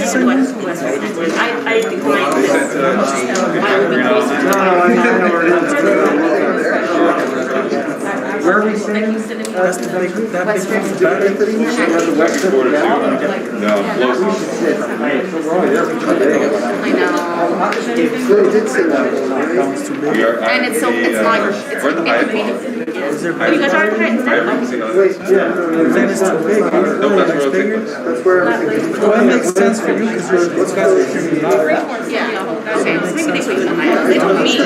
saying? I declined this. I will be closer to Where are we saying? That's the big, that big battery thing? No, close. I know. And it's so, it's not, it's inconvenient. Are you guys are in Then it's too big. No, that's where bigger. that's where Well, it makes sense for you because those guys are extremely loud. Yeah. Okay, so maybe they put you in the highest. They told me, they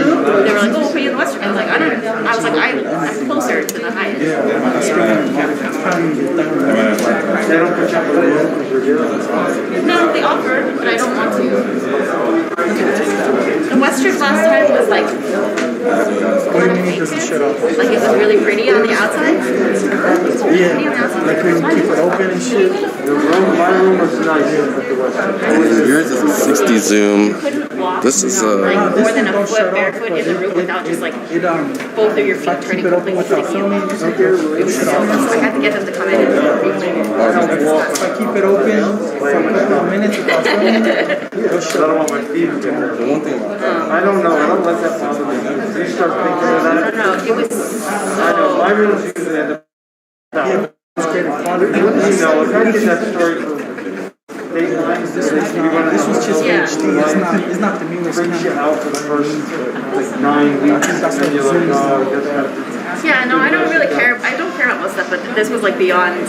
were like, oh, we'll put you in the western. I was like, I was like, I'm closer to the highest. No, they offered, but I don't want to. The western last time was like, What do you mean it doesn't shut off? like it was really pretty on the outside. Yeah, like when you keep it open and shit. My room was nice. Yours is a 60 zoom. This is like more than a foot barefoot in the room without just like both of your feet turning completely to the camera. It was so I had to get them to come in and replay it. If I keep it open for a couple of minutes without filming, it'll shut I don't want my feet to get hurt. I don't know. I don't let that bother me. You start thinking of that. No, it was I know. My rooms usually end up. You know, if I did that story for Dateline, This was just HD. It's not the newest freaks you camera. out for the first like 9 weeks, and then you're like, oh, I guess that's. yeah, no, I don't really care. I don't care about most stuff, but this was like beyond. It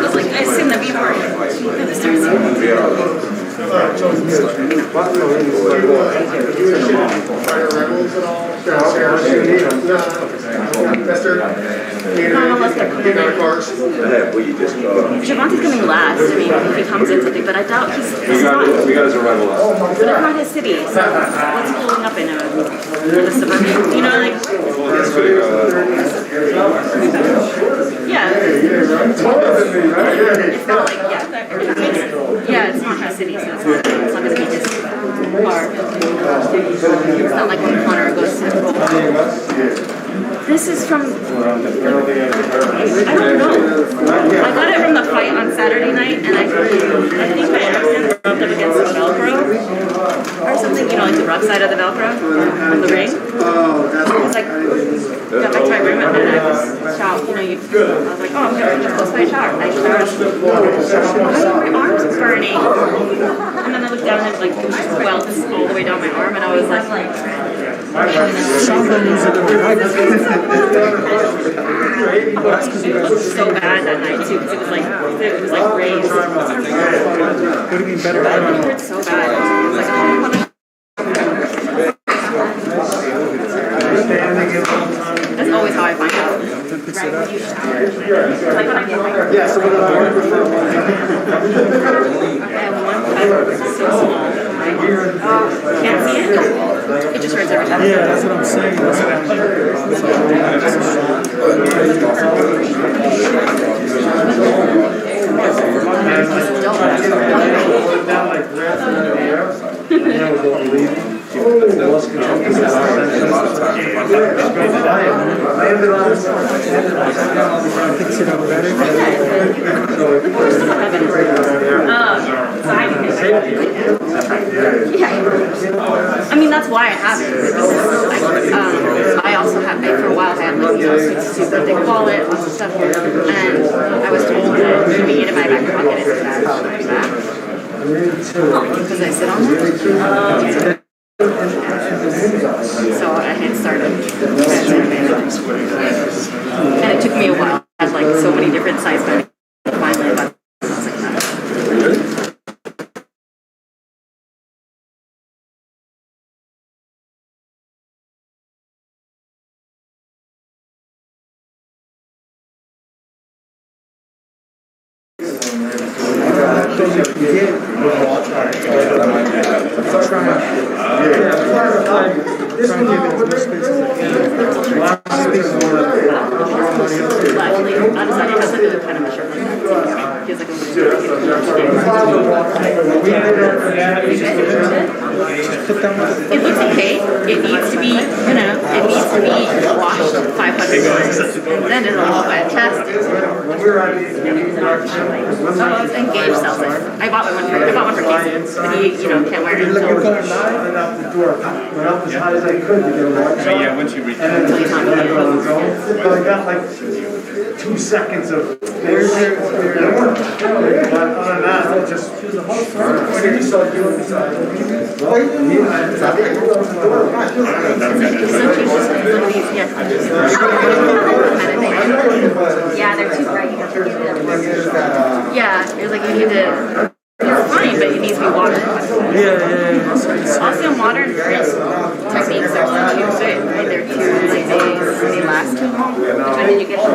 was like I seen the before. Gervonta's coming last. I mean, if he comes in something, but I doubt he's. We got his arrival last. But it's not his city. So what's holding up in the suburban? You know, like. Yeah. It's not like it's not his city, so it's not gonna be his car. It's not like when Connor goes to. This is from. I don't know. I got it from the fight on Saturday night, and I think I accidentally rubbed up against the Velcro or something. You know, like the rough side of the Velcro of the ring. I was like, got back to my room, and then I was showered. You know, I was like, oh, I'm gonna just close my shower. I showered. My arms were burning, and then I looked down and like it was just welts all the way down my arm, and I was like. It was so bad that night too because it was like raised. Would have been better. It hurt so bad. I was like, that's always how I find out. Right when you shower. Like when I get my hair. I have one fiber that's so small. Can't see it. It just hurts every time. Yeah, that's what I'm saying. That's what I'm I mean, that's why I have it. I also have, for a while, I had like, super thick wallet, lots of stuff, and I was told that if you get it in my back pocket, it's bad. Because I sit on it. So I had started. And it took me a while. I had like so many different size bags. Finally, I got something like that. Actually, honestly, it has like a kind of a shirt. Feels like a It looks okay. It needs to be, it needs to be washed 500 times. And then it'll look like a test. And Gage sells it. I bought one for Casey. But he, can't wear it until. Went out the door, went up as high as I could to get a watch. So yeah, once you reach But I got like 2 seconds of. But other than that, I just. Yeah, they're too bright. Yeah, it's like you need to. It's fine, but it needs to be watered. Also, modern techniques are too good. They're too like they last too long. And then you get to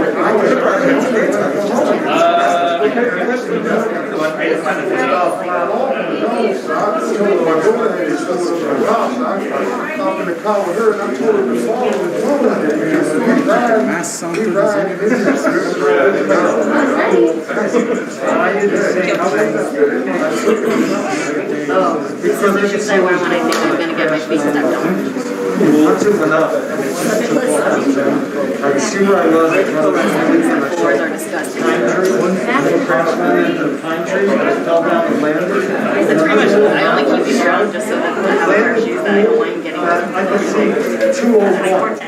Mass sound through this this is the shoes I wear when I think I'm going to get my feet stepped on. Once it went up, I see where I was. Floors are disgusting. Pine tree, I fell down and landed. It's pretty much, I only keep these around just so that I have a pair of shoes that I don't mind getting. I could see 201. So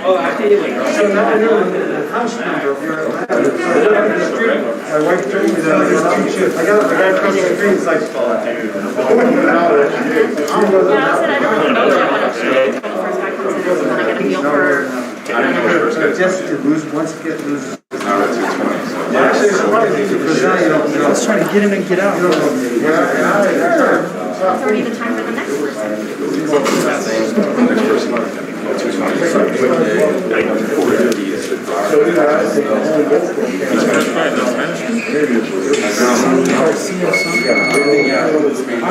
now I know the house number of where I live. My wife told me that I got across the street, it's like, Yeah, I said I don't really know what I want to do until the first guy comes in, and then I get a feel for. just to lose, once you get lose. now it's 220. So Actually, it's surprising because now you don't. I was trying to get in and get out. It's already the time for the next person. next person, 220. Garcia, something. I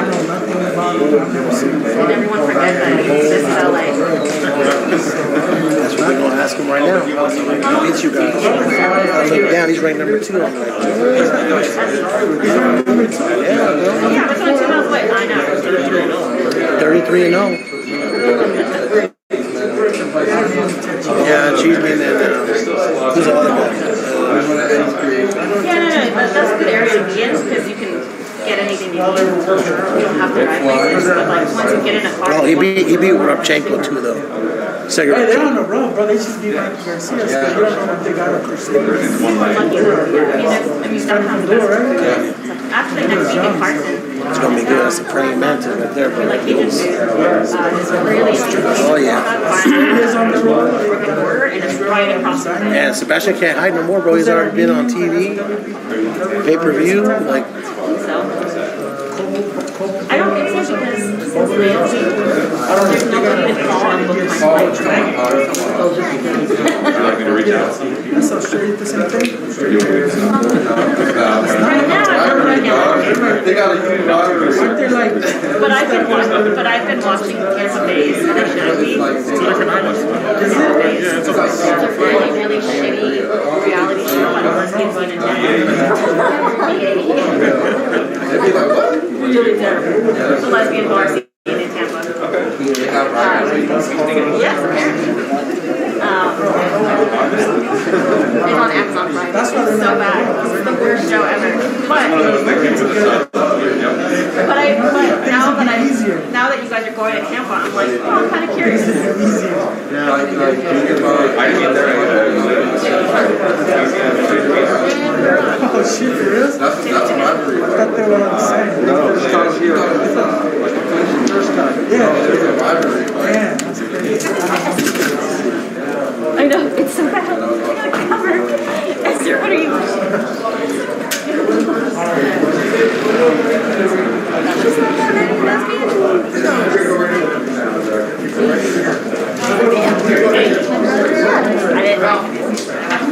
know nothing about it. I've never seen it. And everyone forgets that this is LA. That's what we're gonna ask him right now. He beats you guys. I look down, he's ranked number 2. I'm like, Yeah, but so 2 miles away. I know. 33 and 0. Yeah, Cheeseman and who's the other guy? Yeah, no, that's a good area to be in because you can get anything you need. You don't have to drive places, but like once you get in a car. Oh, he beat Rabchenko too though. Hey, they're on the road, bro. They just beat Mikey Garcia. So you don't know what they got up their sleeve. Actually, next week in Carson. It's gonna be good. That's a praying mantis right there, bro. Like he just is really Oh yeah. and it's right across the road. And Sebastian can't hide no more, bro. He's already been on TV, pay-per-view, like. So I don't think so because Cincinnati, there's nobody to call and book my flight. You're not going to reach out. That's how straight at the same thing. Right now, They got a union Aren't they like, but I've been watching Cancer Days and I shouldn't be. It's a really, really shitty reality show on Lesbian in Tampa. Really terrible. It's a lesbian bar scene in Tampa. Yes, apparently. It's on Amazon Prime. It's so bad. This is the worst show ever. But now that you guys are going to Tampa, I'm like, oh, I'm kind of curious. I can get there. oh shit, for real? I thought they were on the same. No, it's not here. First time. Yeah. Man, that's crazy. I know, it's so bad. I'm gonna cover. Esther, what are you watching?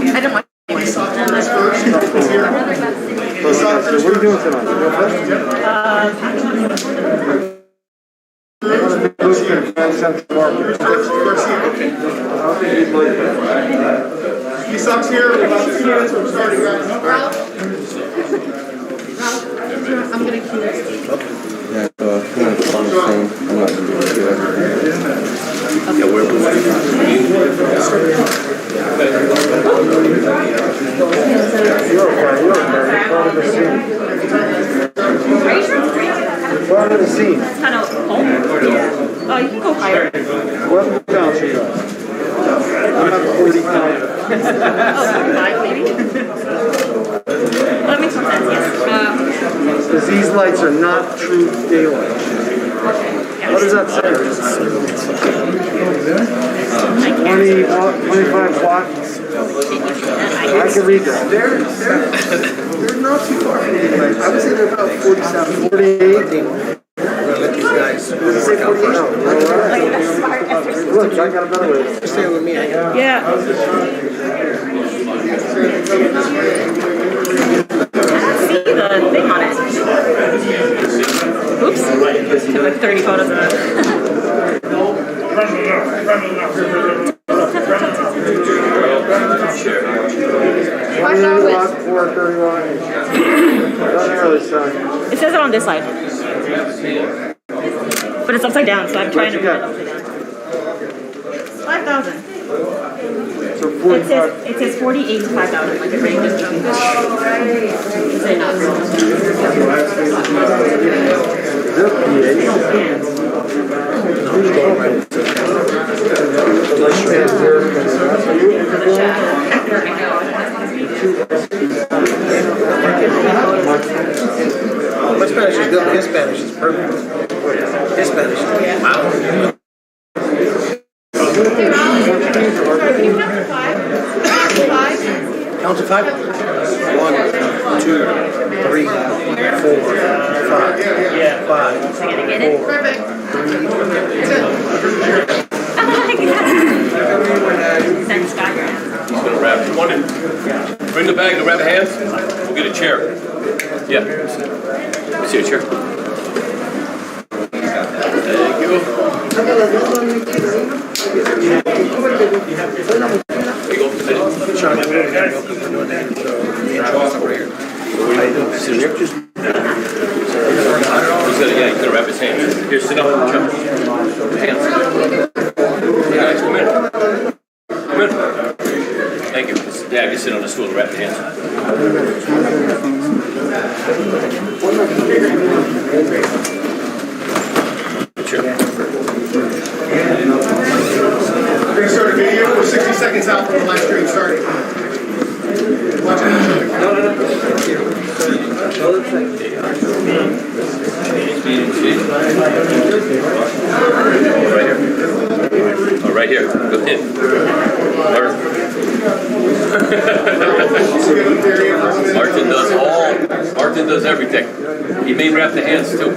I didn't watch it. What are you doing tonight? He sucks here. About 2 minutes from starting, guys. Ralph, I'm gonna cue this. I'm gonna see. It's kind of cold. Oh, you can go higher. What pounds you got? I'm at 40 pounds. Oh, 45 maybe? That makes more sense, yes. Because these lights are not true daylight. What does that say? 20 watt, 25 watts. I can read that. They're not too far from daylight. I would say they're about 47. 48. Let these guys Say work out 48. first. Look, I got a better way. Stay with me. Yeah. See the thing on it. Oops. Took like 30 photos of it. 20 watt, 430 watt. On the other side. It says it on this side. But it's upside down, so I'm trying to put it upside down. 5,000. So 45. It says 48 to 5,000, like it ranges from. Say not. My Spanish is good. His Spanish is perfect. His Spanish is wow. Count to 5. 1, 2, 3, 4, 5, He's gonna wrap one in. Bring the bag to wrap the hands. We'll get a chair. Yeah. Let me see a chair. Thank you. Sit here. He's gonna wrap his hands. Here, sit up. Chuck. Hands. Hey guys, come in. Come in. Thank you. Dad, you sit on the stool to wrap the hands. Sure. We're gonna start a video. We're 60 seconds out from the live stream starting. Watch it. Right here. Go in. Martin does everything. He may wrap the hands too.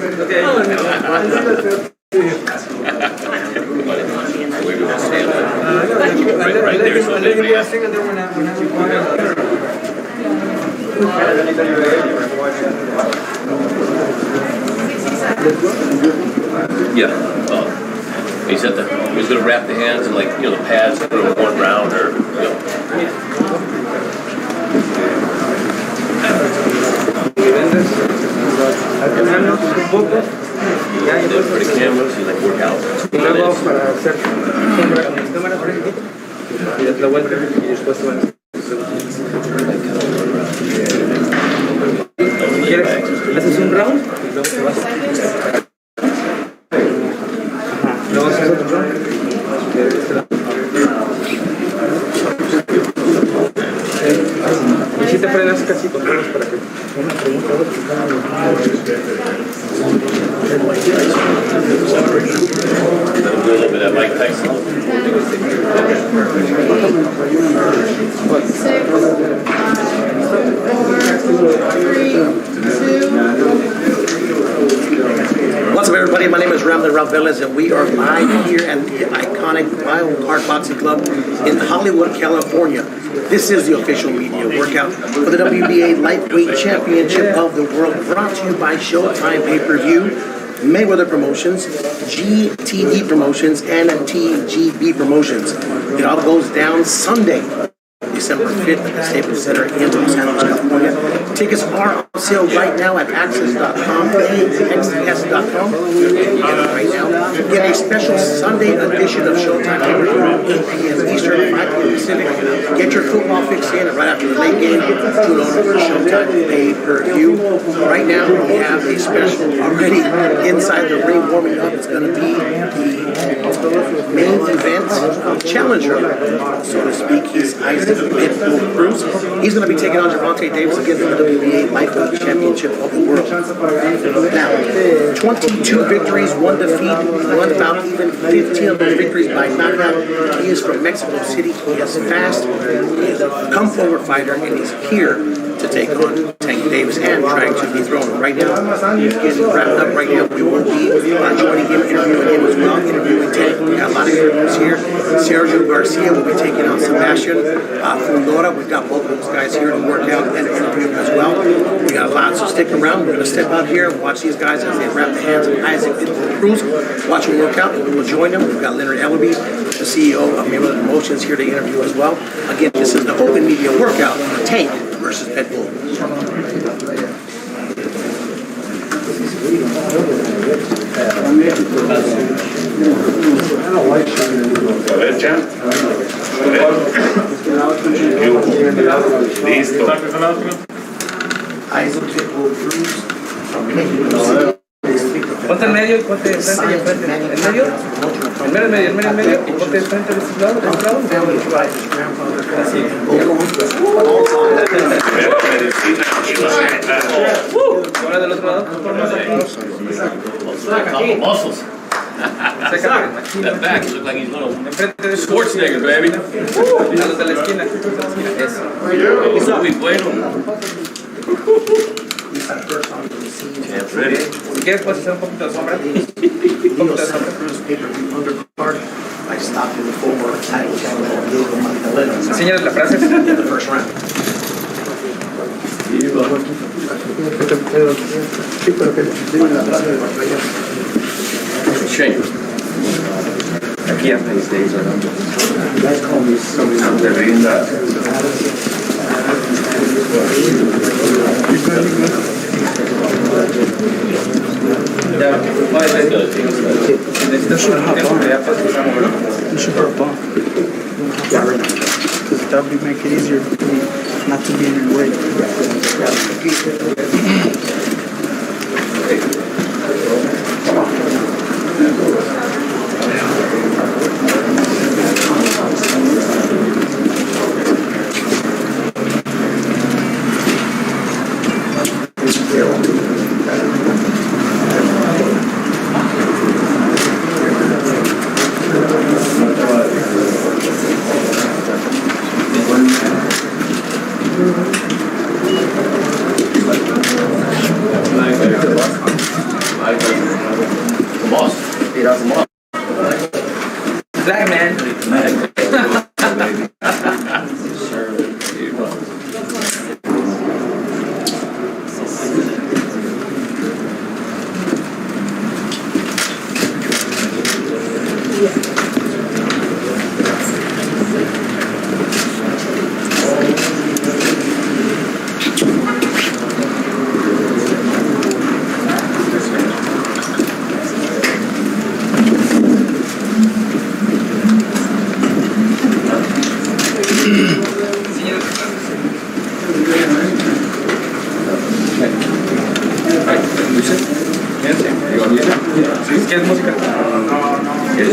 Where do we stand? Right there, so maybe. Yeah. He's gonna wrap the hands and the pads, put them one round or for the cameras, you work out. ¿Haces un round? Luego haces otro round. Y si te frenas casi con todos para que una pregunta Do a little bit of Mike Tyson. 6, 5, 4, 3, 2. What's up, everybody? My name is Ramlin Ravelis, and we are live here at the iconic Wild Card Boxing Club in Hollywood, California. This is the official media workout for the WBA Lightweight Championship of the World, brought to you by Showtime Pay-Per-View, Mayweather Promotions, GTD Promotions, and TGB Promotions. It all goes down Sunday, December 5th at the Staples Center in Los Angeles, California. Tickets are on sale right now at access.com, xs.com. Right now, get a special Sunday edition of Showtime every 8 p.m. Eastern, 5 p.m. Pacific. Get your football fix in, and right after the late game, tune on for Showtime pay-per-view. Right now, we have a special already inside the ring warming up. It's going to be the main event challenger, so to speak. He's Isaac Cruz. He's going to be taking on Gervonta Davis against the WBA Lightweight Championship of the world. Now, 22 victories, 1 defeat, 1 bout even, 15 of those victories by knockout. He is from Mexico City. He is fast. He is a come-forward fighter, and he's here to take on Tank Davis and trying to dethrone him. Right now, he's getting wrapped up right now. We will be joining him, interviewing him as well, interviewing Tank. We got a lot of interviews here. Garcia will be taking on Sebastian Fundora. We've got both of those guys here to work out and interview as well. We got a lot, so stick around. We're going to step out here and watch these guys as they wrap the hands of Isaac Cruz. Watch them work out, and we will join them. We've got Leonard Ellaby, the CEO of Mayweather Promotions, here to interview as well. Again, this is the open media workout for Tank versus Pitbull. Listo. Isaac Cruz from Mexico. Ponte en medio y ponte de frente y enfrente. ¿En medio? En medio. Y ponte de frente de este lado, de este lado. Así. Ahora del otro lado. Muscles. That back, you look like he's little Schwarzenegger, baby. A los de la esquina. Eso. Eso muy bueno. Yeah, ready. Si quieres puedes hacer un poquito de sombra. I stopped in the former title challenge. Enséñales la frase. In the first round. Shame. Aquí hasta these days are not. You should hop on. Yeah, right now. Because that would make it easier for me not to be in your way. Black man. ¿Quieres música? Give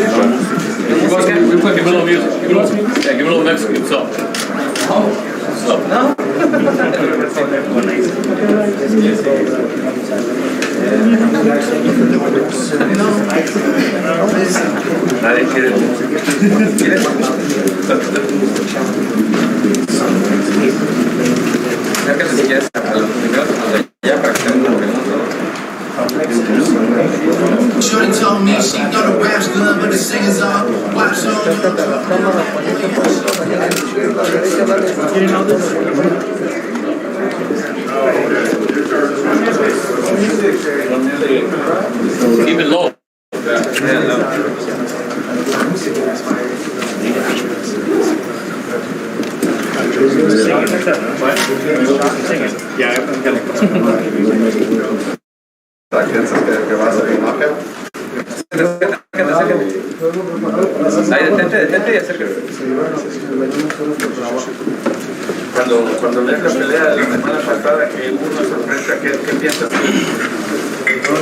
me a little music. Give me a little Mexican song. No? Nadie quiere. ¿Quieres? Acércate si quieres a los primeros, a los de allá para que tengan una pregunta. Shorty told me she know the rap's good, but the singers all watch on. Keep it low. Yeah. piensas que va a ser un knockout? Ahí, detente y acércate. Cuando lees la pelea de la semana pasada que hubo una sorpresa, ¿qué piensas?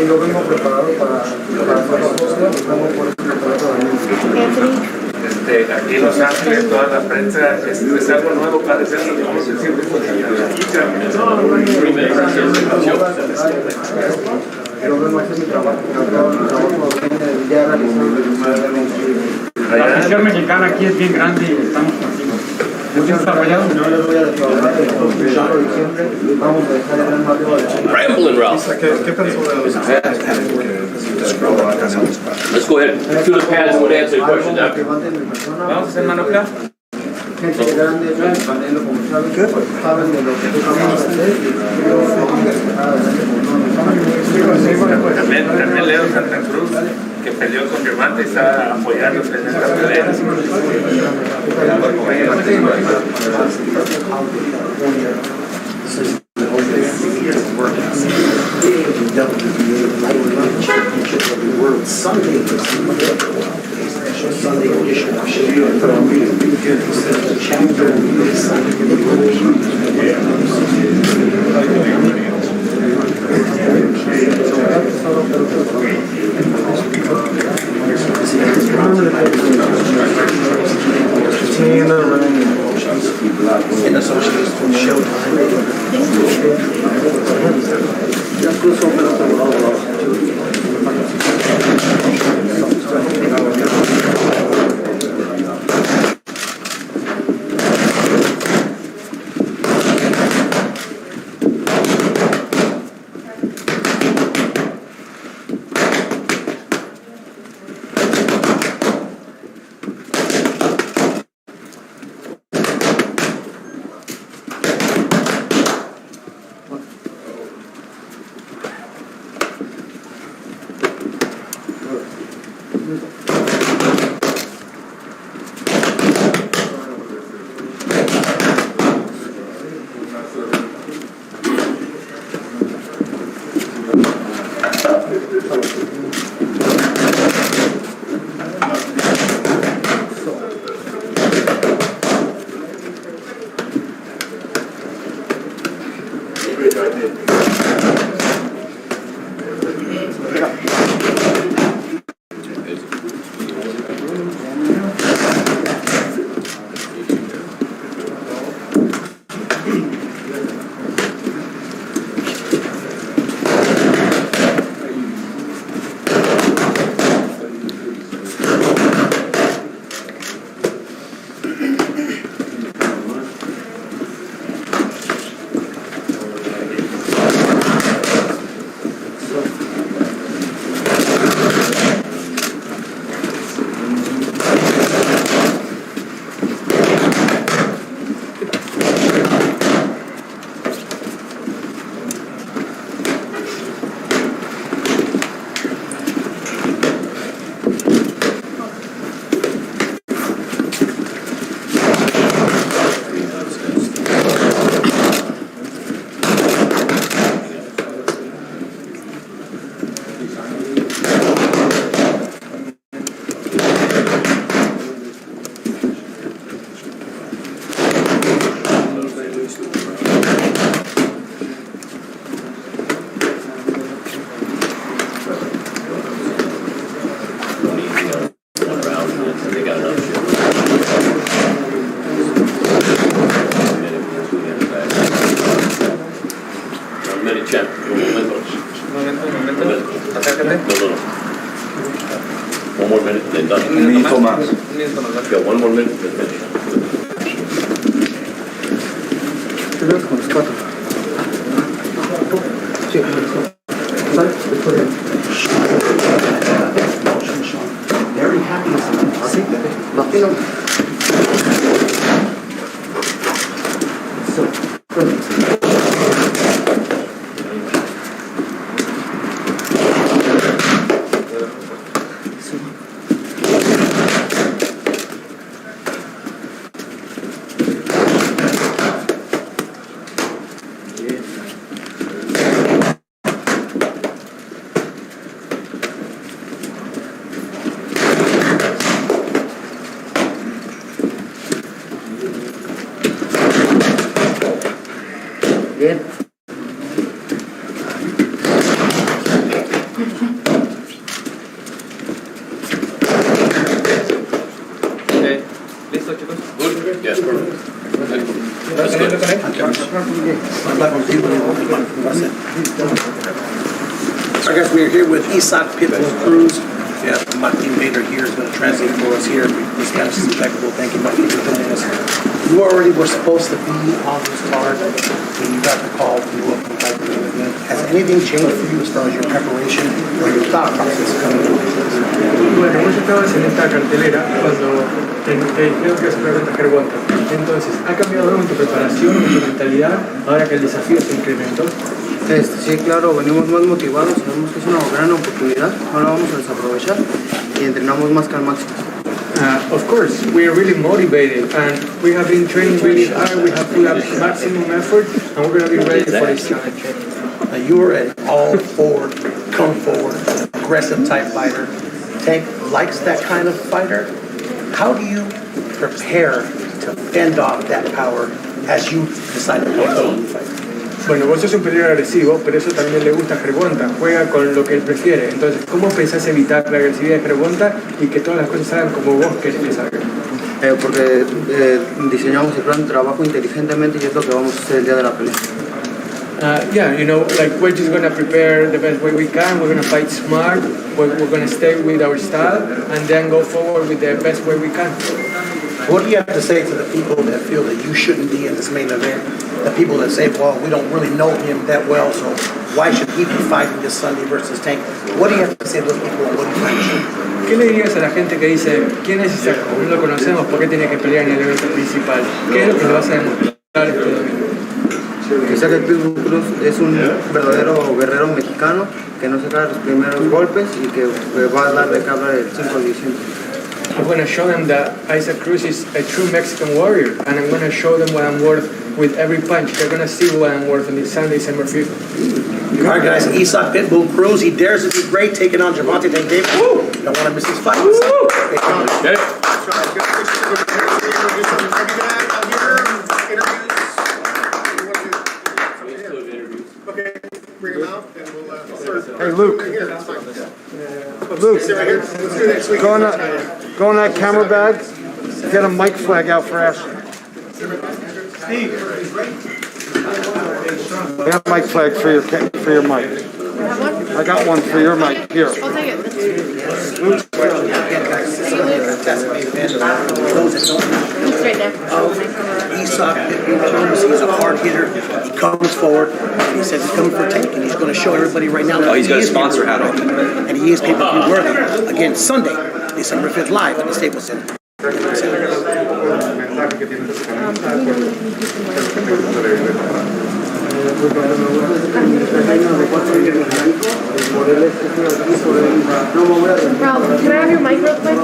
Yo vengo preparado para hacer la postura, vengo por eso preparado Aquí en Los Ángeles, toda la prensa es algo nuevo para hacer. ¿Cómo se siente con la yo vengo a hacer mi trabajo, ya realizado. La afición mexicana aquí es bien grande y estamos contigo. Muy desarrollado. Yo les voy a defraudar el 4 de diciembre, vamos a dejar el gran marco de Rambling, Ralph. ¿Qué pensó de los Let's go ahead. Two of the pads would answer the questions after. Vamos a hacer manopla. Gente grande, panelo, como saben de lo que vamos a hacer. También Leo Santa Cruz, que peleó con Gervonta y está apoyándote en esta pelea. Sunday edition of Showdown. Chapter in association with One more minute, then done. Un minuto más. Yeah, one more minute, then finish. very happy. Let's teniendo go. con él. All right, guys, we are here with Isaac Cruz. Yeah, Martin Bader here is going to translate for us here. This Spanish is impeccable. Thank you, Martin, for joining us. You already were supposed to be on this card when you got the call to go up from fight. Has anything changed for you as far as your preparation or your thought process coming into this? Bueno, vos estabas en esta cartelera cuando te dijeron que ibas a pelear contra Gervonta. Entonces, ¿ha cambiado algo en tu preparación, en tu mentalidad, ahora que el desafío se incrementó? Sí, claro, venimos más motivados, sabemos que es una gran oportunidad, no la vamos a desaprovechar y entrenamos más que al máximo. Of course, we are really motivated and we have been training really hard, we have put up maximum effort and we're going to be ready for this challenge. Now, you are an all-forward, come-forward, aggressive type fighter. Tank likes that kind of fighter. How do you prepare to fend off that power as you decide to come forward and fight? Bueno, vos sos un peleador agresivo, pero eso también le gusta a Gervonta, juega con lo que él prefiere. Entonces, ¿cómo pensás evitar la agresividad de Gervonta y que todas las cosas salgan como vos querés que salgan? Porque diseñamos el plan de trabajo inteligentemente y es lo que vamos a hacer el día de la pelea. Yeah, you know, like we're just going to prepare the best way we can, we're going to fight smart, we're going to stay with our style, and then go forward with the best way we can. What do you have to say to the people that feel that you shouldn't be in this main event? The people that say, well, we don't really know him that well, so why should he be fighting this Sunday versus Tank? What do you have to say to those people? What do you think? ¿Qué le dirías a la gente que dice, quién es Isaac Cruz? No lo conocemos, ¿por qué tiene que pelear en el evento principal? ¿Qué es lo que le vas a demostrar este domingo? Isaac Cruz es un verdadero guerrero mexicano que no se cae los primeros golpes y que va a dar de cabra el 5 de diciembre. I'm going to show them that Isaac Cruz is a true Mexican warrior, and I'm going to show them what I'm worth with every punch. They're going to see what I'm worth on this Sunday, December 5th. All right, guys, Isaac Pitbull Cruz, he dares to be great, taking on Gervonta Davis. Don't want to miss this fight. Get it? Okay, bring him out and we'll Hey, Luke. Luke, let's do next week. Go on that camera bag, get a mic flag out for Ashley. I got a mic flag for your mic. I got one for your mic. Here. I'll take it. It's right there. Isaac Pitbull Cruz, he's a hard hitter. He comes forward. He says he's coming for Tank, and he's going to show everybody right now. Oh, he's got a sponsor hat on. And he is pay-per-view worthy. Again, Sunday, December 5th, live at the Staples Center. Ralph, can I have your mic real quick?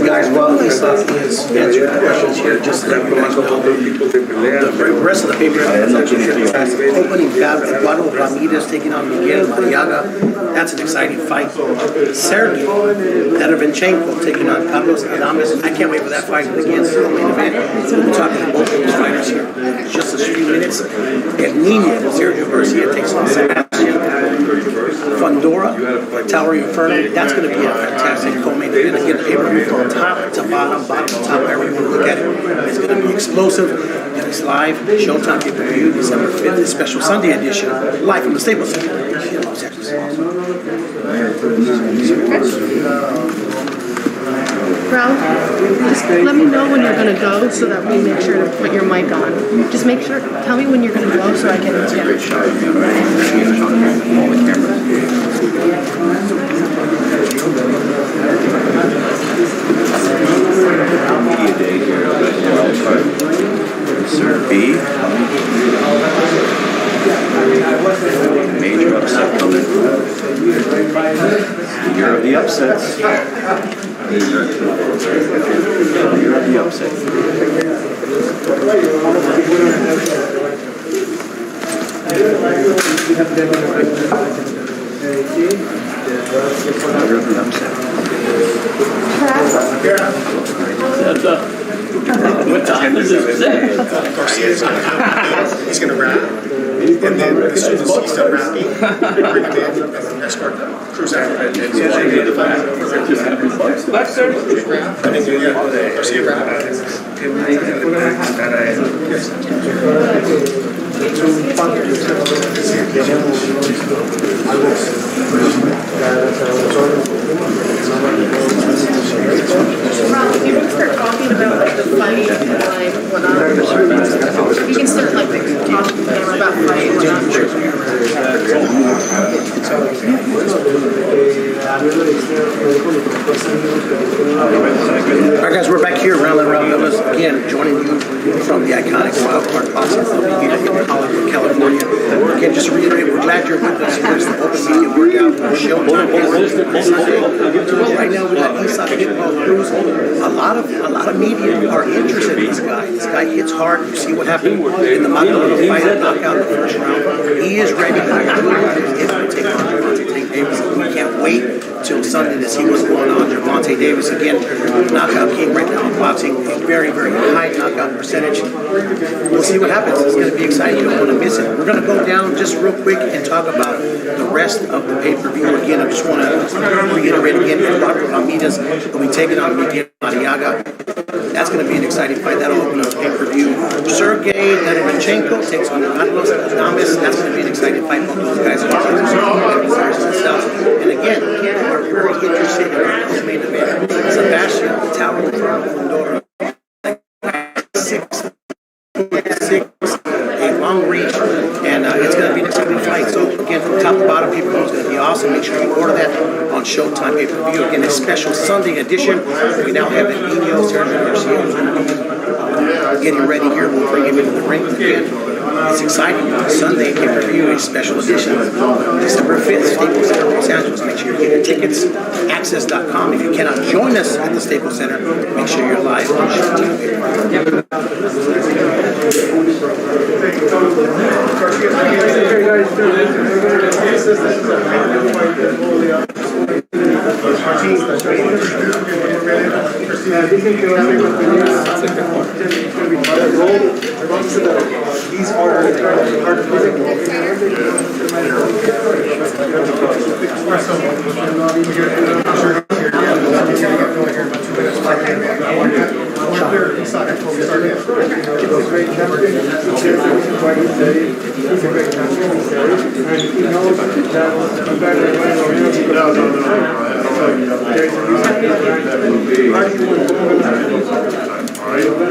Guys, while Isaac is answering questions here, just to let you guys know, the rest of the paper opening bout, Eduardo Ramirez taking on Miguel Mariaga. That's an exciting fight. Sergey Derevyanchenko taking on Carlos Adames. I can't wait for that fight against the main event. We're talking to both of those fighters here. In just a few minutes. El Nino, Sergio Garcia takes on Sebastian Fundora, Tower Inferno. That's going to be a fantastic co-main event. Again, pay-per-view from top to bottom, bottom to top, however you want to look at it. It's going to be explosive, and it's live. Showtime pay-per-view, December 5th, the special Sunday edition, live from the Staples Center in Los Angeles. Ralph, just let me know when you're going to go so that we make sure to put your mic on. Just make sure, tell me when you're going to go so I can Media day here up at World Park. Sir B. Major upset coming. upset. What time is this? Garcia's he's going to wrap. And then as soon as he's done wrapping, bring him in and escort Cruz out. And then Garcia wrap. Rob, if you want to start talking about like the fight and like whatnot, you can start like talking about fight and whatnot. All right, guys, we're back here around Villas again, joining you from the iconic Wild Card Boxing Club here in Hollywood, California. Again, just to reiterate, we're glad you're with us. Here's the open media workout showtime. Right now, we got Isaac Cruz. A lot of media are interested in this guy. This guy hits hard. You see what happened in the Magdalena fight, knockout in the first round. He is ready to take on Gervonta Davis. We can't wait till Sunday to see what's going on. Gervonta Davis, again, knockout king right now in boxing. A very, very high knockout percentage. We'll see what happens. It's going to be exciting. You don't want to miss it. We're going to go down just real quick and talk about the rest of the pay-per-view. Again, I just want to reiterate again, Robert Ramirez will be taking on Miguel Mariaga. That's going to be an exciting fight. That'll open up the pay-per-view. Sergey Nedelichenko takes on Carlos Adames. That's going to be an exciting fight. Both those guys are and again, we're very interested in the main event. Sebastian, the tower from Fundora. 6'6", a long reach, and it's going to be an exciting fight. So again, from top to bottom, people, it's going to be awesome. Make sure you order that on Showtime pay-per-view. Again, a special Sunday edition. We now have an Sergio Garcia who's going to be getting ready here. We'll bring him into the ring again. It's exciting. Sunday pay-per-view, a special edition. December 5th, Staples Center, Los Angeles. Make sure you get your tickets. Access.com. If you cannot join us at the Staples Center, make sure you're live on Showtime pay-per-view. These are hard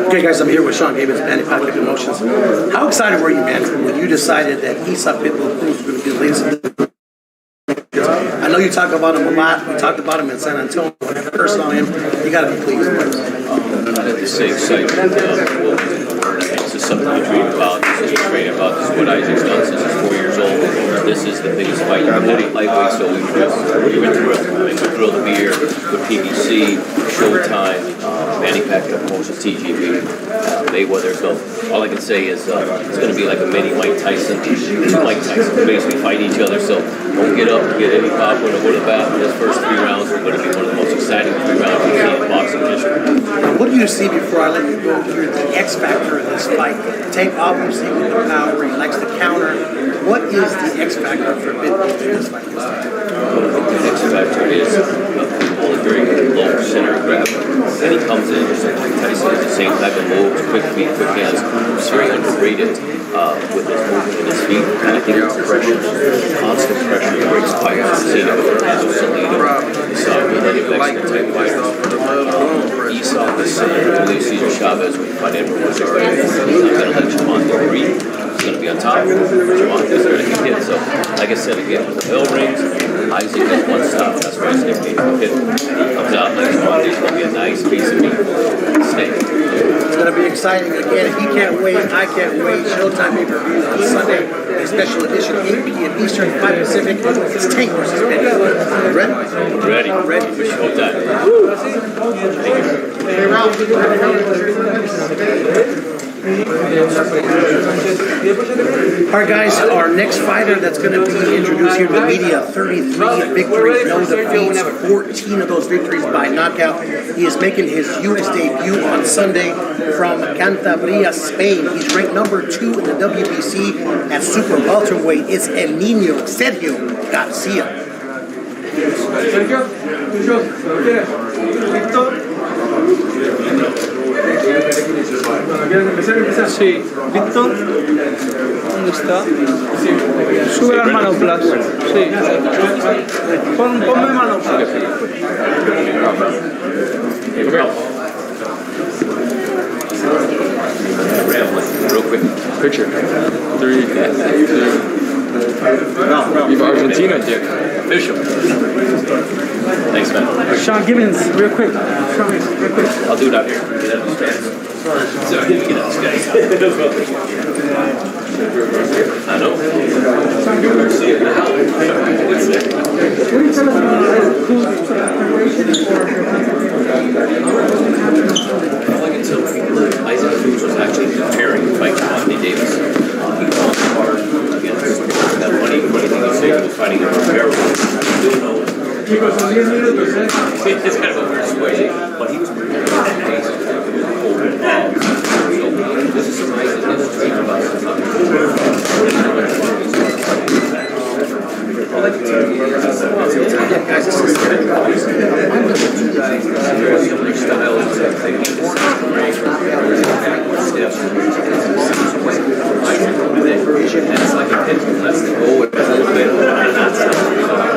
Okay, guys, I'm here with Sean Davis, Panic Packet Emotions. How excited were you, man, when you decided that Isaac Cruz was going to be the latest? I know you talk about him a lot. We talked about him in San Antonio. When I first saw him, you got to be pleased. I had the same excitement. This is something we dream about. This is great about. This is what Isaac's done since he's 4 years old. This is the biggest fight in the lightweight, so we're thrilled. We're thrilled to be here with PBC, Showtime, Manny Pacquiao Promotions, TGB, Mayweather. So all I can say is it's going to be like a mini Mike Tyson. Two Mike Tysons basically fight each other. So don't get up and get any popcorn or what about this first 3 rounds are going to be one of the most exciting 3 rounds we've seen in boxing history. What do you see before I let you go here? The X factor of this fight. Tank obviously with the power. He likes to counter. What is the X factor for Pitbull in this fight? The X factor is a very low center of gravity. And he comes in just like Mike Tyson has the same type of moves, quick feet, quick hands. He's very underrated with his movement in his feet. And I think it's pressure, constant pressure that breaks fights. I've seen it with Fernando Salido. Saw it with other Mexican type fighters. Esau this Julio Cesar Chavez with Fernando Rosado. He's not going to let Gervonta breathe. He's going to be on top of him. Gervonta's going to get hit. So, like I said again, with the bell rings, Isaac does one stop. That's why his nickname is hit. He comes out like Gervonta's going to be a nice piece of meat. Snake. It's going to be exciting. Again, if you can't wait, I can't wait. Showtime pay-per-view on Sunday. a special edition, 8 p.m. Eastern, 5 Pacific. It's Tank versus Benny. Ready? Ready. Wish you hope that. Hey, Ralph. All right, guys, our next fighter that's going to be introduced here to the media, 33 victories, no defeats, 14 of those victories by knockout. He is making his U.S. debut on Sunday from Cantabria, Spain. He's ranked number 2 in the WBC at super welterweight. It's Sergio Garcia. Sí, Víctor, ¿dónde está? Sube las manoplas. Sí. Ponme manoplas. Real quick. Picture. 3, 2. Viva Argentina, Dick. Official. Thanks, man. Sean Gibbons, real quick. I'll do it out here. Get out of this guy. Sorry, get out of this guy. I know. See it now. What's that? Until Isaac Cruz was actually preparing to fight Gervonta Davis. He fought hard against that funny thing he said he was fighting against Gervonta. Still know. It's kind of a weird situation, but he was preparing for Davis. So this is surprising. This is about it's like a pit. Let's go with a little bit. It's going to be a lot of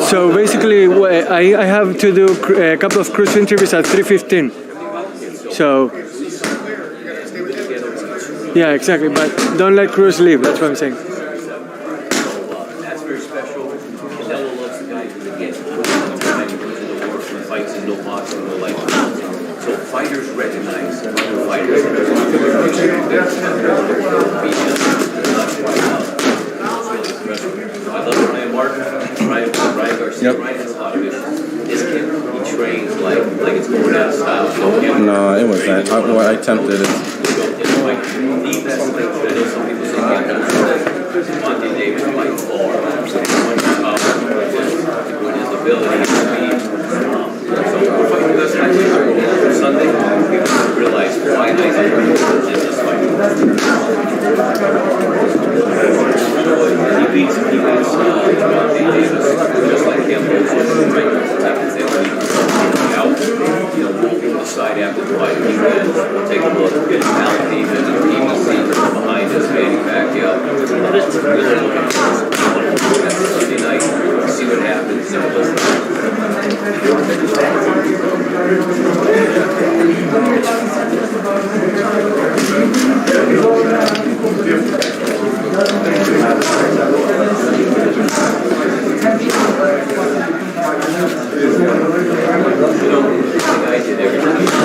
So basically, I have to do a couple of Cruz interviews at 3:15. So, yeah, exactly. But don't let Cruz leave. That's what I'm saying. That's very special. Canelo loves the guy who gets the war from fights and no boxing, no life. So fighters recognize other fighters. I love Ryan Martin, Ryan Garcia. Ryan has a lot of issues. This kid, he trains like it's going out of style. No, it wasn't. I attempted it. Gervonta Davis by far with his ability to speed. So we're fighting this next Sunday. People realize why Isaac Cruz is this fight. He beats Gervonta Davis just like him. We'll decide after the fight. We'll take a look at how Davis and PBC behind us, Manny Pacquiao. Sunday night, see what happens. I did everything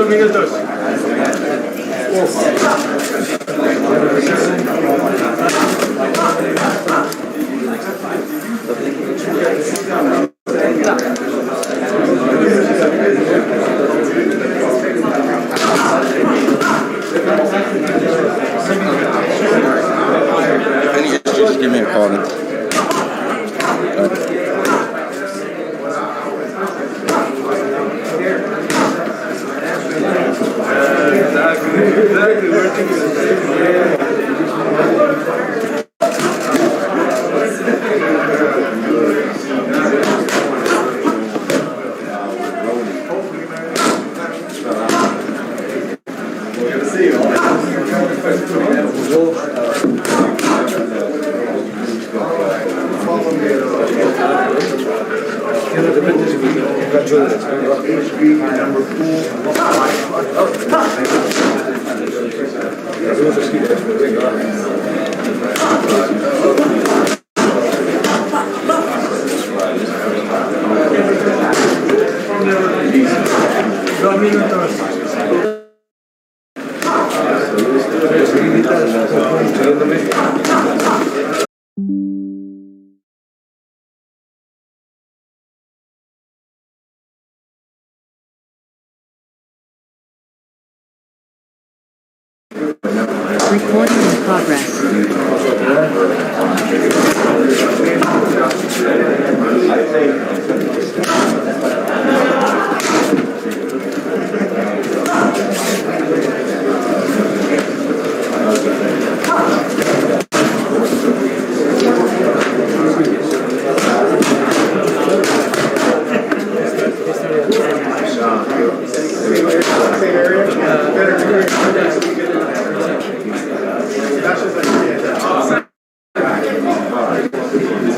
minutos. Haney, just give me a call then. Recording in progress.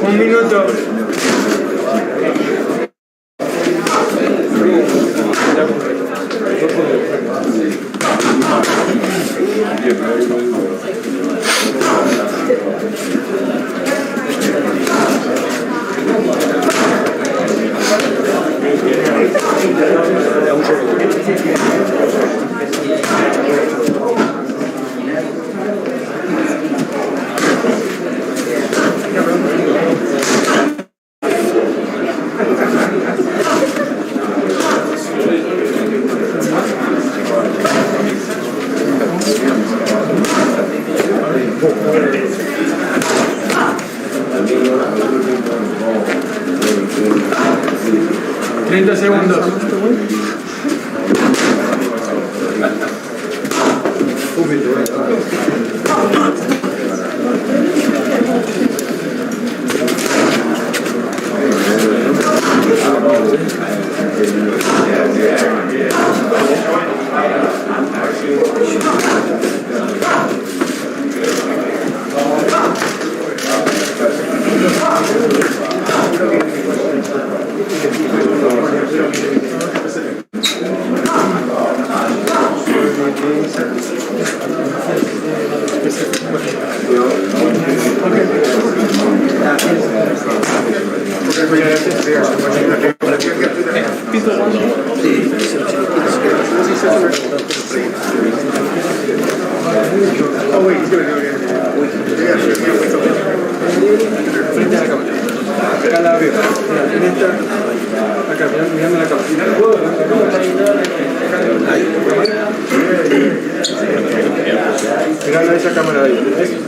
Un minuto.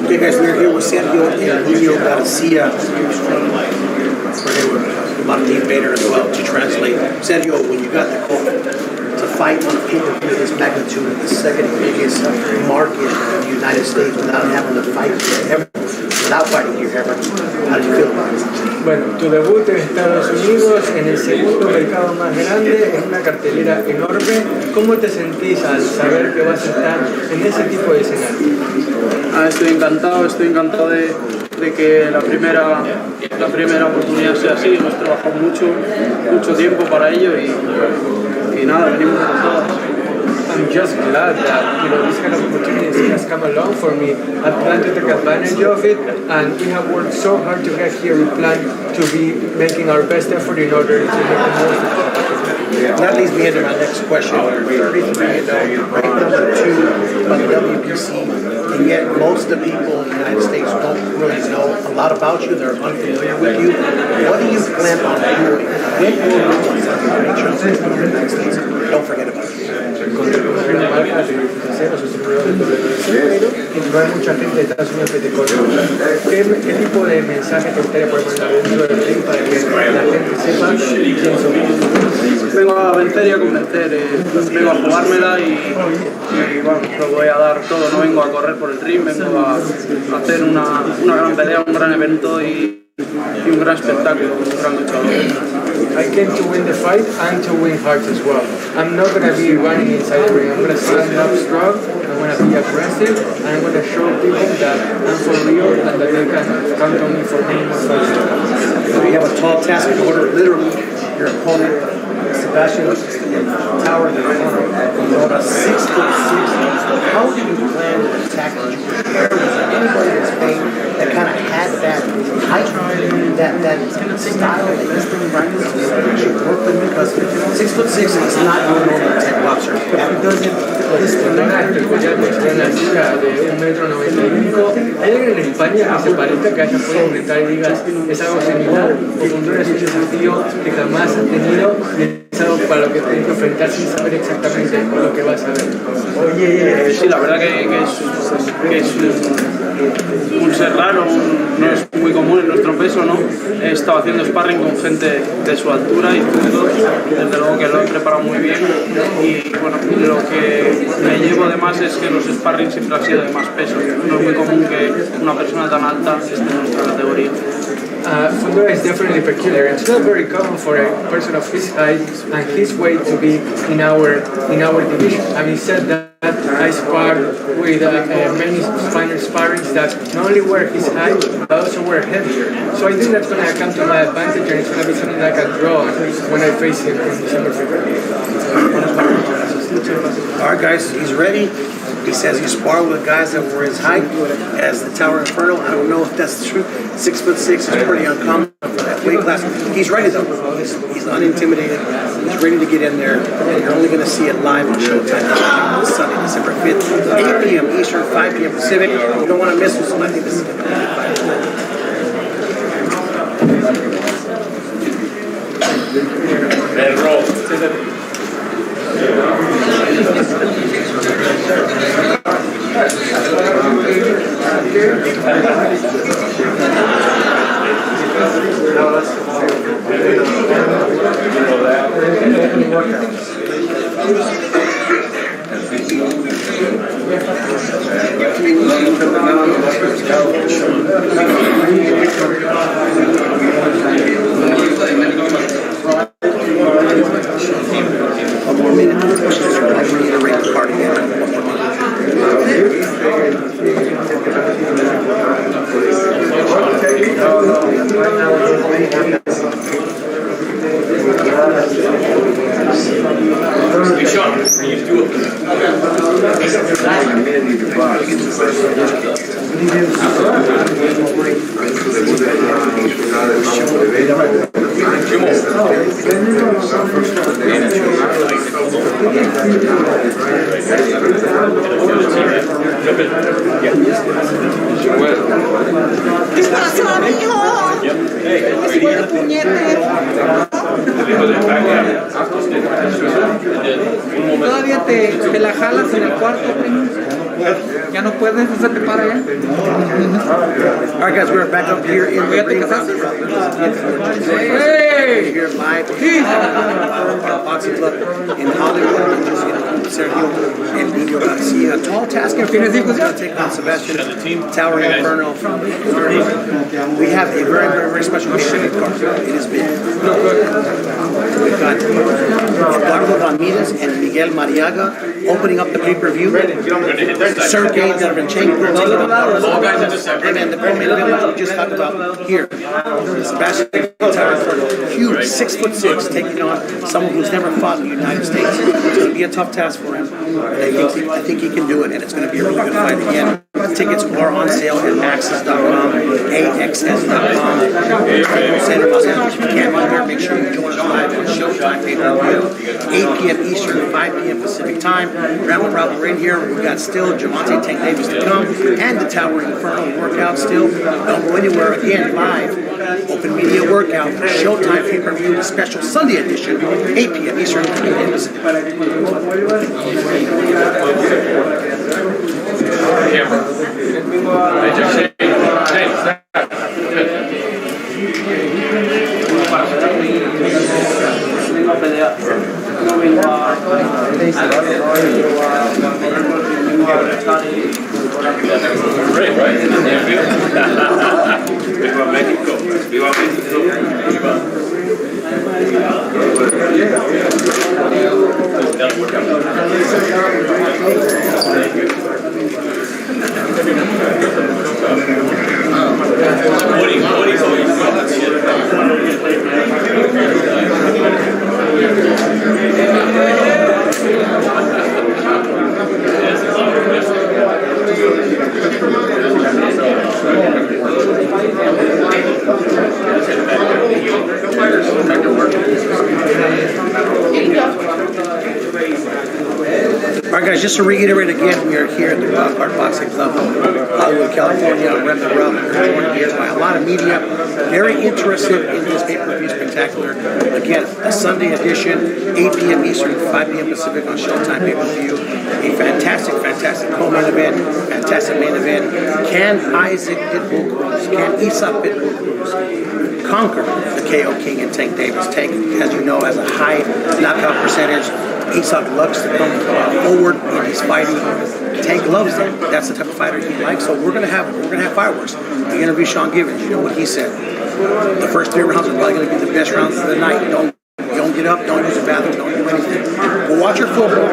Okay guys, we're here with Sergio and Garcia. Martin Bader as well to translate. Sergio, when you got the call to fight on a pay-per-view of this magnitude, the second biggest market in the United States without having to fight here ever, without fighting here ever, how did you feel about it? Bueno, tu debut en Estados Unidos, en el segundo mercado más grande, en una cartelera enorme. ¿Cómo te sentís al saber que vas a estar en ese tipo de escenario? Estoy encantado de que la primera oportunidad sea así. Hemos trabajado mucho tiempo para ello y nada, venimos con todo. I'm just glad that this kind of opportunity has come along for me. I plan to take advantage of it, and we have worked so hard to get here. We plan to be making our best effort in order to make the most of it. That leads me into my next question. 33, ranked number 2 by the WBC, and yet most of the people United States who don't really know a lot about you, they're unfamiliar with you. What do you plan on doing when or make sure that in the United States don't forget about it? No hay mucha gente de Estados Unidos que te conoce. ¿Qué tipo de mensaje te gustaría poder mandar dentro del ring para que la gente sepa quién sos? Vengo a vencer y a convencer, vengo a jugármela y vamos, lo voy a dar todo, no vengo a correr por el ring, vengo a hacer una gran pelea, un gran evento y un gran espectáculo, un gran luchador. I came to win the fight and to win hearts as well. I'm not going to be running inside the ring. I'm going to stand up strong, I'm going to be aggressive, and I'm going to show people that I'm for real and that they can count on me for many more fights. So you have a tall task in order, literally, your opponent, Sebastian Tower, the corner, about a 6'6". How do you plan to attack it? Was there anybody that's made that kind of had that height, that style that he's been running that you work with? Because 6'6" is not your normal 10 boxer. ¿Hay alguien en España que se parezca, que haya podido inventar y digas es algo similar o con un desafío que jamás has tenido y es algo para lo que tienes que enfrentar sin saber exactamente lo que vas a ver? Sí, la verdad que es un ser raro, no es muy común en nuestro peso, ¿no? He estado haciendo sparring con gente de su altura y todo, desde luego que lo he preparado muy bien y bueno, lo que me llevo además es que los sparring siempre han sido de más peso, no es muy común que una persona tan alta esté en nuestra categoría. Fundora is definitely peculiar. It's not very common for a person of his height and his weight to be in our division. I mean, said that I sparred with many Spanish sparrings that not only were his height but also were heavier. So I think that's going to come to my advantage and it's going to be something that I can draw on when I face him on December 5th. All right, guys, he's ready. He says he sparred with guys that were his height as the Tower Inferno. I don't know if that's true. 6'6" is pretty uncommon for that weight class. He's ready though. He's unintimidated. He's ready to get in there. And you're only going to see it live on Showtime on Sunday, December 5th, 8 p.m. Eastern, 5 p.m. Pacific. You don't want to miss this one. I think this is going to be a good fight. And roll. Todavía te la jalas en el cuarto, ya no puedes, no se te para ya. All right, guys, we're back up here in the ring. Hey! Here live at Boxing Club in Hollywood. Just Sergio and Nino Garcia. A tall task in front of us. We're going to take on Sebastian Tower Inferno. We have a very, very, very special mission card. It has been. We've got Eduardo Ramirez and Miguel Mariaga opening up the pay-per-view. Sergey Derevchenko. And the main event we just talked about here. Sebastian Tower Inferno. Huge, 6'6", taking on someone who's never fought in the United States. It's going to be a tough task for him. I think he can do it, and it's going to be a really good fight again. tickets are on sale at axs.com, axs.com. Center Los Angeles. If you can't run there, make sure you join us live on Showtime pay-per-view, 8 p.m. Eastern, 5 p.m. Pacific time. Round robin right here. We've got still Gervonta Davis to come and the Tower Inferno workout still. Don't go anywhere. Again, live open media workout for Showtime pay-per-view, the special Sunday edition, 8 p.m. Eastern, 3 p.m. Pacific. Great, right? Viva México. Viva México. Viva. Woody's always doing that shit. All right, guys, just to reiterate again, we are here at the Wild Card Boxing Club, Hollywood, California, rep the rub, 20 years by a lot of media. Very interested in this pay-per-view spectacular. Again, a Sunday edition, 8 p.m. Eastern, 5 p.m. Pacific on Showtime pay-per-view. A fantastic co-main event, fantastic main event. Can Isaac Pitbull Cruz, can Isaac Pitbull Cruz conquer the KO King and Tank Davis? Tank, as you know, has a high knockout percentage. Isaac loves to come forward when he's fighting. Tank loves that. That's the type of fighter he likes. So we're gonna have fireworks. We interviewed Sean Givens. You know what he said. The first 3 rounds are probably gonna be the best rounds of the night. Don't get up. Don't use the bathroom. Don't do anything. But watch your football.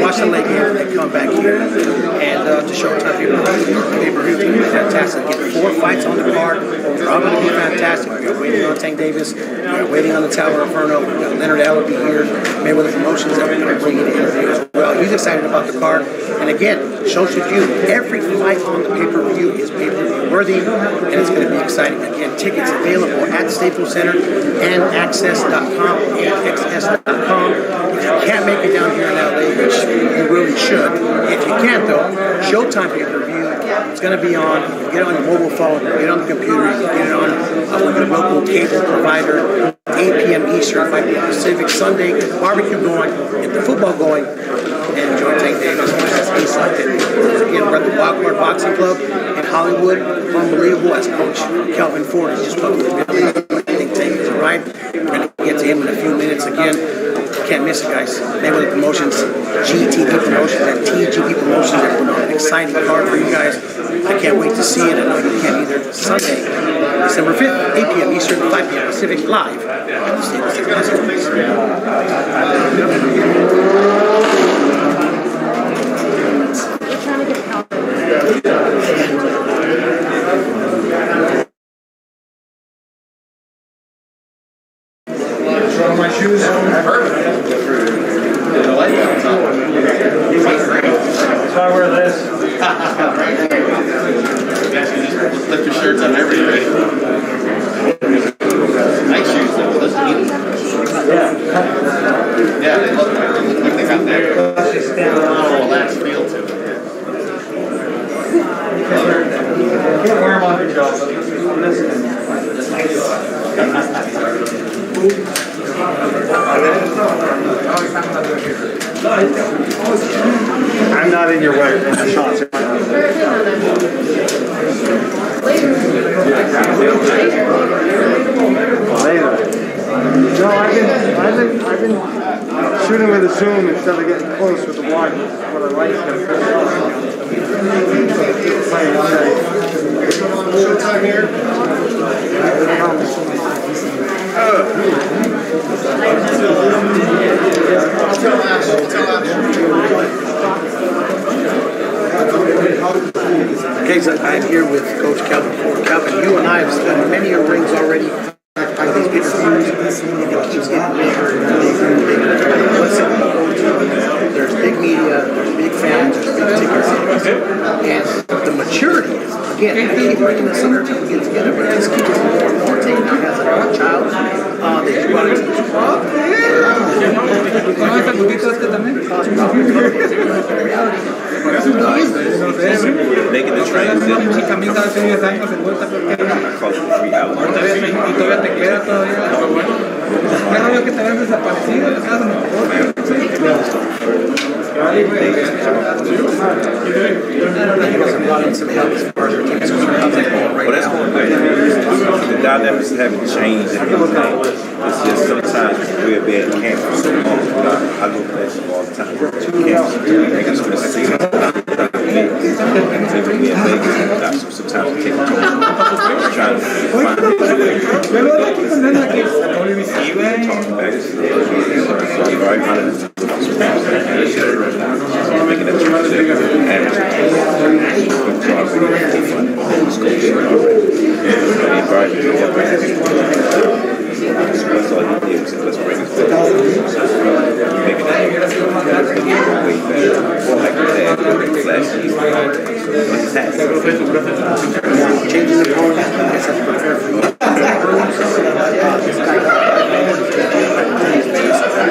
Watch the late game and then come back here and to Showtime pay-per-view. It's gonna be fantastic. Get 4 fights on the card. They're all gonna be fantastic. We're waiting on Tank Davis. We're waiting on the Tower Inferno. We've got Leonard Allaby here. Mayweather Promotions that we're going to bring in interview as well. He's excited about the card. And again, so should you. Every fight on the pay-per-view is pay-per-view worthy, and it's going to be exciting. Again, tickets available at Staples Center and access.com, axs.com. If you can't make it down here in LA, which you really should, if you can't though, Showtime pay-per-view, it's going to be on. You get it on your mobile phone, get it on the computer, you get it on your local cable provider. 8 p.m. Eastern, 5 p.m. Pacific, Sunday, get the barbecue going, get the football going, and enjoy Tank Davis versus Isaac Cruz. Again, we're at the Wild Card Boxing Club in Hollywood. Unbelievable, as Coach Kelvin Ford has just talked about. I think Tank is right. We're going to get to him in a few minutes. Again, you can't miss it, guys. Mayweather Promotions, GTP Promotions, and TGP Promotions are putting on an exciting card for you guys. I can't wait to see it. I know you can't either. Sunday, December 5th, 8 p.m. Eastern, 5 p.m. Pacific, live. Throw my shoes on. Perfect. The light bulb's on. That's why I wear this. You guys can just lift your shirts up everywhere. Nice shoes though. Those are neat. Yeah, they look like they got that little relaxed feel to it. Can't wear them on your job. I'm not in your way. Shots. Later. No, I've been shooting with a zoom instead of getting close with the blind. What I like. Showtime here. Okay, so I'm here with Coach Kelvin Ford. Kelvin, you and I have done many rings already on these pay-per-views. It keeps getting bigger and bigger and bigger. There's big media, there's big fans, there's big ticket sales. And the maturity is, again, I keep bringing this up every time we get together, but this keeps getting more and more taken out as a child. They just brought it to the club. ¿Conoces al putito este también? Making the transition. Mi camisa hace 10 años en vuelta porque y todavía te queda todavía. Qué rollo que te habías desaparecido, te quedas en el Well, that's one thing. The dynamics haven't changed and everything. It's just sometimes we'll be at camp for so long. I look at that all the time. Camps, niggas gonna see us. Sometimes we take trying to find making that that's all he did was let's bring us back. Making that way better. Like we had last season. Changing the code, I guess that's prepare for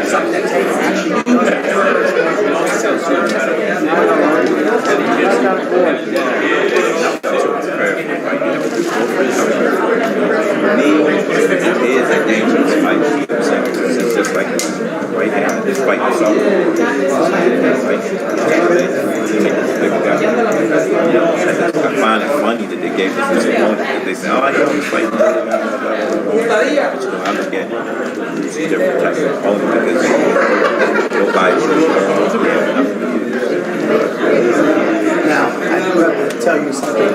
something that takes action. Is a dangerous fight. It's just like right now, this fight is over. I find it funny that they gave us this opponent that they say, oh, I know he's fighting. I look at it. It's a different type of opponent because nobody's Now, I do have to tell you something.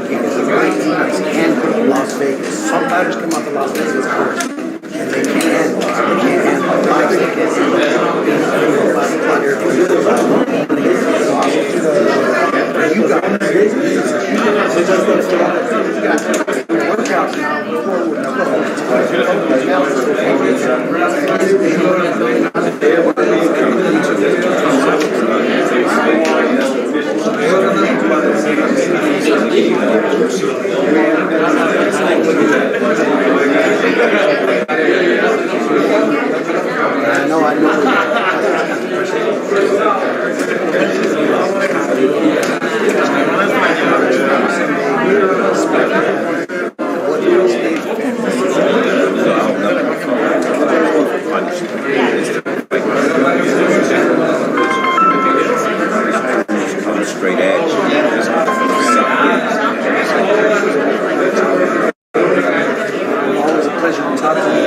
Because the right teams can come to Las Vegas. Some fighters come out to Las Vegas first, and they can't handle it. They can't handle it. They can't handle it. You got workouts now before we're straight action. Always a pleasure to talk to you.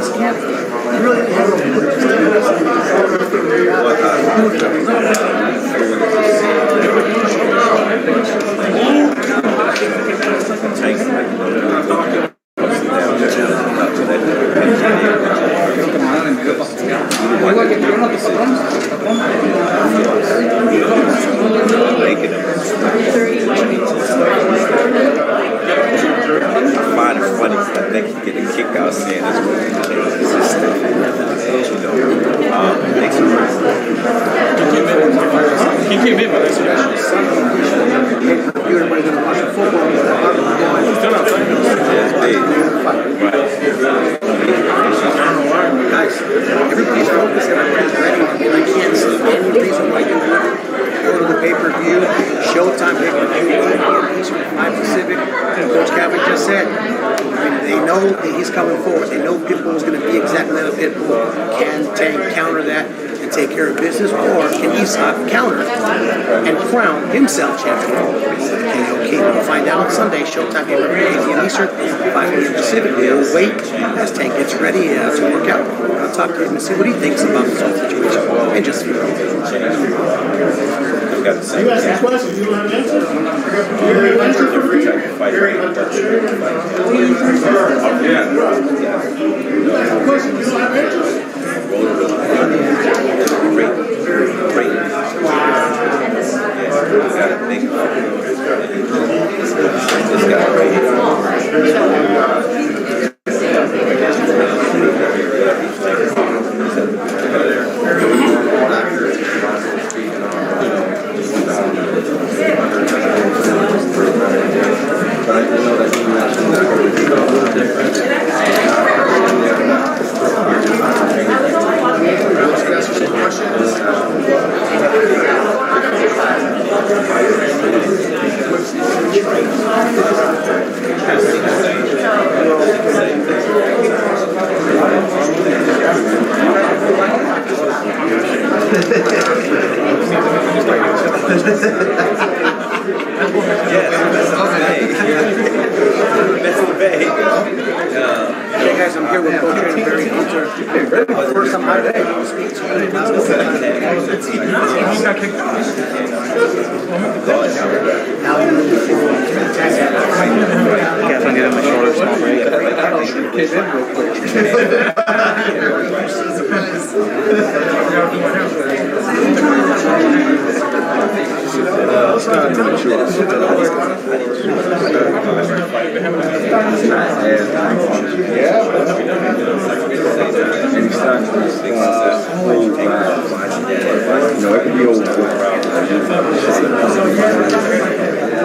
Big step. and take care of business, or can Isaac counter and crown himself champion? Okay, we'll find out on Sunday. Showtime, 8 p.m. Eastern, 5 p.m. Pacific. We'll wait as Tank gets ready to work out. I'll talk to him and see what he thinks about this whole situation in just a few minutes. You ask a question, you don't have an answer? You don't have an answer for free? Question, you don't have answers? Hey guys, I'm here with Coach Barry Hunter. First time out today. Guess I'm getting my shoulder small break.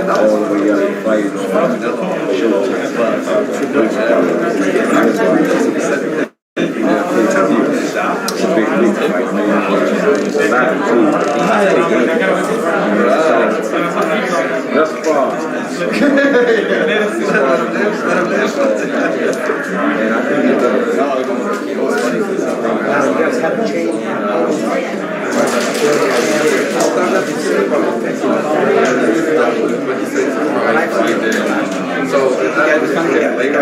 all the way up and fighting on That's far. And I think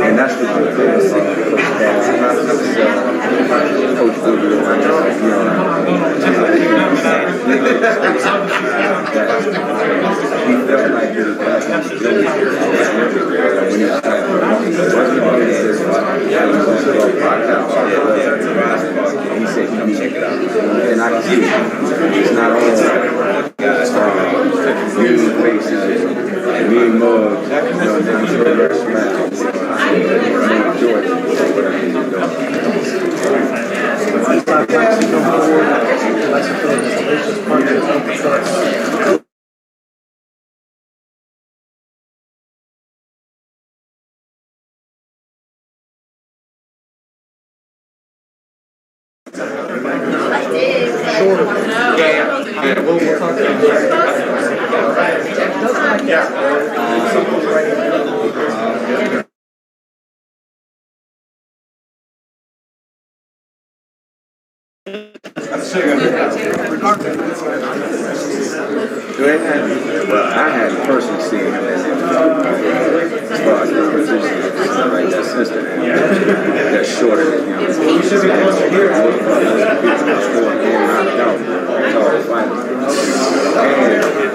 and that's the and I can see it's not all music faces and me mugs, down to the smack. We'll talk I had personally seen him as far as the position, like that sister, that's shorter than him. And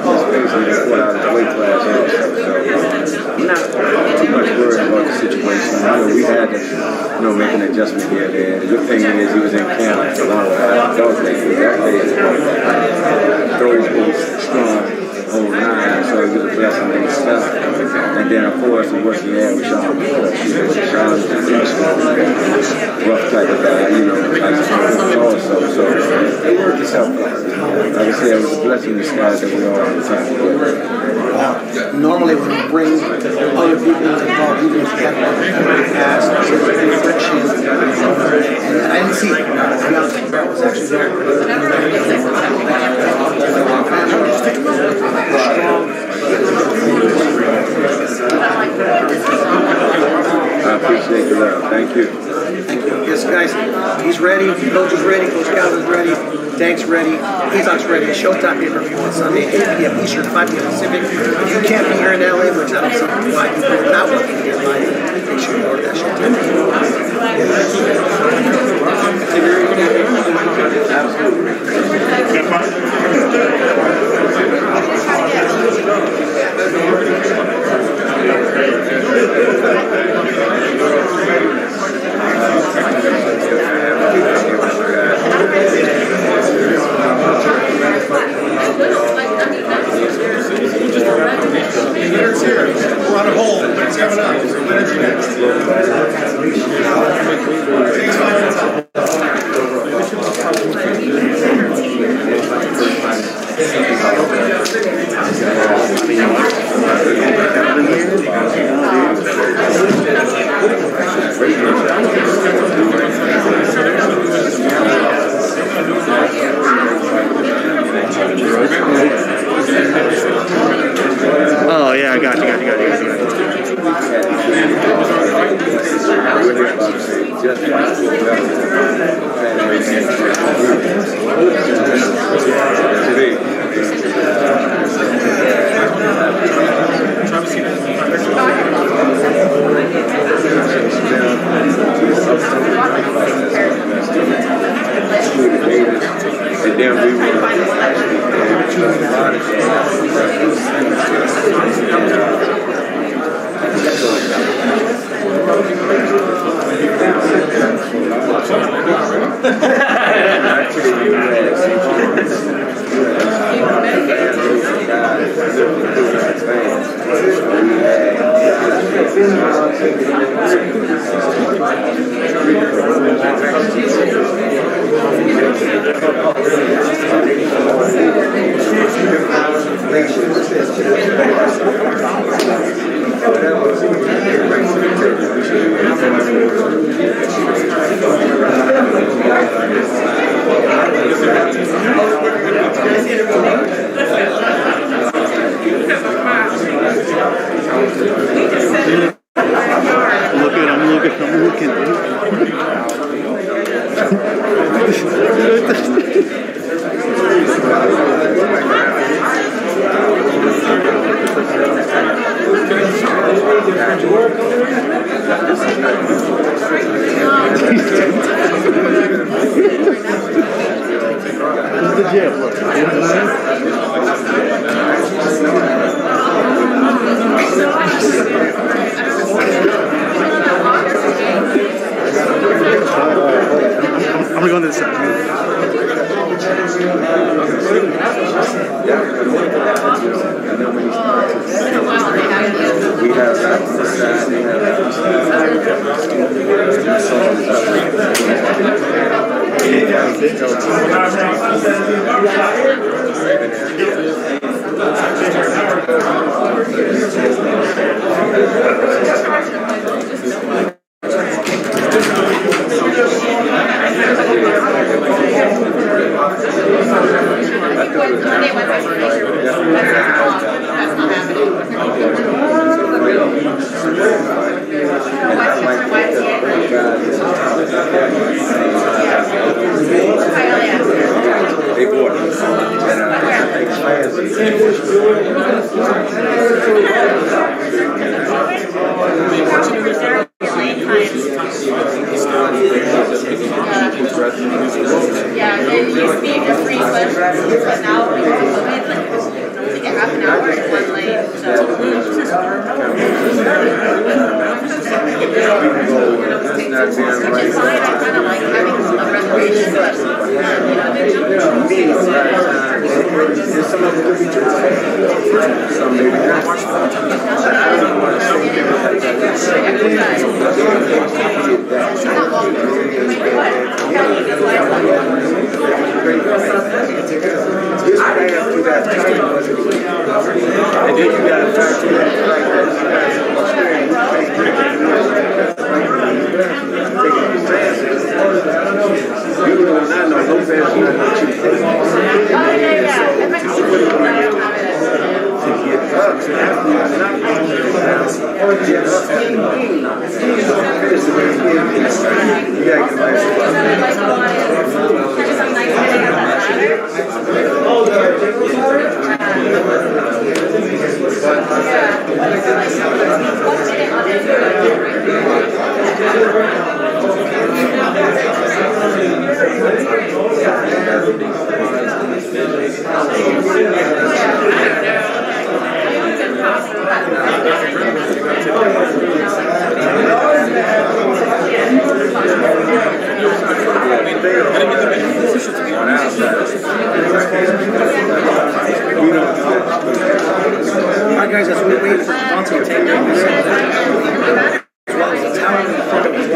just basically just put out his weight class also. So I'm not too much worried about the situation. We had make an adjustment here and there. The good thing is he was in camp for a long time. Dog days, that day is throws was strong, whole nine, so it was a blessing in itself. And then of course the work he had with Sean. Sean is a rough type of guy, you know, like also. So it worked itself out. Like I said, it was a blessing in disguise that we all had the time to do it. Normally when you bring other people involved, even if you have one past, there's friction. And I didn't see it. To be honest, Brett was actually there. I appreciate the love. Thank you. Thank you. Yes, guys, he's ready. Coach is ready. Coach Calvin's ready. Tank's ready. Isaac ready. Showtime pay-per-view on Sunday, 8 p.m. Eastern, 5 p.m. Pacific. If you can't be here in LA, which I don't see why people are not working here live, make sure you order that Showtime. We're on a hold, but it's coming up. Oh yeah, I got you. And then we were I'm going to the side. Alright guys, as we wait for Gervonta to take Davis, as well as the tower in front of his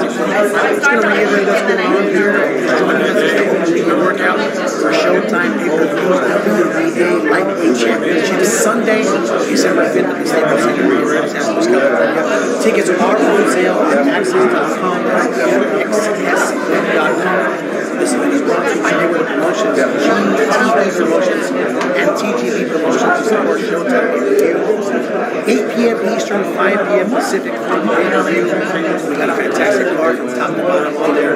just going to reiterate what's going on here. Joining us is the workout for Showtime pay-per-view WBA Lightweight Championship Sunday, December 5th at the Staples Center here in San Luis, California. Tickets are on sale at access.com, xs.com. This event is brought to you by Hayward Promotions, GTV Promotions, and TGV Promotions to support Showtime pay-per-view. 8 p.m. Eastern, 5 p.m. Pacific from pay-per-view. We got a fantastic card from top to bottom on there.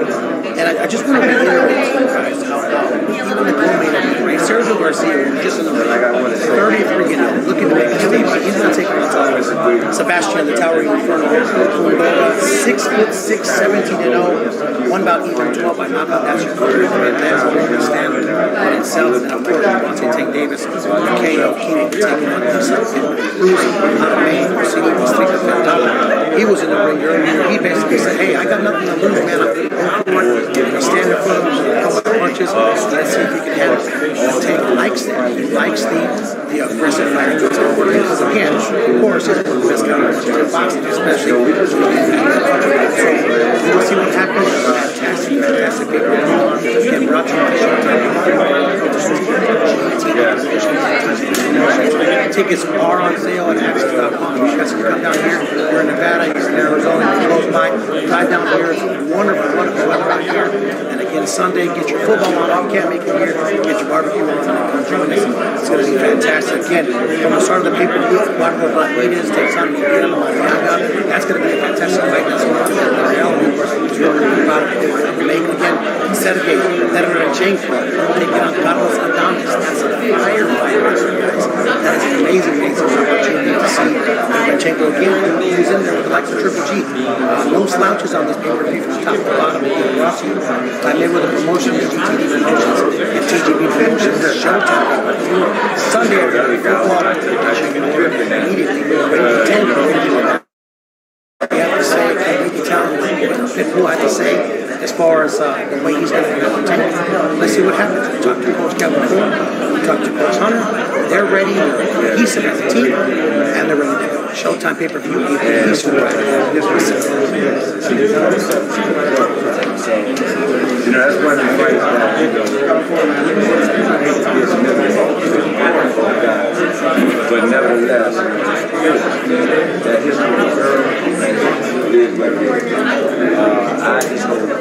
And I just want to reiterate to you guys how even the co-main event, right? Sergio Garcia, who's just in the ring, 33, looking to make a statement. He's going to take on Sebastian, the Towering Inferno. 6'6", 17-0, one bout even 12 by knockout. That's your career. That's a very standard on itself. And of course, Gervonta take Davis, KO, Haney taking on Isaac Cruz out of Maine. He was in the ring earlier. He basically said, hey, I got nothing to lose, man. I'm stand in front of him, a couple of punches. Let's see if he can handle it. Tank likes that. He likes the aggressive fighter. Because again, of course, he's one of the best counters in boxing, especially. So we'll see what happens. Fantastic people. Again, brought to you by Showtime. Tickets are on sale at access.com. You guys can come down here. You're in Nevada, you're in Arizona, you're close by. Drive down here. It's wonderful, wonderful weather out here. And again, Sunday, get your football on. If you can't make it here, get your barbecue on and come join us. It's going to be fantastic. Again, from the start of the pay-per-view, Guadalupe Benitez takes on Miguel Mariaga. That's going to be a fantastic fight. That's going to be a reality. It's going to be about it. Again, Sergey Nedeljchenko taking on Carlos Adames. That's a fire fight, guys. That is an amazing opportunity to see Nedeljchenko again, who's in there with the likes of Triple G. No slouches on this pay-per-view from top to bottom. Garcia, by Mayweather Promotions, GTV Promotions, and TGV Promotions. Showtime. Sunday, football. Immediately, we're 10. What you have to say, maybe tell him what Pitbull had to say as far as the way he's going to take. Let's see what happens. We talked to Coach Kevin Ford, we talked to Coach Hunter. They're ready, they're cohesive as a team, and they're ready to go. Showtime pay-per-view, cohesive right now. That's one of the fights that but nevertheless, that history is what it is. I just hope that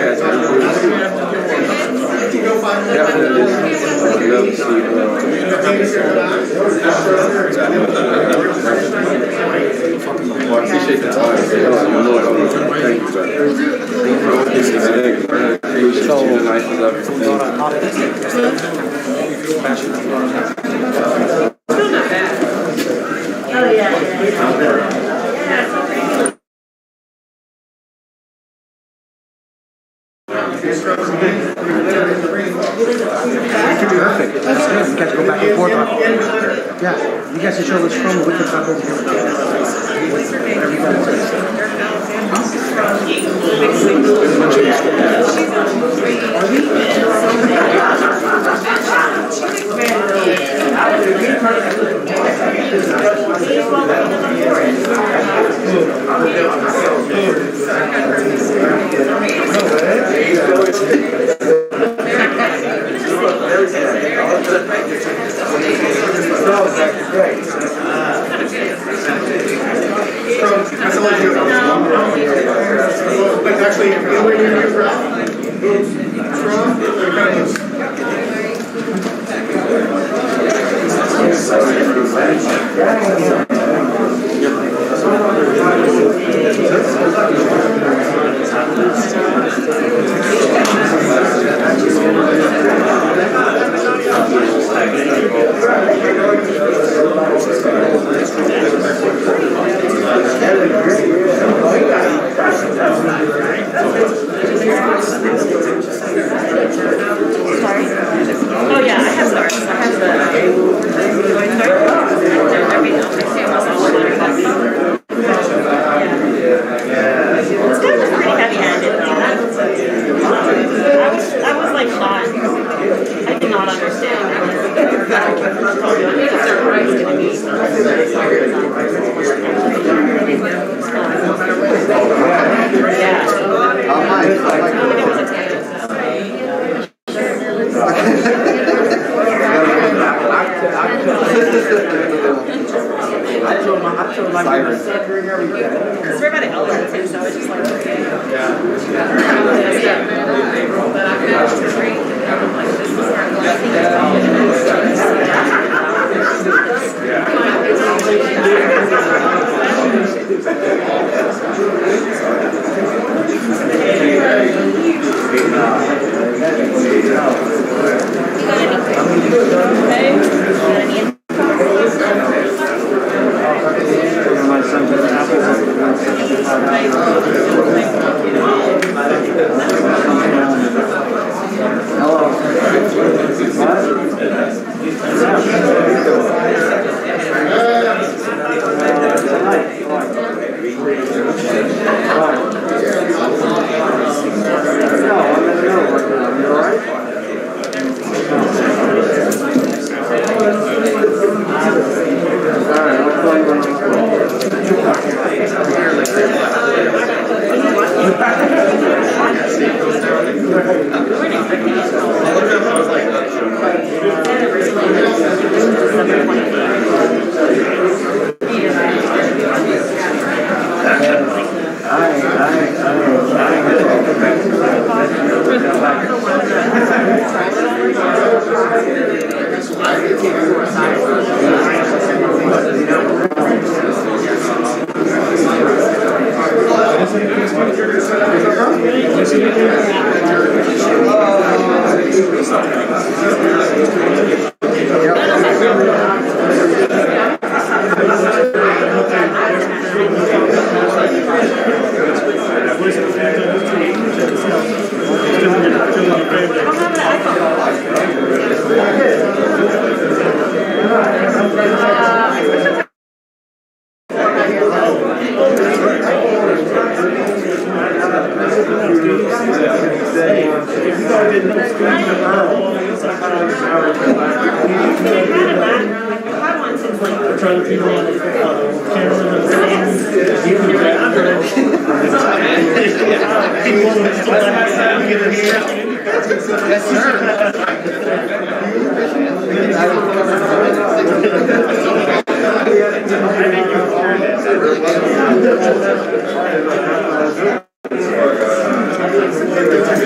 Well, I appreciate the time. Thank you, Perfect. That's good. You guys go back and forth. Yeah, you guys should show the scrum. We can talk over here.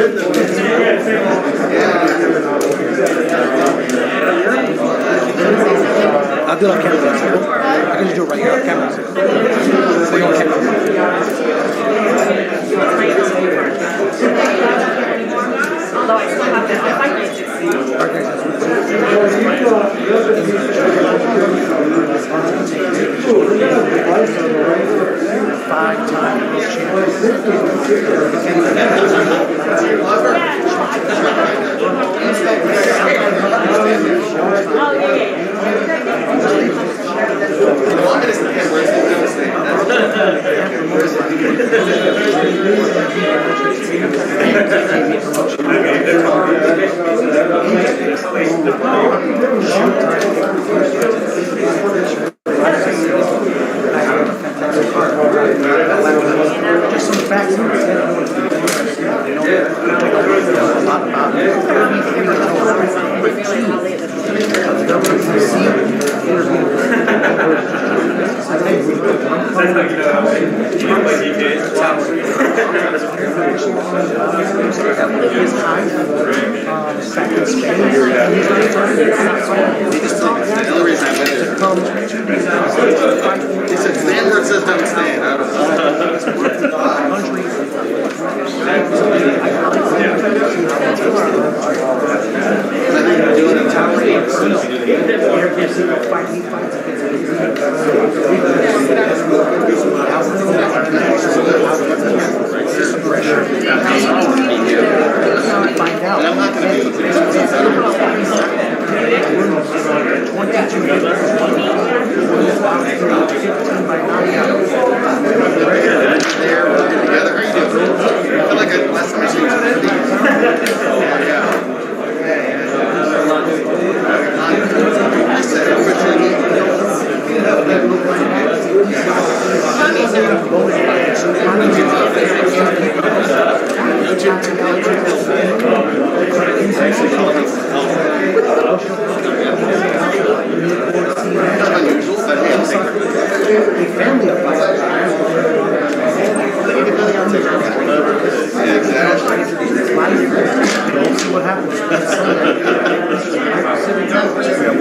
I'll do it on camera. I can just do it right here on camera. Wait, on Although I still have to fight just some facts. It's a stand where it says don't stand. I don't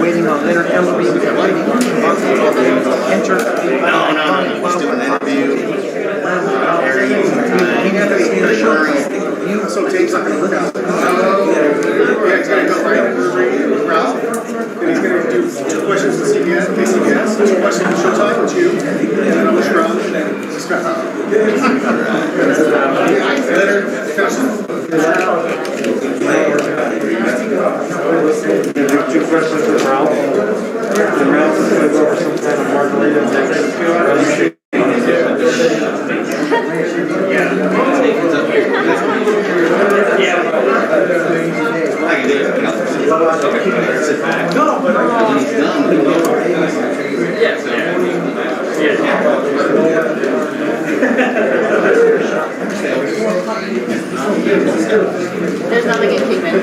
Waiting on Leonard Ellery. Enter. No. Let's do an interview. So Tate's not gonna work out. Yeah, he's gonna go right with Ralph, and he's gonna do 2 questions with CBS, KCBS, 2 questions with Showtime with you, and then on the scrum, Leonard, Two questions for Ralph. And Ralph is going to go over some kind of margarita next. No, but There's nothing in pigment.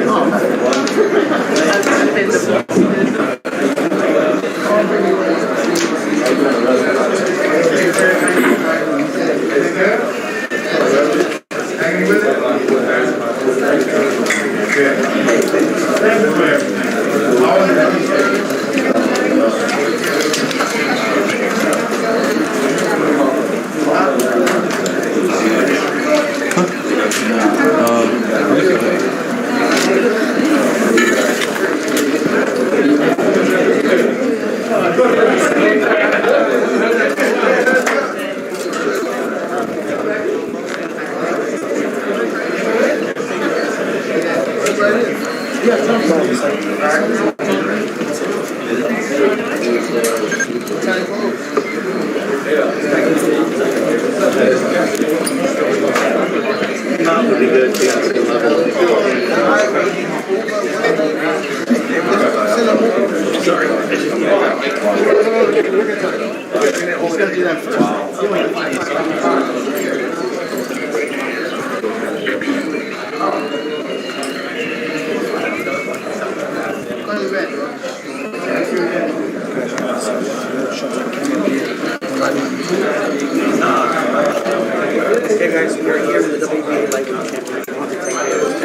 Hey guys, we're here with the WBA lightweight champion, Gervonta Davis.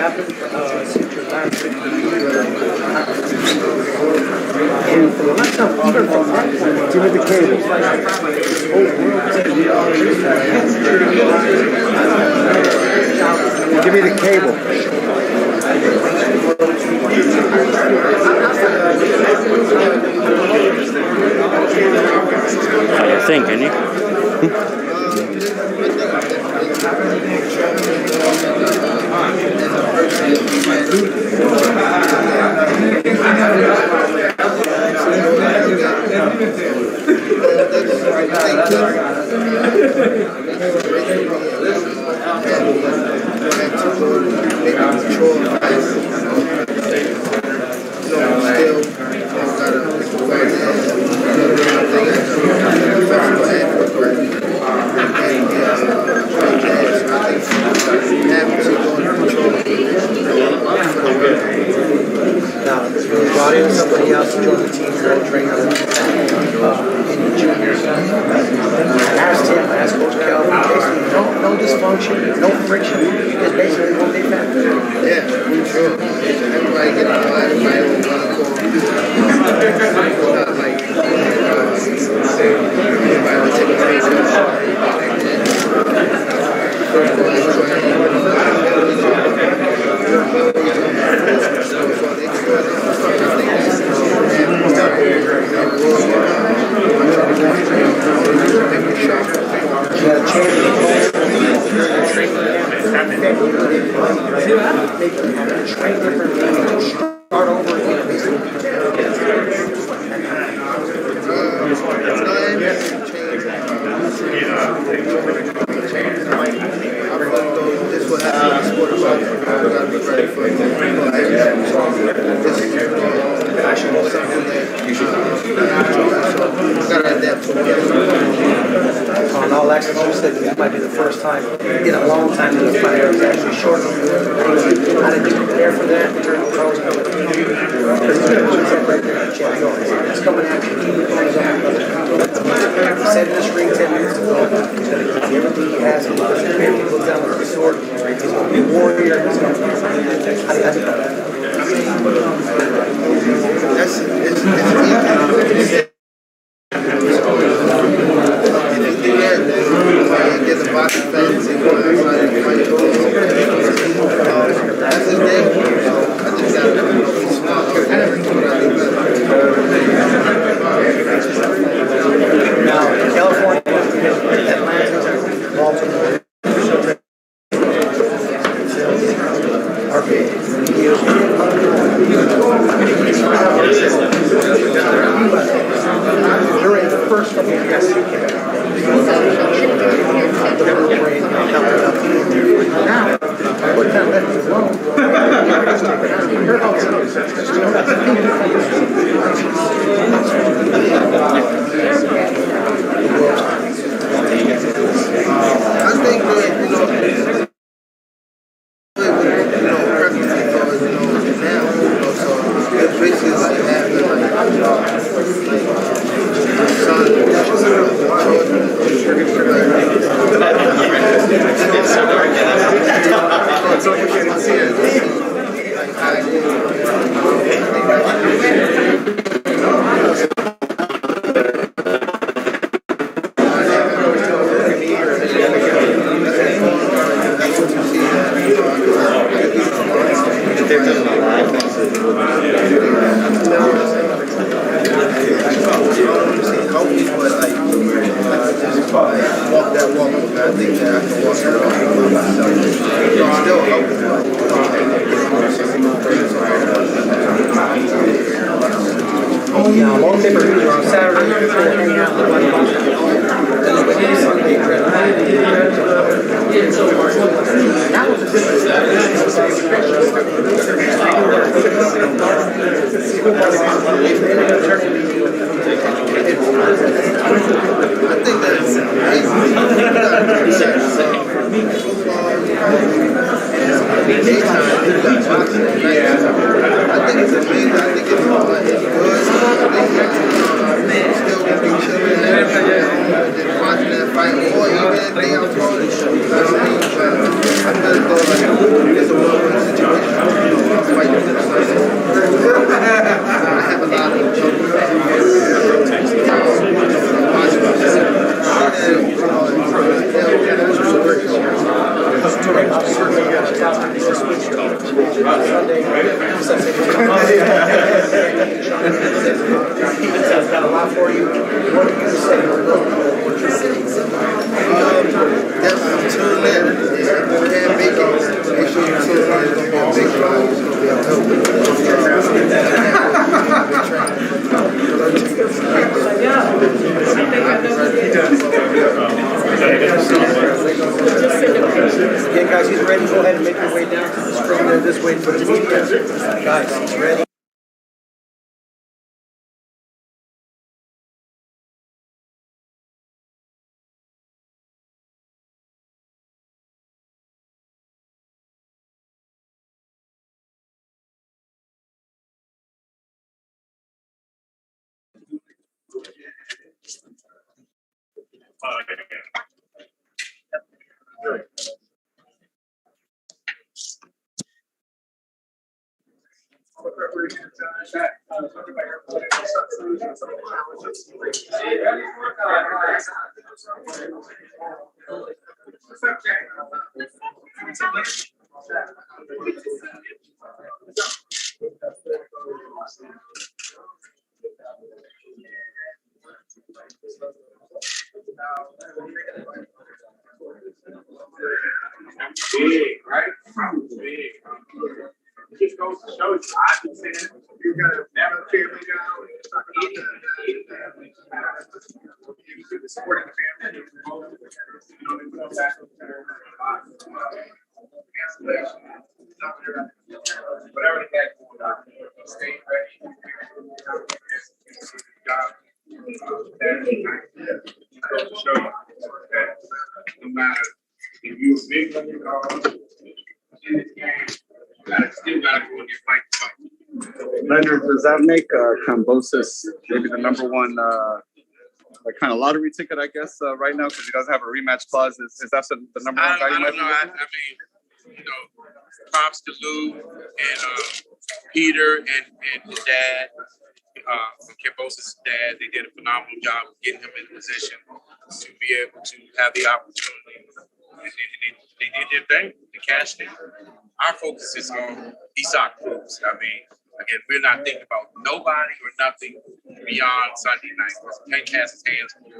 happened since your last and for the last time, even from that point, give me the cable. Give me the cable. How you think, Haney? Now, we brought in somebody else to join the team, trainer in the juniors. I asked Coach Calvin, basically, no dysfunction, no friction, just basically what they found. Yeah, true. Everybody get on my own not like, on all access, you said this might be the first time in a long time that the fire is actually short. How did you prepare for that? Turn the pros out. It's coming at you. He said in this ring 10 minutes ago, he's going to give everything he has. He's going to go down with the sword. He's going to be a warrior. He's going to be get the box fans and go outside and fight. That's his name. I think that he's smart. Now, California, Atlanta, Baltimore, during the first couple of years, now, we're kind of letting it alone. I think that, basically like having Now, most pay-per-views are on Saturday. Hang out with Sunday. That was a I think that's amazing. Pizza's got a lot for you. What do you say? Just tune in. If you can't make it, make sure you tune in. It's going to be a big ride. It's going to be a dope. Yeah, guys, he's ready. Go ahead and make your way down to the scrum there this way for the media. Guys, he's ready. Big, right? Big. It just goes to show you. I can say that you're gonna never family down. Any family. You should be supporting the family. You know, they put up that cancellation. Whatever they got going on, stay ready. Goes to show you that no matter if you're a big underdog in this game, still gotta go and get fight. Leonard, does that make Kambosos maybe the number one like kind of lottery ticket, I guess, right now because he doesn't have a rematch clause? Is that the number one guy? I don't know. I mean, you know, props to Lou and Peter and his dad, Kambosos' dad. They did a phenomenal job of getting him in position to be able to have the opportunity. They did their thing. They cashed in. Our focus is on Isaac Cruz. I mean, again, we're not thinking about nobody or nothing beyond Sunday night. Hank has his hands full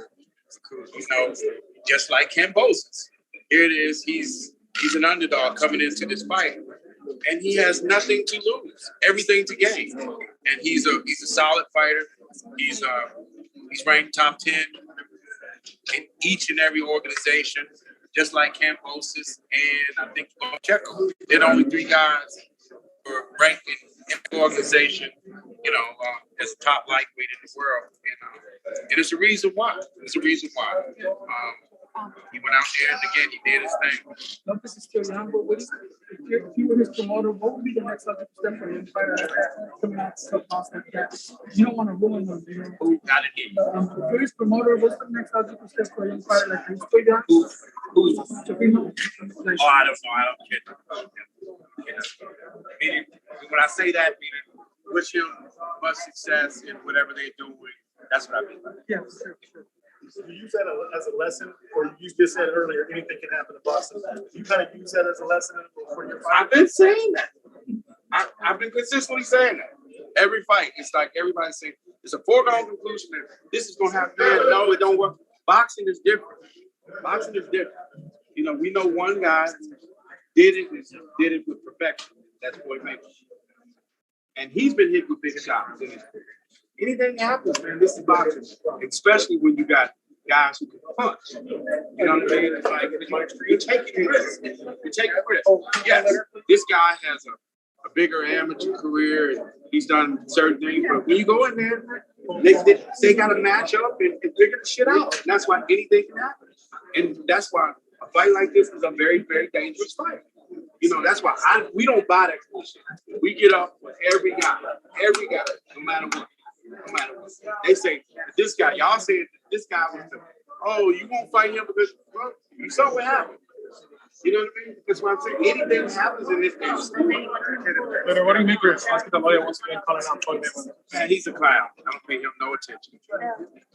for Cruz. You know, just like Kambosos. Here it is. He's an underdog coming into this fight, and he has nothing to lose, everything to gain. And he's a solid fighter. He's ranked top 10 in each and every organization, just like Kambosos and I think Checo. They're the only three guys who are ranked in the organization, you know, as a top lightweight in the world. And it's a reason why. It's a reason why. He went out there and again he did his thing. Lopez is still young, but if you were his promoter, what would be the next logical step for him fighter like that coming out so fast like that? You don't want to ruin them, you know. If you're his promoter, what's the next logical step for a young fighter like he's still young? Who's? Chapino? Oh, I don't know. I don't care. Meaning, when I say that, meaning wish him much success in whatever they're doing. That's what I mean. Yeah, sure. You use that as a lesson, or you just said earlier, anything can happen in boxing. You kind of use that as a lesson for your fight. I've been saying that. I've been consistently saying that. Every fight, it's like everybody's saying, it's a foregone conclusion that this is going to happen. No, it don't work. Boxing is different. Boxing is different. You know, we know one guy did it with perfection. That's Boy Mayweather. And he's been hit with big shots in his career. Anything happens, man. This is boxing, especially when you got guys who can punch. You know what I mean? It's like you're taking risks. You're taking risks. Yes, this guy has a bigger amateur career and he's done certain things, but when you go in there, they got to match up and figure the shit out. And that's why anything can happen. And that's why a fight like this is a very, very dangerous fight. You know, that's why we don't buy that bullshit. We get up with every guy, no matter what. No matter what. They say, this guy, y'all said this guy was you won't fight him because, well, you saw what happened. You know what I mean? That's why I'm saying anything happens in this game. But what do you make of Oscar Maria once again calling out Floyd Mayweather? Man, he's a clown. I don't pay him no attention.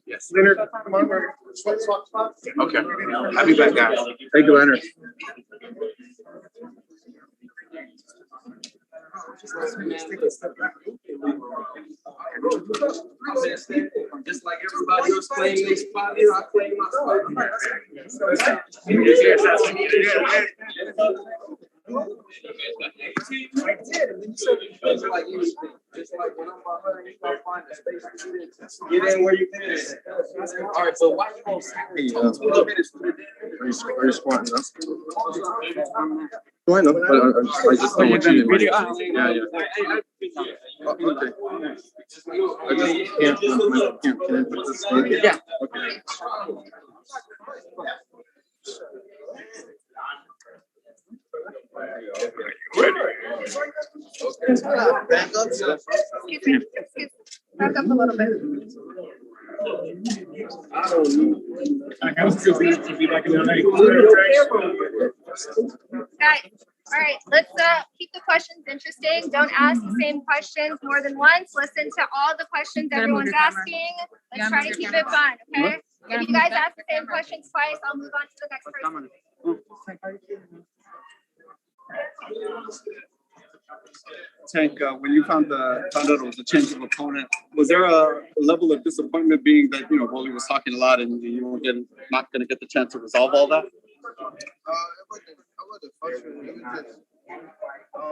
Yes. Leonard, come on, we're swap spots. Okay. I'll be back, guys. Thank you, Leonard. take a step back. Just like everybody else playing their spot here, I play my spot. Just like when I'm behind, you gotta find the space to get in where you can. All right, but why you gonna say 20 minutes? Are you squatting? No, I know, but I just don't want you to. Yeah, yeah. Oh, okay. I just can't. Can I put this in? Yeah. Okay. Back up. Back up a little bit. Guys, all right, let's keep the questions interesting. Don't ask the same questions more than once. Listen to all the questions everyone's asking. Let's try to keep it fun, okay? If you guys ask the same questions twice, I'll move on to the next person. Tank, when you found out it was a change of opponent, was there a level of disappointment being that, Rolly was talking a lot and you were not going to get the chance to resolve all that? I wasn't frustrated. It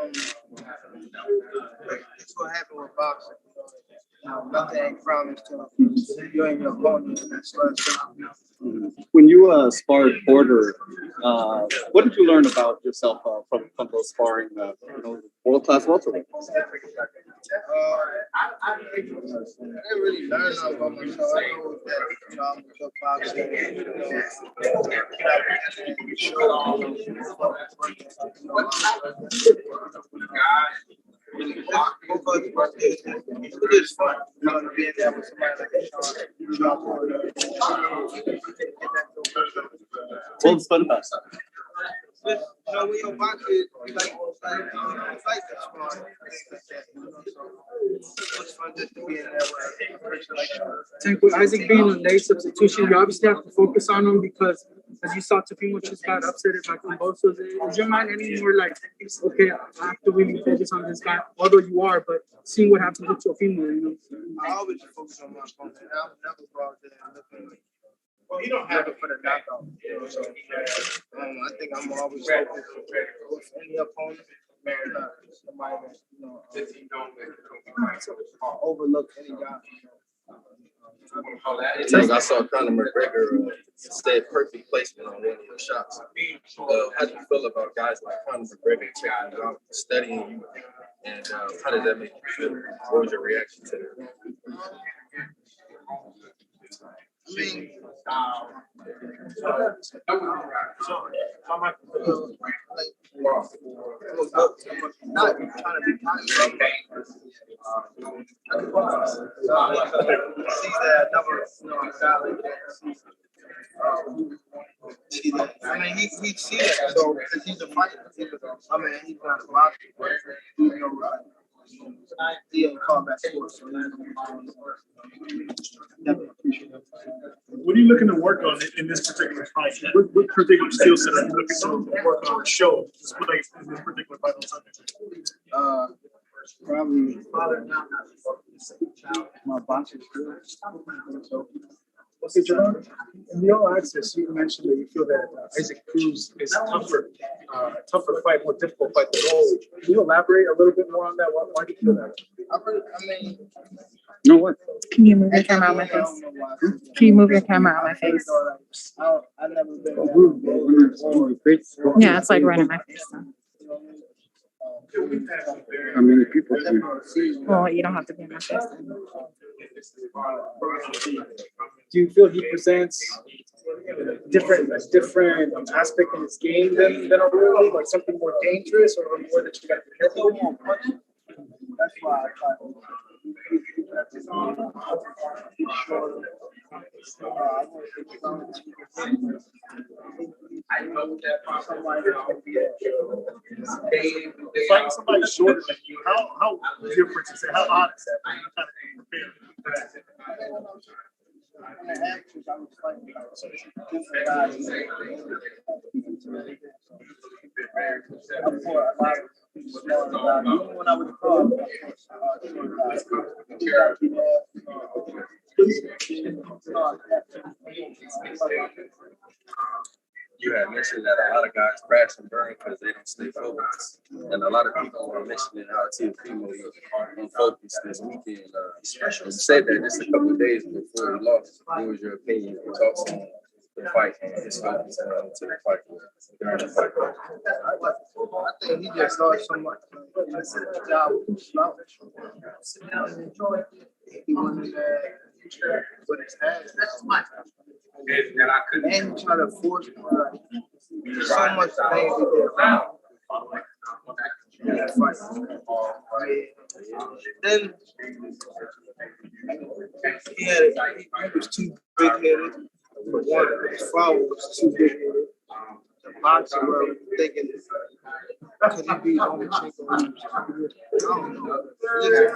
was just, it's what happened with boxing. Nothing ain't promised to you and your opponent. When you sparred Porter, what did you learn about yourself from those sparring, world-class welterweights? I didn't really learn nothing about myself. I know that, I'm a good boxer. It's fun, to be in there with somebody like Sean. What was fun about that? When you're boxing, you like fight that squad, things like that. So it's fun just to be in there with a person like Sean. Tank, with Isaac being a late substitution, you obviously have to focus on him because, as you saw, Teofimo just got upset by Cambosos. Is your mind any more like, okay, I have to really focus on this guy, although you are, but seeing what happened with Teofimo, I always focus on my opponent. I've never brought there and looking. Well, you don't have it for the knockout. So, I think I'm always focused with any opponent. Somebody that, overlook any guy. I saw Conor McGregor stay perfect placement on one of your shots. How do you feel about guys like Conor McGregor checking you out, studying you, and how did that make you feel? What was your reaction to that? I mean, not trying to be cocky. See that never, a guy like that. See that. I mean, he see that. So, because he's a fighter. He's not a boxer. He in combat sports. So what are you looking to work on in this particular fight? What particular skill set are you looking to work on to show display in this particular fight on Sunday? Probably my boxing skills. Okay, Gervonta, in the All Access, you mentioned that you feel that Isaac Cruz is a tougher fight, more difficult fight than Rolly. Can you elaborate a little bit more on that? Why do you feel that? No what? Can you move your camera out my face? Can you move your camera out my face? I've never been. Yeah, it's like right in my face. So. How many people? Well, you don't have to be in my face. Do you feel he presents a different aspect in his game than a Rolly, like something more dangerous or more that you got to be careful with? That's why I try to. Fighting somebody shorter than you, how different is it? How odd is that? How you kind of prepared for that? I was fighting different guys. I fought a lot of Even when I was abroad, You had mentioned that a lot of guys crash and burn because they don't stay focused, and a lot of people are mentioning how Teofimo was unfocused this weekend. You said that just a couple of days before he lost. What was your opinion? Your thoughts on the fight and his focus to the fight during the fight? I think he just lost so much. He did a job with slouch. He wasn't with his hands. And he tried to force so much pain he did. Then he was too big headed. His father was too big headed. The boxer was thinking, could he be on the Chinko? I don't know.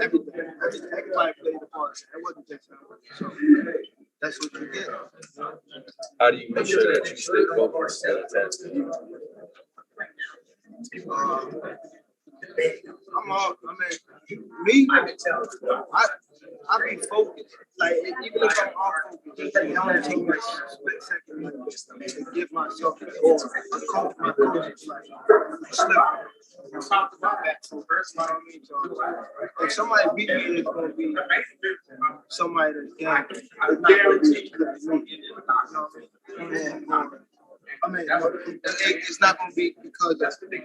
Everybody played a part. It wasn't just him. So that's what you get. How do you make sure that you stay focused and attached to you? I be focused. Like, even if I'm off focus, I don't take my split second to give myself the goal. My coach is like, slip. Talk about that. So first, I don't mean to. If somebody beat me, it's going to be somebody that's gambling. It's not going to be I mean, it's not going to be because of me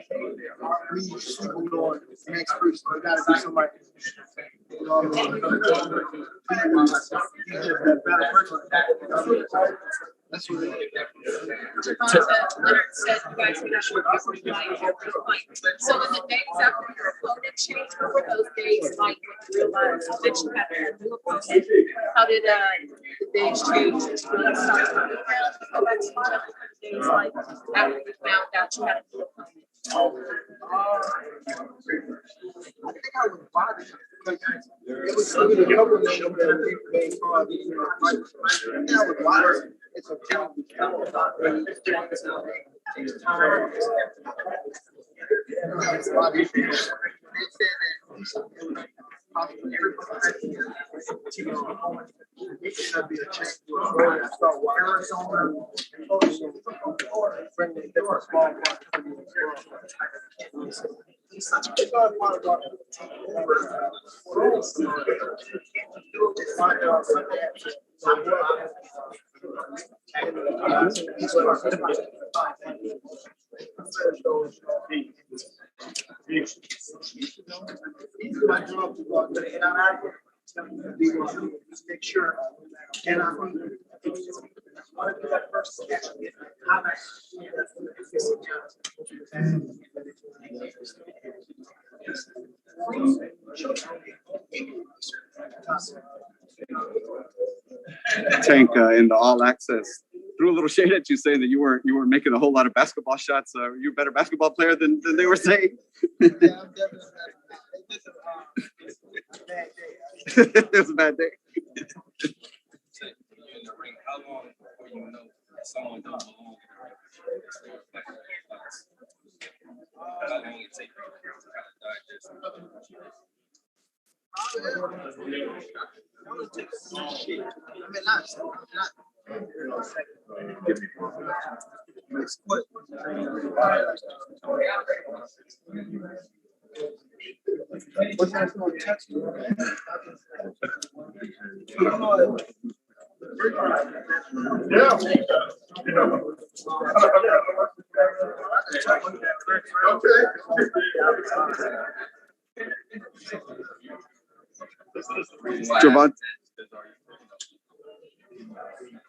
sleeping on the next person. It got to be somebody. You know what I mean? He's just a better person. That's what it is. Leonard said you guys would actually every fight. So in the days after your opponent changed, what were those days like when you realized that you had a new opponent? How did the days change? When you started to move around, go back to each other, days like after you found out you had a new opponent? I think I was bothered. It was a couple of names that we made hard. I think I was bothered. It's a job. Make sure and Tank, in the All Access, threw a little shade at you, saying that you were making a whole lot of basketball shots. You're a better basketball player than they were saying. It was a bad day. How long before you know someone don't belong in the ring? How long it take you to kind of digest what's that going to text you? Gervonta.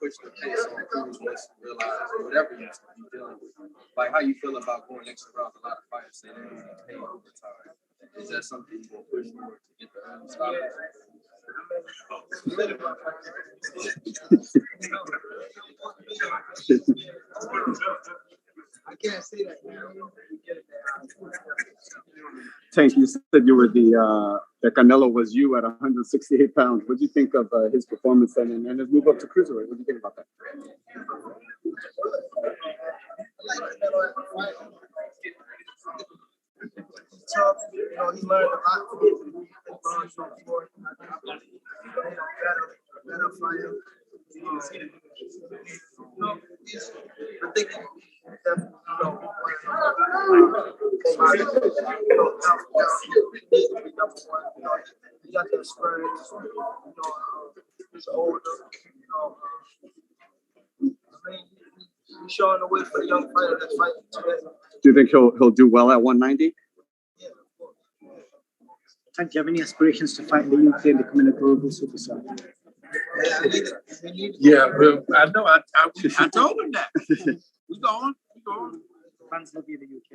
Push the pace on Cruz once you realize whatever you're dealing with. Like how you feel about going extra rounds. A lot of fighters say they don't pay overtime. Is that something you will push for to get the early stop? I can't say that. Tank, you said you were that Canelo was you at 168 pounds. What do you think of his performance then and his move up to cruiserweight? What do you think about that? tough. You know, he learned a lot from it. Better fighter. I think he got that experience. He's older. He's showing the way for the young fighter that's fighting today. Do you think he'll do well at 190? Do you have any aspirations to fight in the UK and become a global superstar? Yeah, well, I know. I told him that. We going. Fans love you in the UK.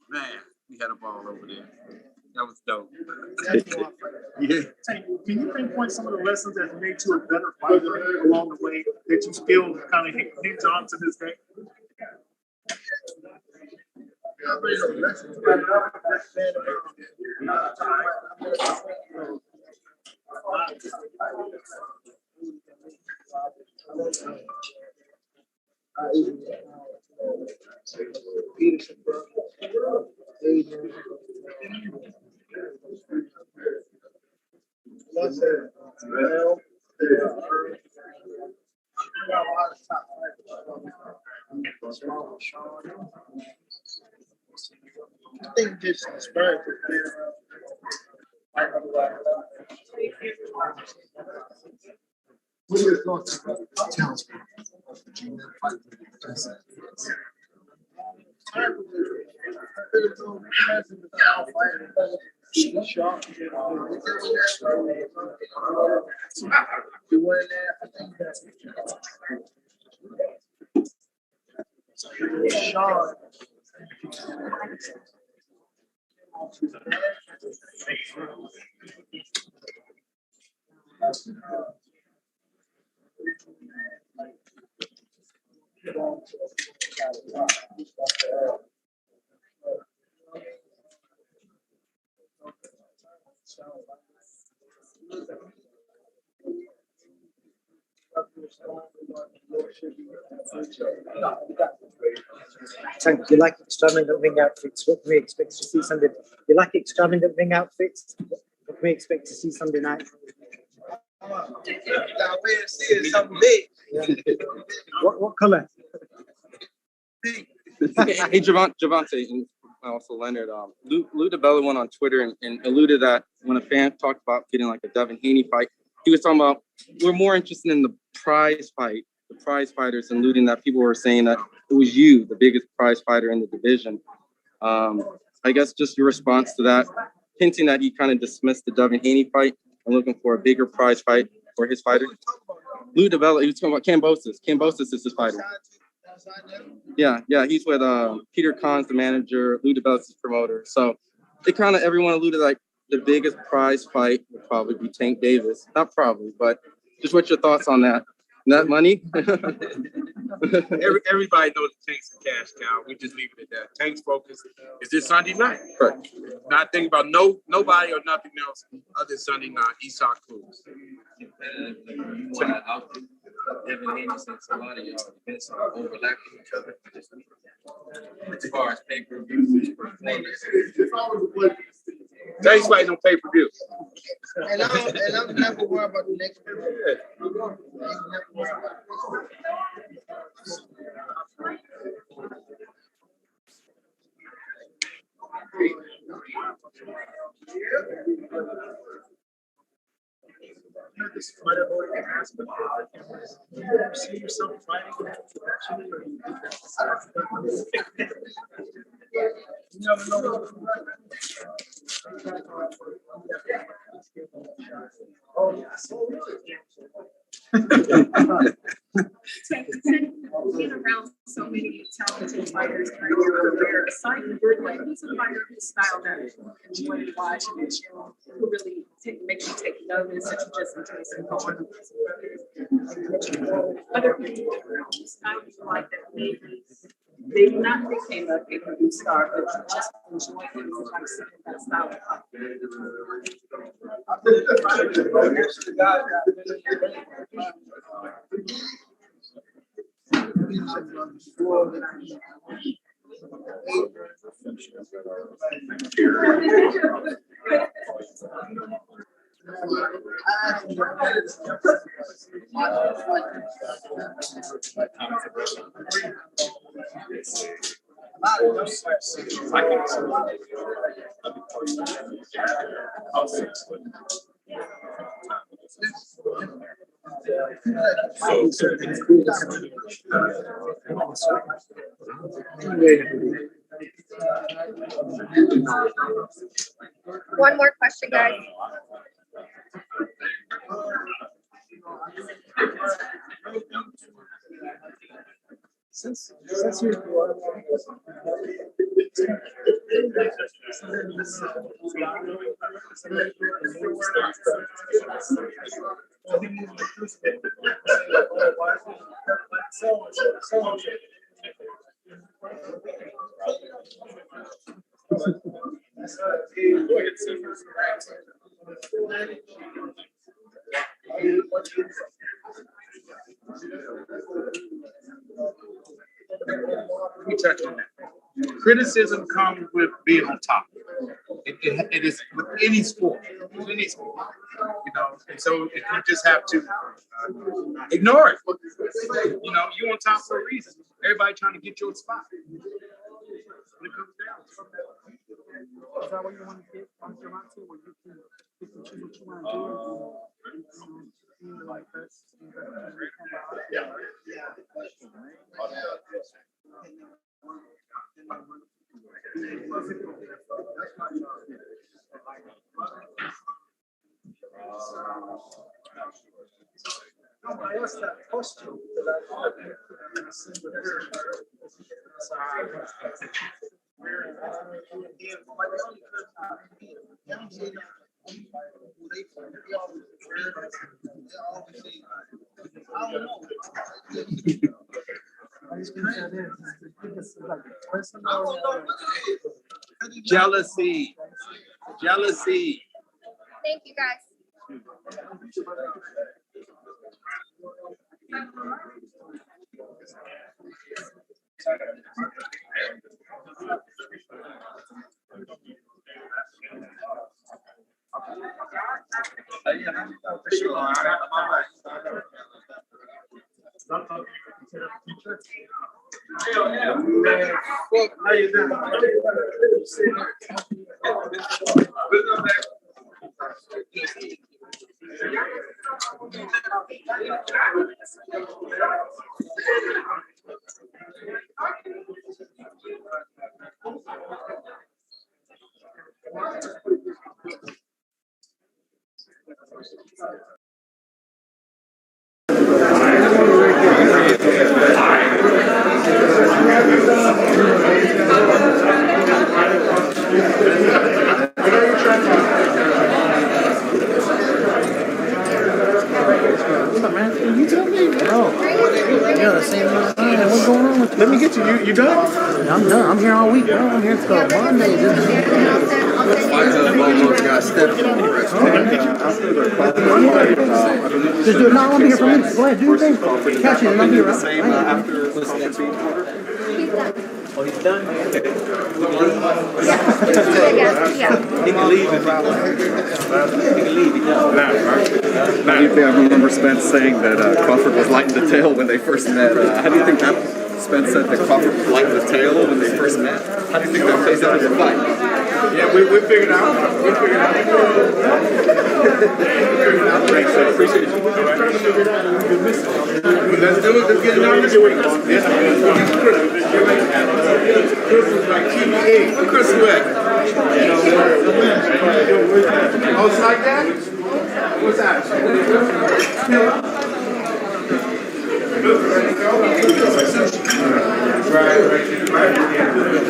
Man, we had a ball over there. That was dope. Yeah. Can you pinpoint some of the lessons that made you a better fighter along the way that you still kind of hinge on to this day? I think just inspired to What are your thoughts about challenge? Tank, you like extravagant ring outfits? What can we expect to see Sunday? You like extravagant ring outfits? What can we expect to see Sunday night? What color? Hey, Gervonta, and also Leonard. Lou DiBella went on Twitter and alluded that when a fan talked about getting like a Devin Haney fight, he was talking about we're more interested in the prize fight, the prize fighters, and alluding that people were saying that it was you, the biggest prize fighter in the division. I guess just your response to that, hinting that he kind of dismissed the Devin Haney fight and looking for a bigger prize fight for his fighter. Lou DiBella, he was talking about Cambosis. Cambosis is his fighter. Yeah, he's with Peter Kahn's the manager, Lou DiBella's his promoter. So they kind of everyone alluded like the biggest prize fight would probably be Tank Davis. Not probably, but just what's your thoughts on that? That money? Everybody knows Tank's a cash cow. We just leave it at that. Tank's focus is this Sunday night. Correct. Not thinking about nobody or nothing else other than Sunday night. Isaac Cruz. Devin Haney, since a lot of y'all events are overlapping each other. As far as pay-per-view performance. Tank's fighting on pay-per-view. And I'm never worried about the next pay-per-view. This fight I've already asked, but you ever see yourself fighting actually, or you think that's you never know. Oh, yes. Being around so many talented fighters during your career, aside from your way, who's a fighter whose style that you enjoy watching and you who really makes you take notice and you just enjoy some going? Other people around whose style you like that maybe not became a pay-per-view star, but you just enjoy them and like seeing that style of fight. One more question, guys. Since you're Let me touch on that. Criticism comes with being on top. It is with any sport, you know. And so if you just have to ignore it, you know, you're on top for a reason. Everybody trying to get your spot. When it comes down. Is that what you want to get on Gervonta, where you can choose what you want to do and like this? I asked that question Jealousy. Jealousy. Thank you, guys. You tell me, bro. Yeah, the same thing. What's going on with you? Let me get you. You done? I'm done. I'm here all week, bro. I'm here till Monday. Just do it. No, I want to be here for me. Go ahead, do your thing. Catch it, and I'll be right. Oh, he's done? Yeah. He can leave if I want. He can leave. How do you think? I remember Spence saying that Crawford was lighting the tail when they first met. How do you think that Spence said that Crawford was lighting the tail when they first met? How do you think that plays out in the fight? Yeah, we figured it out. We figured it out. Thanks, I appreciate you. Let's do it. Let's get it on this week. Chris was like TBA. Where Chris went? Oh, it's like that? What's that?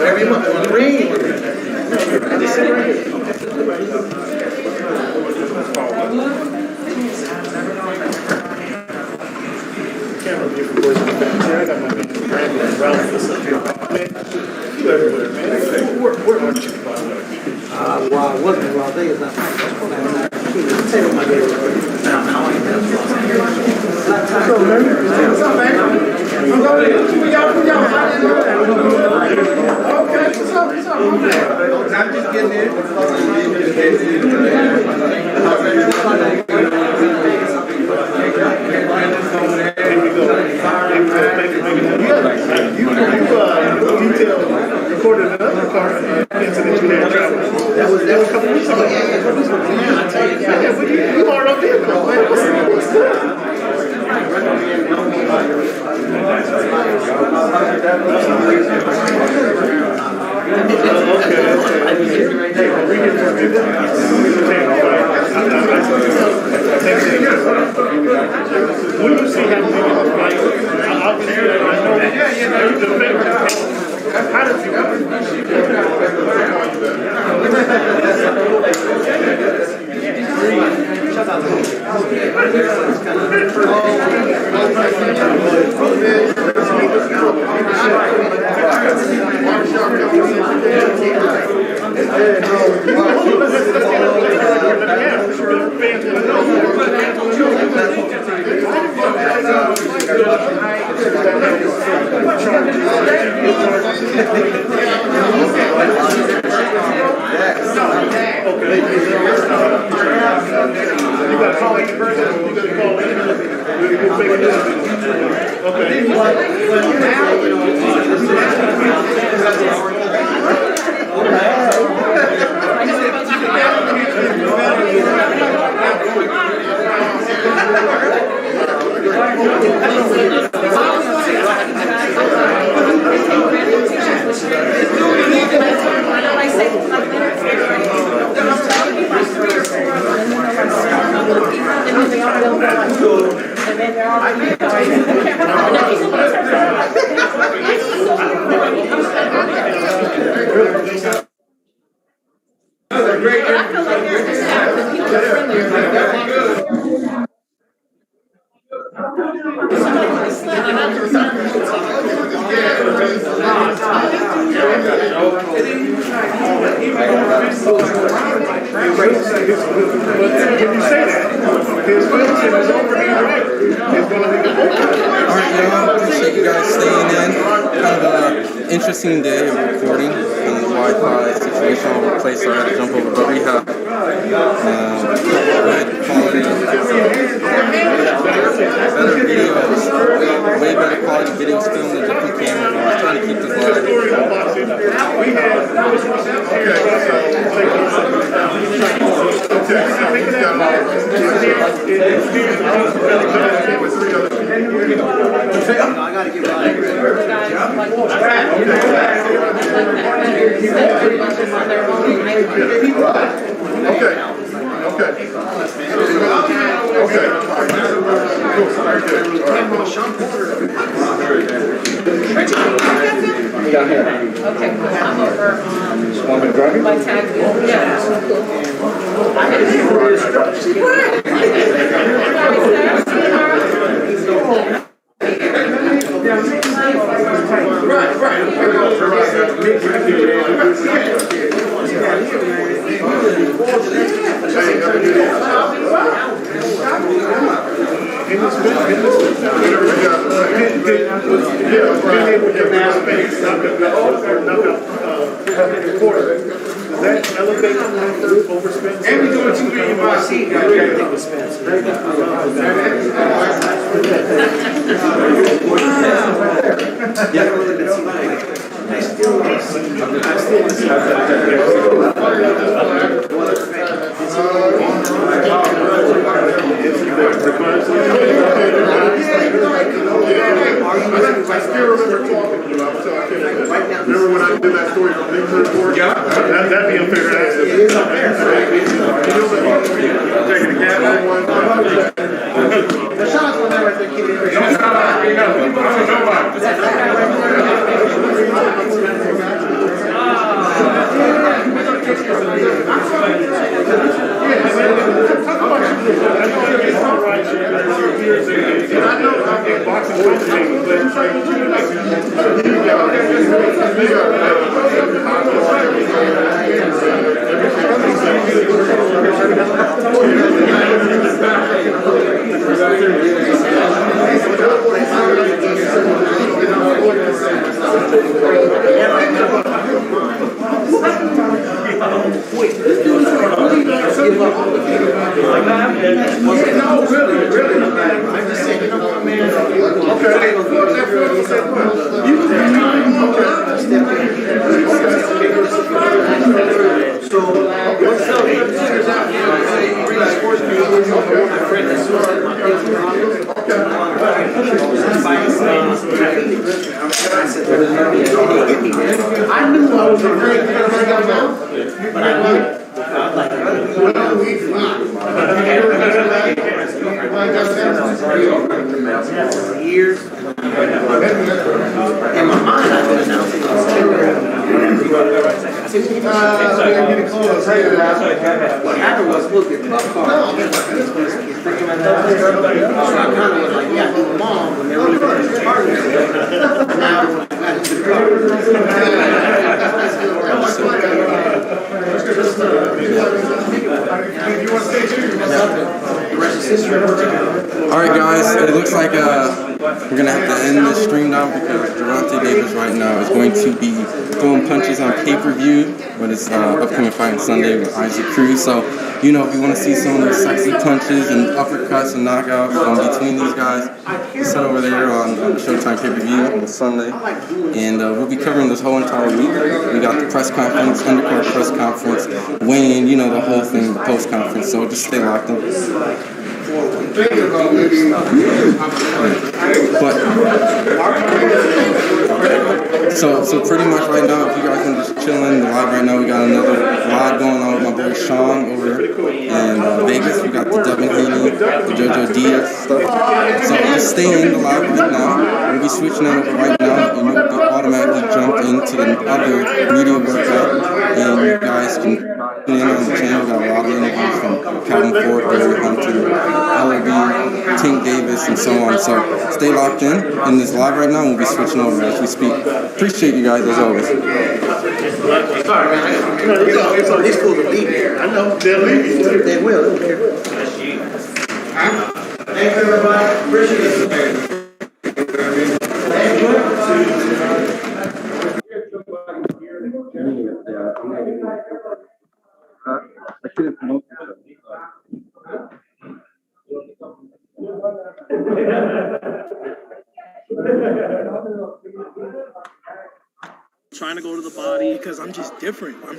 Every month on the ring. Where aren't you? wasn't in Las Vegas. Say what my day was. What's up, man? I'm just getting in. You recorded another car incident you had traveling. That was a couple weeks ago. Yeah, but you are no vehicle, man. What's good? What do you see happening in the fight? Obviously, I know you're the favorite. How does you Interesting day of recording and the Wi-Fi situational place I had to jump over, but we have good quality, better videos, way better quality videos filmed in different cameras. We're trying to keep this live. I gotta give Remember when I did that story from News Report? Yeah. That'd be a fair answer. Taking a cab on one. The shots were there, I think. I knew I was afraid to bring him out, but I knew. Years. In my mind, I've been announcing what happened was supposed to be a tough call. So I kind of was like, yeah, do them all when they were really targeted. Now, that's the Alright guys, it looks like we're gonna have to end this stream now because Gervonta Davis right now is going to be throwing punches on pay-per-view with his upcoming fight on Sunday with Isaac Cruz. So, you know, if you want to see some of those sexy punches and uppercuts and knockouts between these guys, just head over there on Showtime pay-per-view on Sunday. And we'll be covering this whole entire week. We got the press conference, undercard press conference, weigh-in, you know, the whole thing, the post-conference. So just stay locked in. But so pretty much right now, if you guys can just chill in the live right now, we got another live going on with my boy Sean over in Vegas. We got the Davis and Haney, the JoJo Diaz stuff. So just stay in the live right now. We'll be switching on right now, and you'll automatically jump into the other media workout, and you guys can tune in on the channel. We got a lot of interviews from Calvin Ford, Barry Hunter, LB, Tink Davis, and so on. So stay locked in this live right now. We'll be switching over as we speak. Appreciate you guys as always. Sorry, man. These schools will leave here. I know. They'll leave. They will. Thanks, everybody. Appreciate it. I couldn't promote Trying to go to the body because I'm just different. Like,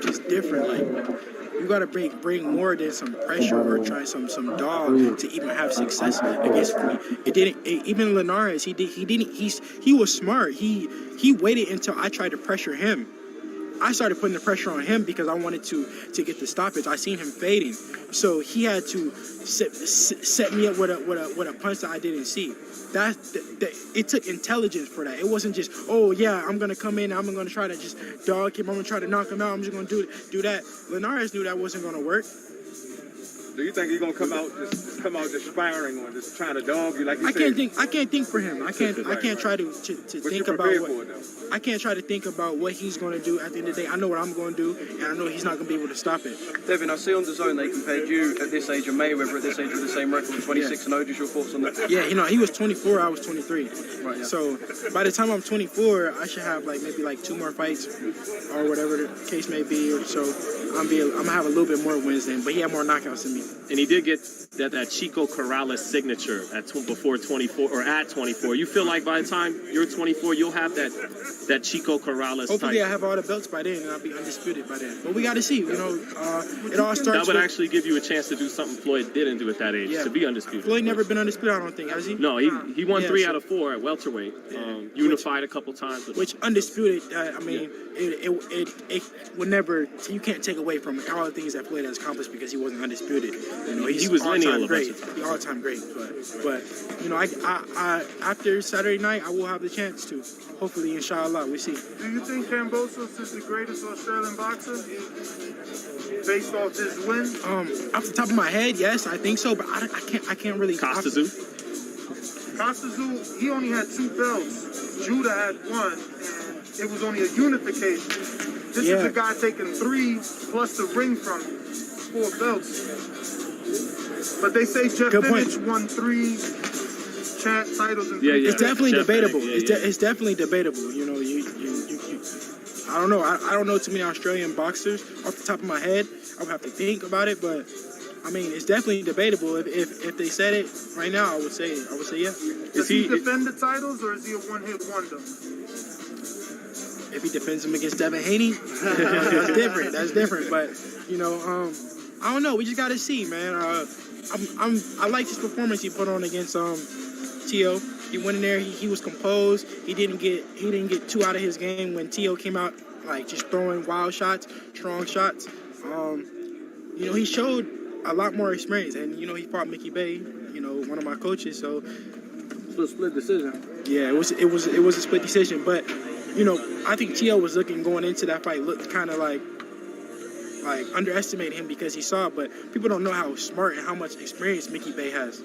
you gotta bring more than some pressure or try some dog to even have success against me. It didn't. Even Linares, he was smart. He waited until I tried to pressure him. I started putting the pressure on him because I wanted to get the stoppage. I seen him fading, so he had to set me up with a punch that I didn't see. It took intelligence for that. It wasn't just, oh yeah, I'm gonna come in, I'm gonna try to just dog him, I'm gonna try to knock him out, I'm just gonna do that. Linares knew that wasn't gonna work. Do you think he's gonna come out just sparring or just trying to dog you like you said? I can't think for him. I can't try to think about what. I can't try to think about what he's going to do at the end of the day. I know what I'm going to do, and I know he's not going to be able to stop it. Devin, I see on the zone they compared you at this age of Mayweather at this age with the same record, 26-0. Just your thoughts on that? Yeah, you know, he was 24, I was 23. Right, yeah. So by the time I'm 24, I should have maybe 2 more fights or whatever the case may be. So I'm gonna have a little bit more wins then. But he had more knockouts than me. And he did get that Chico Corrales signature before 24 or at 24. You feel like by the time you're 24, you'll have that Chico Corrales. Hopefully, I have all the belts by then, and I'll be undisputed by then. But we got to see. You know, it all starts. That would actually give you a chance to do something Floyd didn't do at that age, to be undisputed. Floyd never been undisputed, I don't think, has he? No, he won 3 out of 4 at welterweight. Unified a couple times. Which undisputed, I mean, it would never. You can't take away from all the things that Floyd has accomplished because he wasn't undisputed. You know, he was all-time great, all-time great. But you know, I after Saturday night, I will have the chance to. Hopefully, inshallah, we see. Do you think Kambosos is the greatest Australian boxer? based off this win? Off the top of my head, yes, I think so, but I can't really. Costazu? Costazu, he only had 2 belts. Judah had 1, and it was only a unification. This is a guy taking 3 plus the ring from him. 4 belts. But they say Jeff Finnich won 3 champ titles. And It's definitely Jeff debatable. Finnich, It's definitely debatable. You know, I don't know. I don't know too many Australian boxers off the top of my head. I would have to think about it, but I mean, it's definitely debatable. If they said it right now, I would say yeah. Does he defend the titles, or is he a one-hit wonder? If he defends him against Devin Haney, that's different. That's different. But you know, I don't know. We just gotta see, man. I like his performance he put on against T.O. He went in there. He was composed. He didn't get too out of his game when T.O. came out like just throwing wild shots, strong shots. You know, he showed a lot more experience, and you know, he fought Mickey Bay. You know, one of my coaches. So it was a split decision. Yeah, it was a split decision, but. You know, I think T.O. was going into that fight, looked kind of like underestimated him because he saw it, but people don't know how smart and how much experience Mickey Bay has.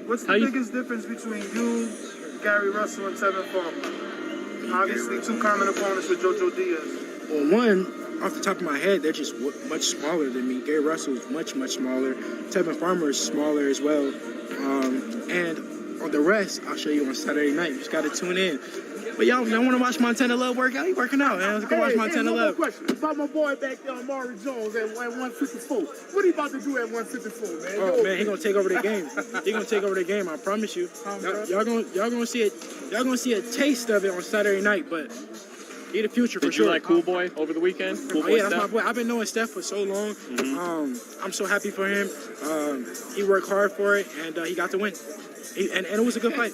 What's the biggest difference between you, Gary Russell, and Tevin Farmer? Obviously, 2 common opponents with JoJo Diaz. Well, one, off the top of my head, they're just much smaller than me. Gary Russell is much smaller. Tevin Farmer is smaller as well. And on the rest, I'll show you on Saturday night. You just got to tune in. But y'all want to watch Montana Love work out? He working out, man. Let's go watch Montana Love. Question. About my boy back there, Amari Jones, at 154. What are you about to do at 154, man? Oh man, he gonna take over the game. He gonna take over the game. I promise you. Y'all gonna see it. Y'all gonna see a taste of it on Saturday night. But he the future for sure. Did you like Cool Boy over the weekend? Cool Boy that's Steph? my boy. I've been knowing Steph for so long. I'm so happy for him. He worked hard for it, and he got the win. And it was a good fight.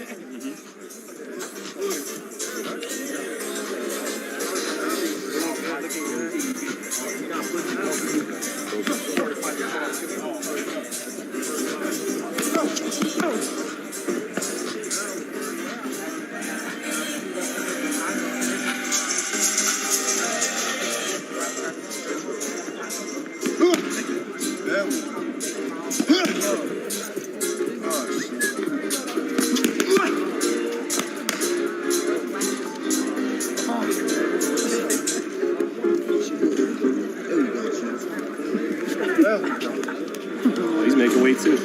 He's making weight too.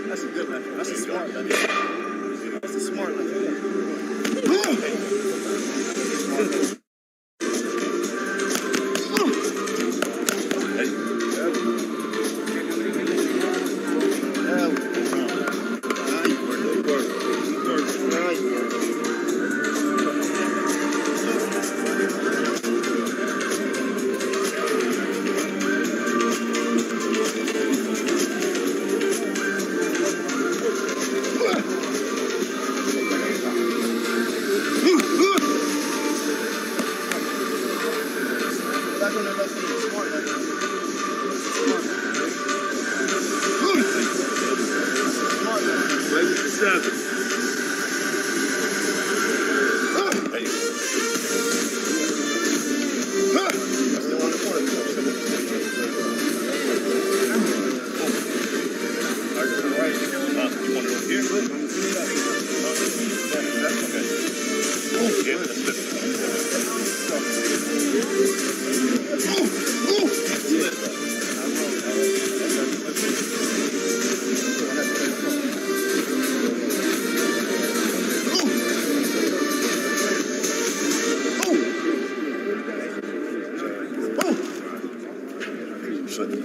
That's a good left. That's a smart left. That's a smart left.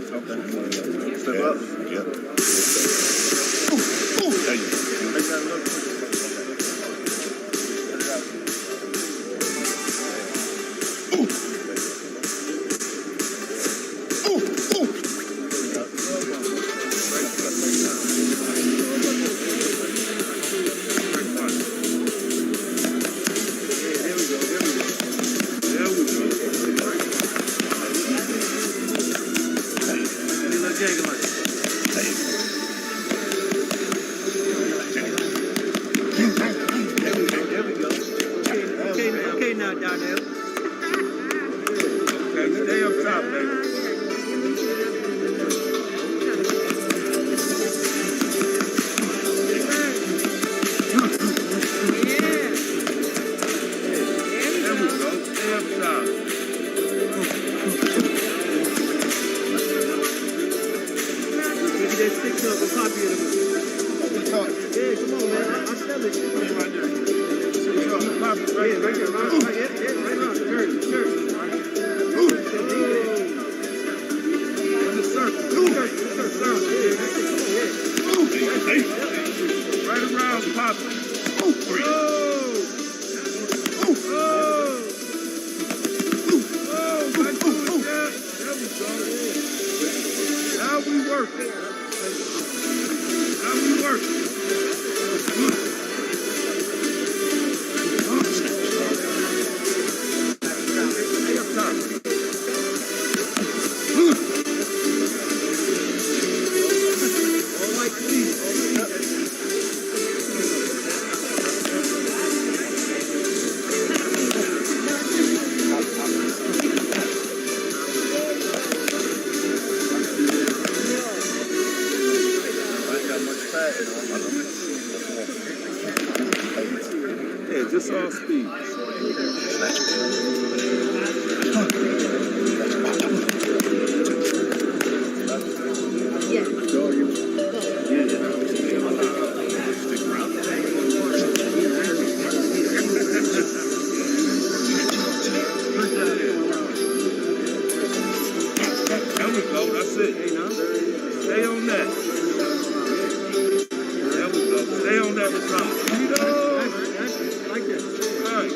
Okay. Step up. Yeah. There you go. Make that look. Okay, now, Donnell. Okay, stay up top, baby. Yeah, just all speed. There we go, that's it. Stay on that. There we go. Stay on that like that. All right.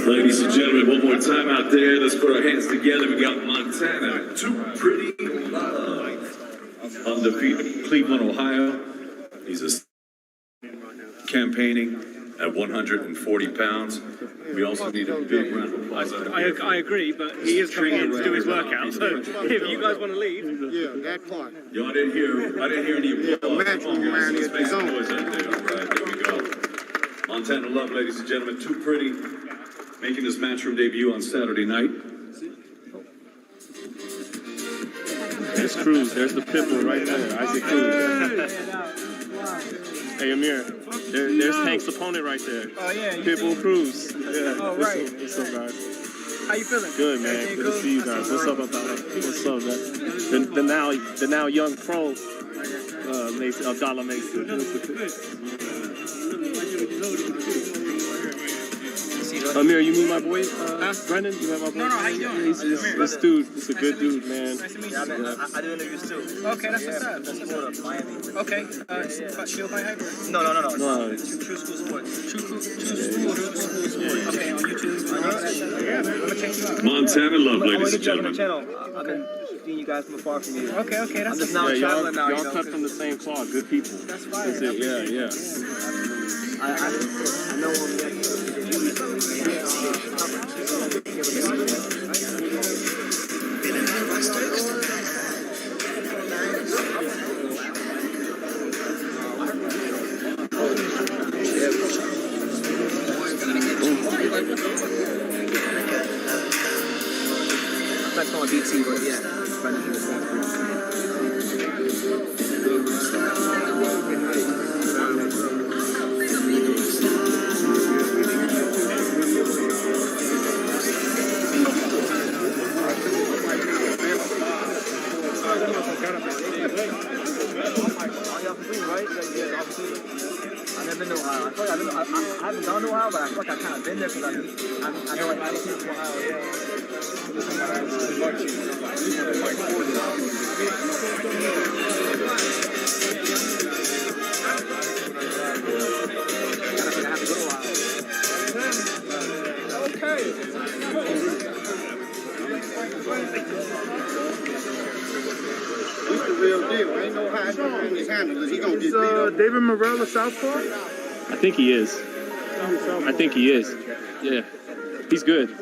Ladies and gentlemen, one more time out there. Let's put our hands together. We got Montana, Too Pretty Love, undefeated Cleveland, Ohio. He's a campaigning at 140 pounds. We also need a big round of applause. I agree, but he is coming in to do his workout. So if you guys want to leave, Yeah, that part. Y'all didn't hear. I didn't hear any applause. Matchroom man is Let's make some his own. noise out there. All right, there we go. Montana Love, ladies and gentlemen, Too Pretty, making his Matchroom debut on Saturday night. there's Cruz. There's the pitbull right there, Isaac Cruz. Hey Amir, there's Tank's opponent right there. Oh yeah. Pitbull Cruz. Yeah. Oh right. What's up, guys? How you feeling? Good, man. Good to see you guys. What's up, Abdallah? What's up, man? The now young pro, Mason, Abdallah Mason. Amir, you meet my boy, Brendan? You have my boy? No, how you doing? This dude, he's a good dude, man. Nice to meet you. I do interviews too. Okay, that's what's up. From Florida, Miami. Okay, Shield FightHype? No. No. True School Sports. True School Sports. Okay, on YouTube. I'm gonna check you out. Montana Love, I'm ladies gonna and get you on the gentlemen. channel. I've been seeing you guys from afar from you. Okay, that's I'm just now Yeah, traveling now. y'all cut from the same cloth. Good people. That's fine. That's it. Yeah. I know him. That's on BT, but yeah. I never know how. I haven't done Ohio, but I feel like I've kind of been there because I know like other people from Ohio. He's the real deal. Ain't no high in his handlers. He gonna get beat up. David Morrell of Southpaw? I think he is. Yeah. He's good. Is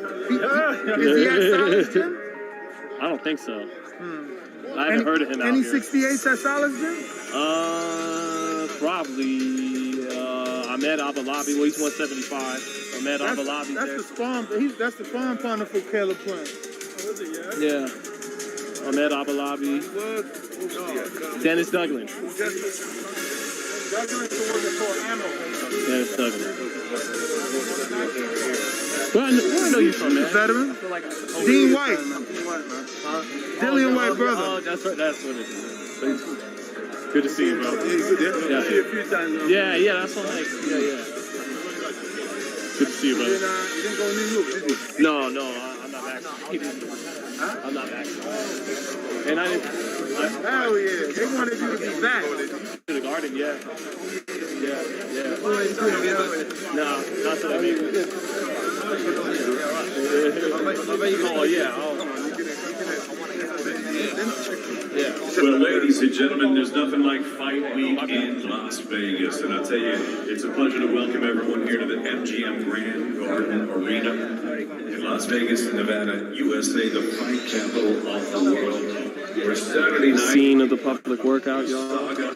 he at Solid's Gym? I don't think so. I haven't heard of him out Any here. 68s at Solid's Gym? Probably Ahmed Abalabi. Well, he's 175. Ahmed Abalabi. That's the spawn. That's the spawn partner for Caleb Plant. Oh, is it? Yeah. Ahmed Abalabi. Dennis Douglas. Dennis Douglas. Where I know you from, man? Veteran. Dean White. Dillian White brother. Oh, that's what it is. Good to see you, bro. Yeah, that's what I'm like. Yeah. Good to see you, brother. You didn't go to New York, did you? No, I'm not vaccinated. I'm not vaccinated. And I didn't. Hell yeah. They wanted you to be back. To the garden, yeah. No, not to the meeting. Oh, yeah. Well, ladies and gentlemen, there's nothing like Fight Week in Las Vegas. And I tell you, it's a pleasure to welcome everyone here to the MGM Grand Garden Arena in Las Vegas, Nevada, USA, the fight capital of the world. We're Saturday night. Scene of the public workout, y'all. The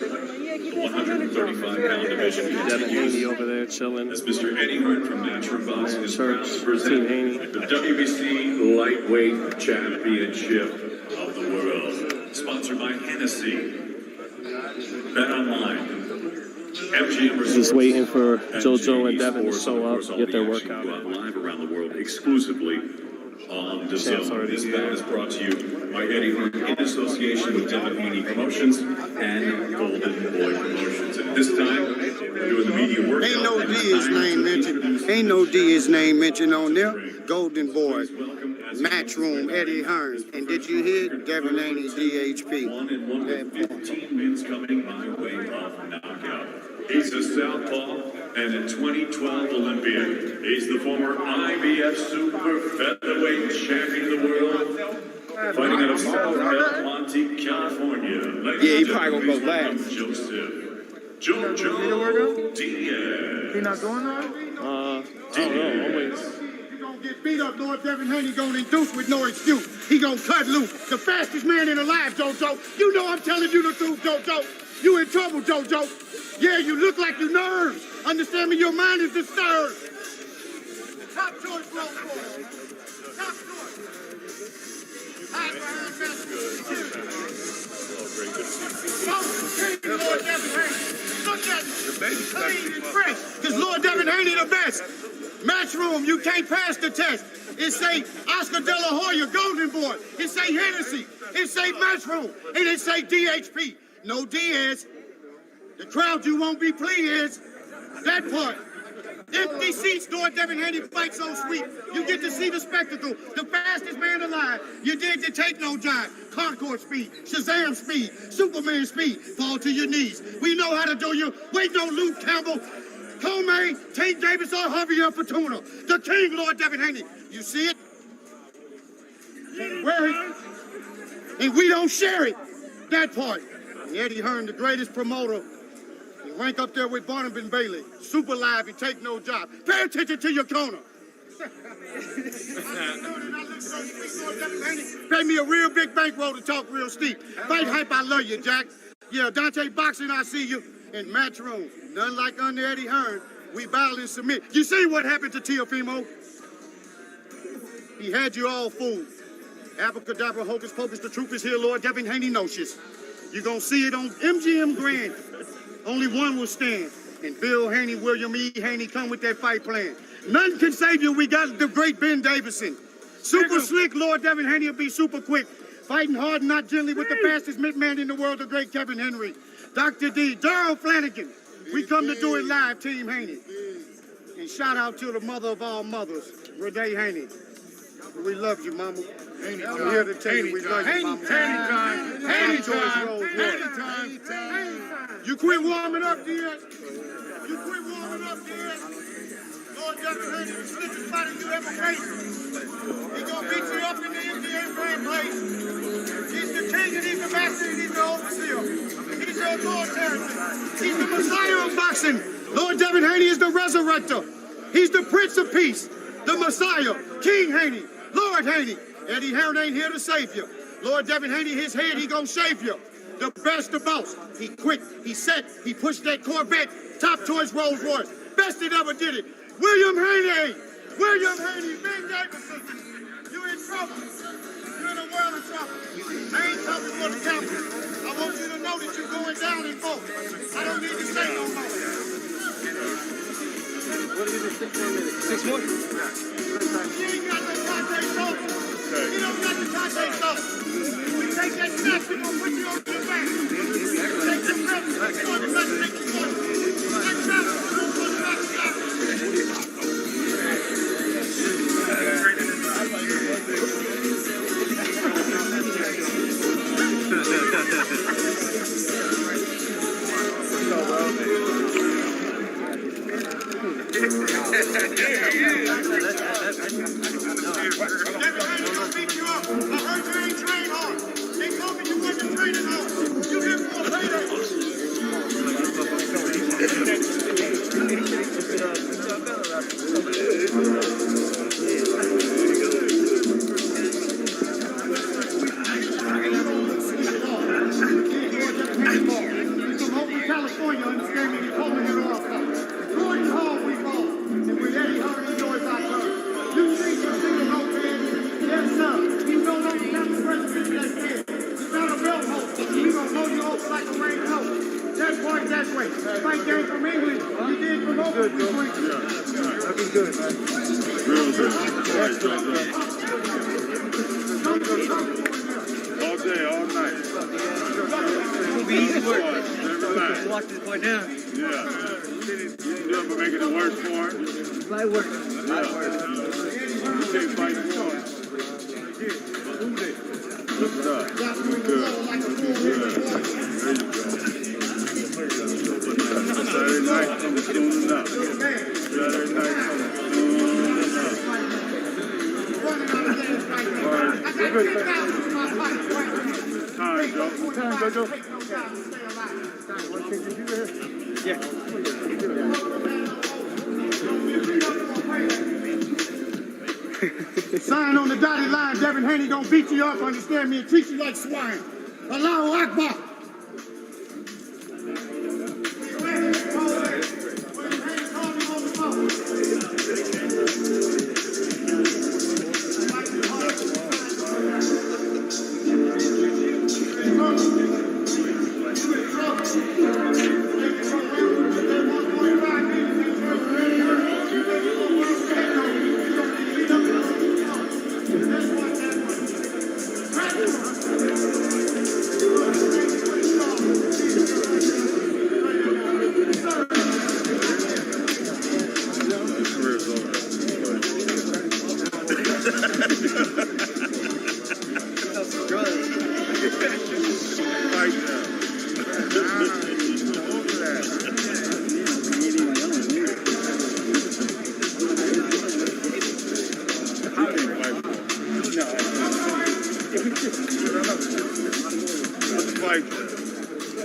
135-pound division. Devin Haney over there chilling. As Mr. Eddie Hearn from Natural Boxing is proud to Team present Haney. the WBC Lightweight Championship of the world. Sponsored by Hennessy. Bet Online. MGM Just waiting for JoJo and Devin to show up, get their workout. Live around the world exclusively on the zone. This bout is brought to you by Eddie Hearn in association with Devin Haney Promotions and Golden Boy Promotions. And this time, we're doing the media workout. Ain't no D's name mentioned on there. Golden Boy. Matchroom, Eddie Hearn. And did you hear Devin Haney, DHP? 1-in-115 wins coming by way of knockout. He's a southpaw and a 2012 Olympian. He's the former IBF super featherweight champion of the world. Fighting out of South El Monte, California. Yeah, he probably gonna go last. Joseph. JoJo Diaz. He not doing that? I don't know. Always. He gonna get beat up. Lord Devin Haney gonna induce with no excuse. He gonna cut loose. The fastest man in alive, JoJo. You know I'm telling you the truth, JoJo. You in trouble, JoJo. Yeah, you look like you nerves. Understand me? Your mind is disturbed. Top choice, bro. Top choice. High behind Lord Devin Haney. Look at me. Clean and fresh. Because Lord Devin Haney the best. Matchroom, you can't pass the test. It say Oscar De La Hoya, Golden Boy. It say Hennessy. It say Matchroom. And it say DHP. No Diaz. The crowd you won't be pleased. That part. Empty seats, Lord Devin Haney fight so sweet. You get to see the spectacle. The fastest man alive. You did to take no jive. Concord speed, Shazam speed, Superman speed. Fall to your knees. We know how to do you. Wait no Luke Campbell. Comey, Tate Davis, or Javier Fortuna. The king, Lord Devin Haney. You see it? Wear it. And we don't share it. That part. And Eddie Hearn, the greatest promoter. You rank up there with Barnum and Bailey. Super live, you take no job. Pay attention to your corner. Pay me a real big bankroll to talk real steep. FightHype, I love you, Jack. Yeah, Dante Boxing, I see you. And Matchroom, none like under Eddie Hearn. We bow and submit. You see what happened to Teofimo? He had you all fooled. Abracadabra, hocus pocus, the truth is here, Lord Devin Haney knows. You're going to see it on MGM Grand. Only one will stand. And Bill Haney, William E. Haney come with that fight plan. None can save you. We got the great Ben Davison. Super slick, Lord Devin Haney will be super quick. Fighting hard and not gently with the fastest mid-man in the world, the great Kevin Henry. Dr. D, Darryl Flanagan. We come to do it live, Team Haney. And shout out to the mother of all mothers, Renee Haney. We love you, Mama. Haney, I'm here to tell you we love you, Mama. Haney time. You quit warming up, Diaz. You quit warming up, Diaz. Lord Devin Haney, the slickest fighter you ever faced. He gonna beat you up in the MGM Grand Place. He's the king and he's the master and he's the overseer. He's the authoritarian. He's the Messiah of boxing. Lord Devin Haney is the resurrector. He's the Prince of Peace, the Messiah, King Haney, Lord Haney. Eddie Hearn ain't here to save you. Lord Devin Haney, his head, he gonna shave you. The best of boss. He quick, he set, he pushed that Corvette, top choice Rolls Royce. Best that ever did it. William Haney, Ben Davison. You in trouble. You're in a world of trouble. I ain't coming for the captain. I want you to know that you're going down in both. I don't need to say no more. What do you think? 6 more minutes. 6 more? He ain't got no Conte sauce. He don't got the Conte sauce. We take that snap, we're gonna put you on your back. Take the rep, we're gonna let you take the one. That snap, we're gonna put you back. California, understand me, you're holding it off. Going home, we fall. And with Eddie Hearn, he knows our turn. You think you're singing Lopez? Yes, sir. He no longer got the president that kid. He's not a belt holder. He's gonna blow you off like a raincoat. That point, that way. Fight game from England. You did from over. Good, bro. Looking good, man. Real good. All day, all night. It'll be easy work. Watch this boy down. Yeah. You ain't doing but making it worse for him. Light work. You can't fight for him. Look it up. Good. There you go. Saturday night coming soon enough. Saturday night coming soon enough. All right. Time, Joe. Time, Jojo. What can you do there? Sign on the dotted line, Devin Haney gonna beat you up, understand me, and treat you like swine. Allahu Akbar.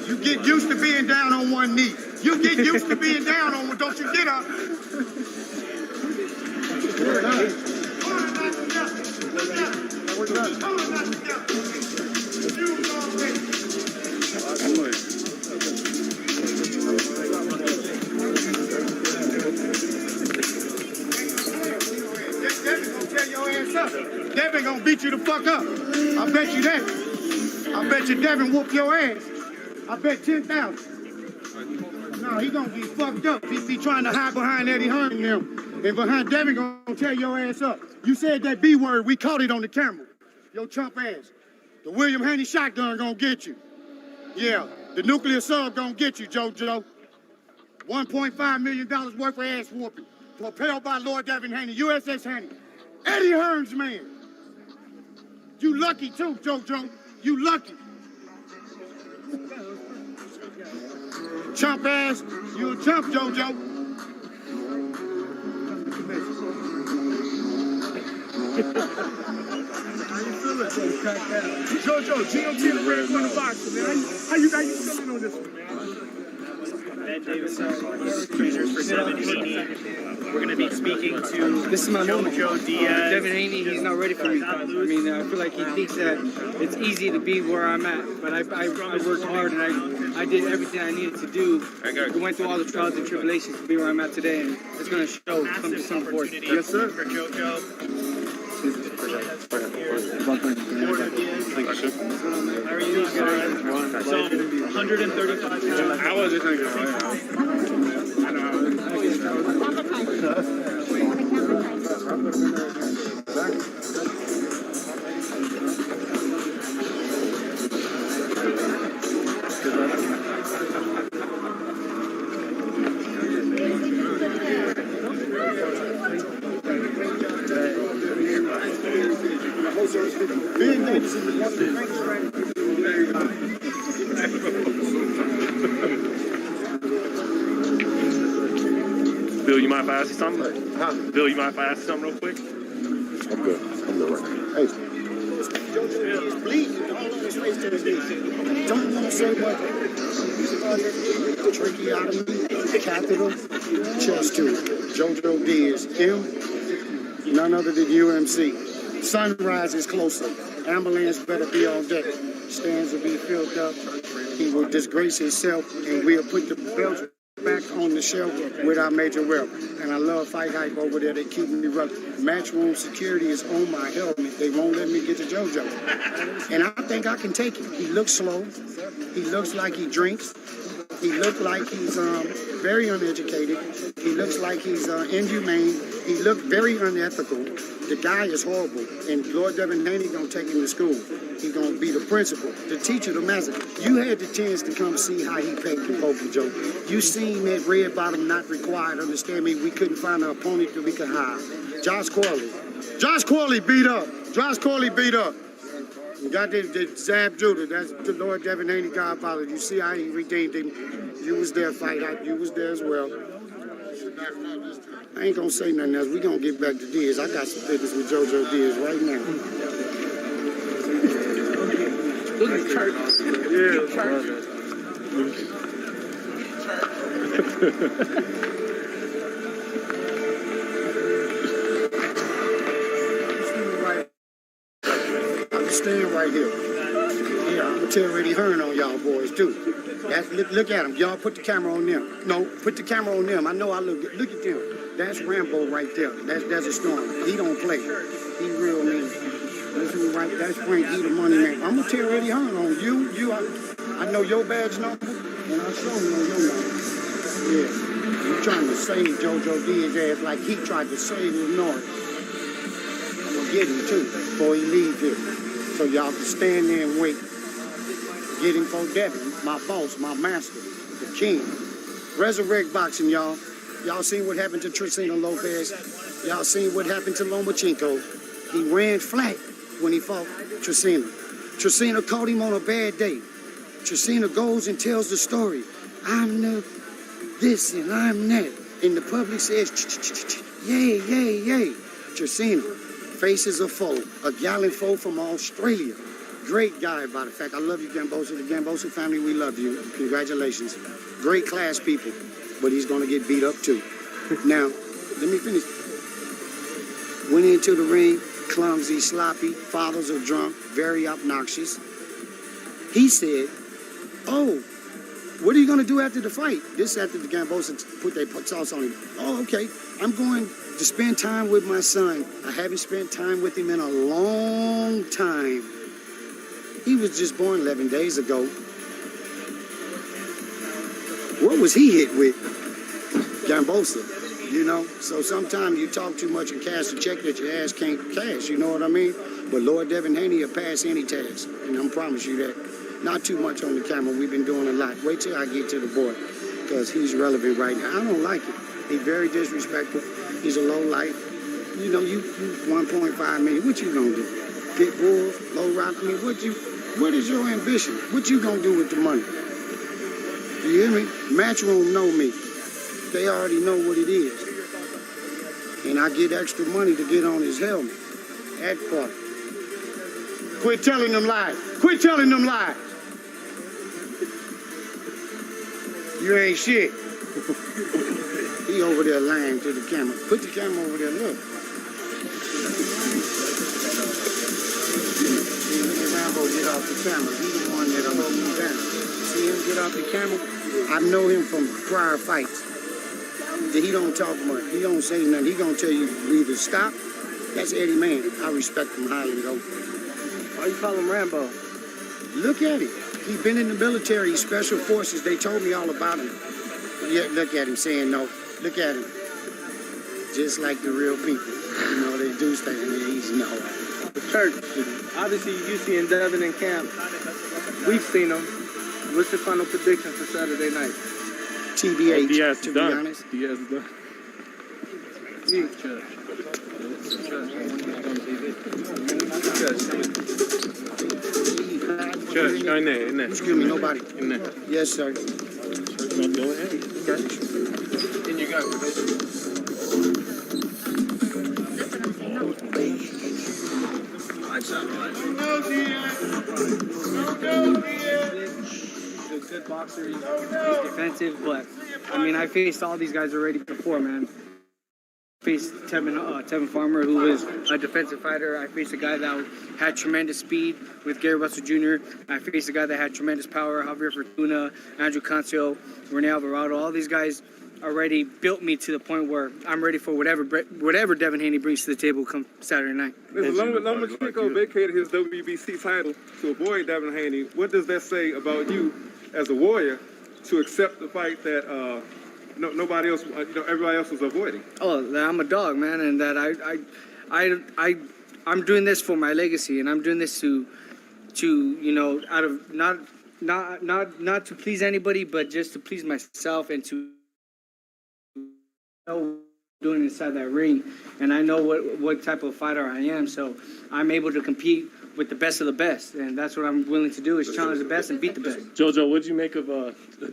You get used to being down on one knee. You get used to being down on one. Don't you get up? Devin gonna beat you the fuck up. I bet you that. I bet you Devin whoop your ass. I bet 10,000. No, he gonna get fucked up. He be trying to hide behind Eddie Hearn and them. And behind Devin gonna tear your ass up. You said that B word, we caught it on the camera. Your chump ass. The William Haney shotgun gonna get you. Yeah, the nuclear sub gonna get you, JoJo. $1.5 million worth of ass whooping. Propelled by Lord Devin Haney, USS Haney. Eddie Hearn's man. You lucky too, JoJo. You lucky. Chump ass. You a chump, JoJo. JoJo, GOT in the red corner box, man. How you feeling on this one, man? Davis and Cruz for Devin Haney. We're going to be speaking to This is my moment. Jojo Diaz. Devin Haney, he's not ready for me. I mean, I feel like he thinks that it's easy to be where I'm at, but I worked hard and I did everything I needed to do. I went through all the trials and tribulations to be where I'm at today, and it's going to show come December 4th. Yes, sir. For Jojo. How are you? So, 135 pounds. I wasn't thinking, Bill, you mind if I ask you something? Huh? Bill, you mind if I ask you something real quick? I'm good right now. Hey. Please, don't want to say what. Tracheotomy, catheter, chest tube. JoJo Diaz, him, none other than UMC. Sunrise is closer. Ambulance better be on deck. Stands will be filled up. He will disgrace himself, and we'll put the belt back on the shelf with our major weapon. And I love FightHype over there. They keep me running. Matchroom security is on my helmet. They won't let me get to JoJo. And I think I can take it. He looks slow. He looks like he drinks. He looks like he's very uneducated. He looks like he's inhumane. He looked very unethical. The guy is horrible. And Lord Devin Haney gonna take him to school. He's gonna be the principal, the teacher, the master. You had the chance to come see how he paid the poker joke. You seen that red bottom not required. Understand me? We couldn't find an opponent that we could hire. Josh Corley beat up. Josh Corley beat up. You got the Zab Judah. That's the Lord Devin Haney Godfather. You see how he redeemed him. You was there, FightHype. You was there as well. I ain't gonna say nothing else. We gonna get back to Diaz. I got some business with JoJo Diaz right now. Look at the chart. Yeah, the chart. I'm staying right here. Yeah, I'm gonna tell Eddie Hearn on y'all boys too. Look at them. Y'all put the camera on them. No, put the camera on them. I know I look good. Look at them. That's Rambo right there. That's Desert Storm. He don't play. He real mean. Listen, right? That's Frank. He the money man. I'm gonna tell Eddie Hearn on you. I know your badge number, and I sure know your number. Yeah. You trying to save JoJo Diaz's ass like he tried to save Lenore. I'm gonna get him too before he leaves here. So y'all can stand there and wait. Get him for Devin, my boss, my master, the king. Resurrect boxing, y'all. Y'all seen what happened to Trisino Lopez? Y'all seen what happened to Lomachenko? He ran flat when he fought Trisino. Trisino caught him on a bad day. Trisino goes and tells the story. I'm this and I'm that. And the public says, yay, yay, yay. Trisino faces a foe, a gallant foe from Australia. Great guy, by the fact. I love you, Gambosa. The Gambosa family, we love you. Congratulations. Great class people, but he's going to get beat up too. Now, let me finish. Went into the ring, clumsy, sloppy, fathers are drunk, very obnoxious. He said, oh, what are you going to do after the fight? This after the Gambosa put their sauce on him. Oh, okay. I'm going to spend time with my son. I haven't spent time with him in a long time. He was just born 11 days ago. What was he hit with? Gambosa, you know? So sometimes you talk too much and cash a check that your ass can't cash, you know what I mean? But Lord Devin Haney will pass any task, and I promise you that. Not too much on the camera, we've been doing a lot. Wait till I get to the boy, because he's relevant right now. I don't like it. He's very disrespectful. He's a low life. You know, you 1.5 million, what you gonna do? Pit bulls, low rock, I mean, what is your ambition? What you gonna do with the money? You hear me? Matchroom know me. They already know what it is. And I get extra money to get on his helmet. At part. Quit telling them lies. Quit telling them lies. You ain't shit. He over there lying to the camera. Put the camera over there, look. Rambo get off the camera. He's the one that'll hold me down. See him get off the camera? I know him from prior fights. He don't talk much. He don't say nothing. He gonna tell you either stop. That's Eddie Man. I respect him highly though. Why you call him Rambo? Look at him. He been in the military, special forces. They told me all about him. Yeah, look at him saying no. Look at him. Just like the real people. You know, they do stay in there easy. No. The church, obviously you see in Devin in camp. We've seen him. What's your final prediction for Saturday night? TBH, Diaz to done. be honest. Diaz is done. Church, go in there. Excuse me, nobody. In there. Yes, sir. Go ahead. Okay. In you go. He's a good boxer. He's defensive, but I mean, I faced all these guys already before, man. Faced Tevin Farmer, who was a defensive fighter. I faced a guy that had tremendous speed with Gary Russell Jr. I faced a guy that had tremendous power, Javier Fortuna, Andrew Cancio, Rene Alvarado. All these guys already built me to the point where I'm ready for whatever Devin Haney brings to the table come Saturday night. Lomachenko vacated his WBC title to avoid Devin Haney. What does that say about you as a warrior to accept the fight that nobody else, everybody else was avoiding? Oh, that I'm a dog, man, and that I'm doing this for my legacy, and I'm doing this to out of not to please anybody, but just to please myself and to know doing inside that ring, and I know what type of fighter I am, so I'm able to compete with the best of the best, and that's what I'm willing to do, is challenge the best and beat the best. Jojo, what did you make of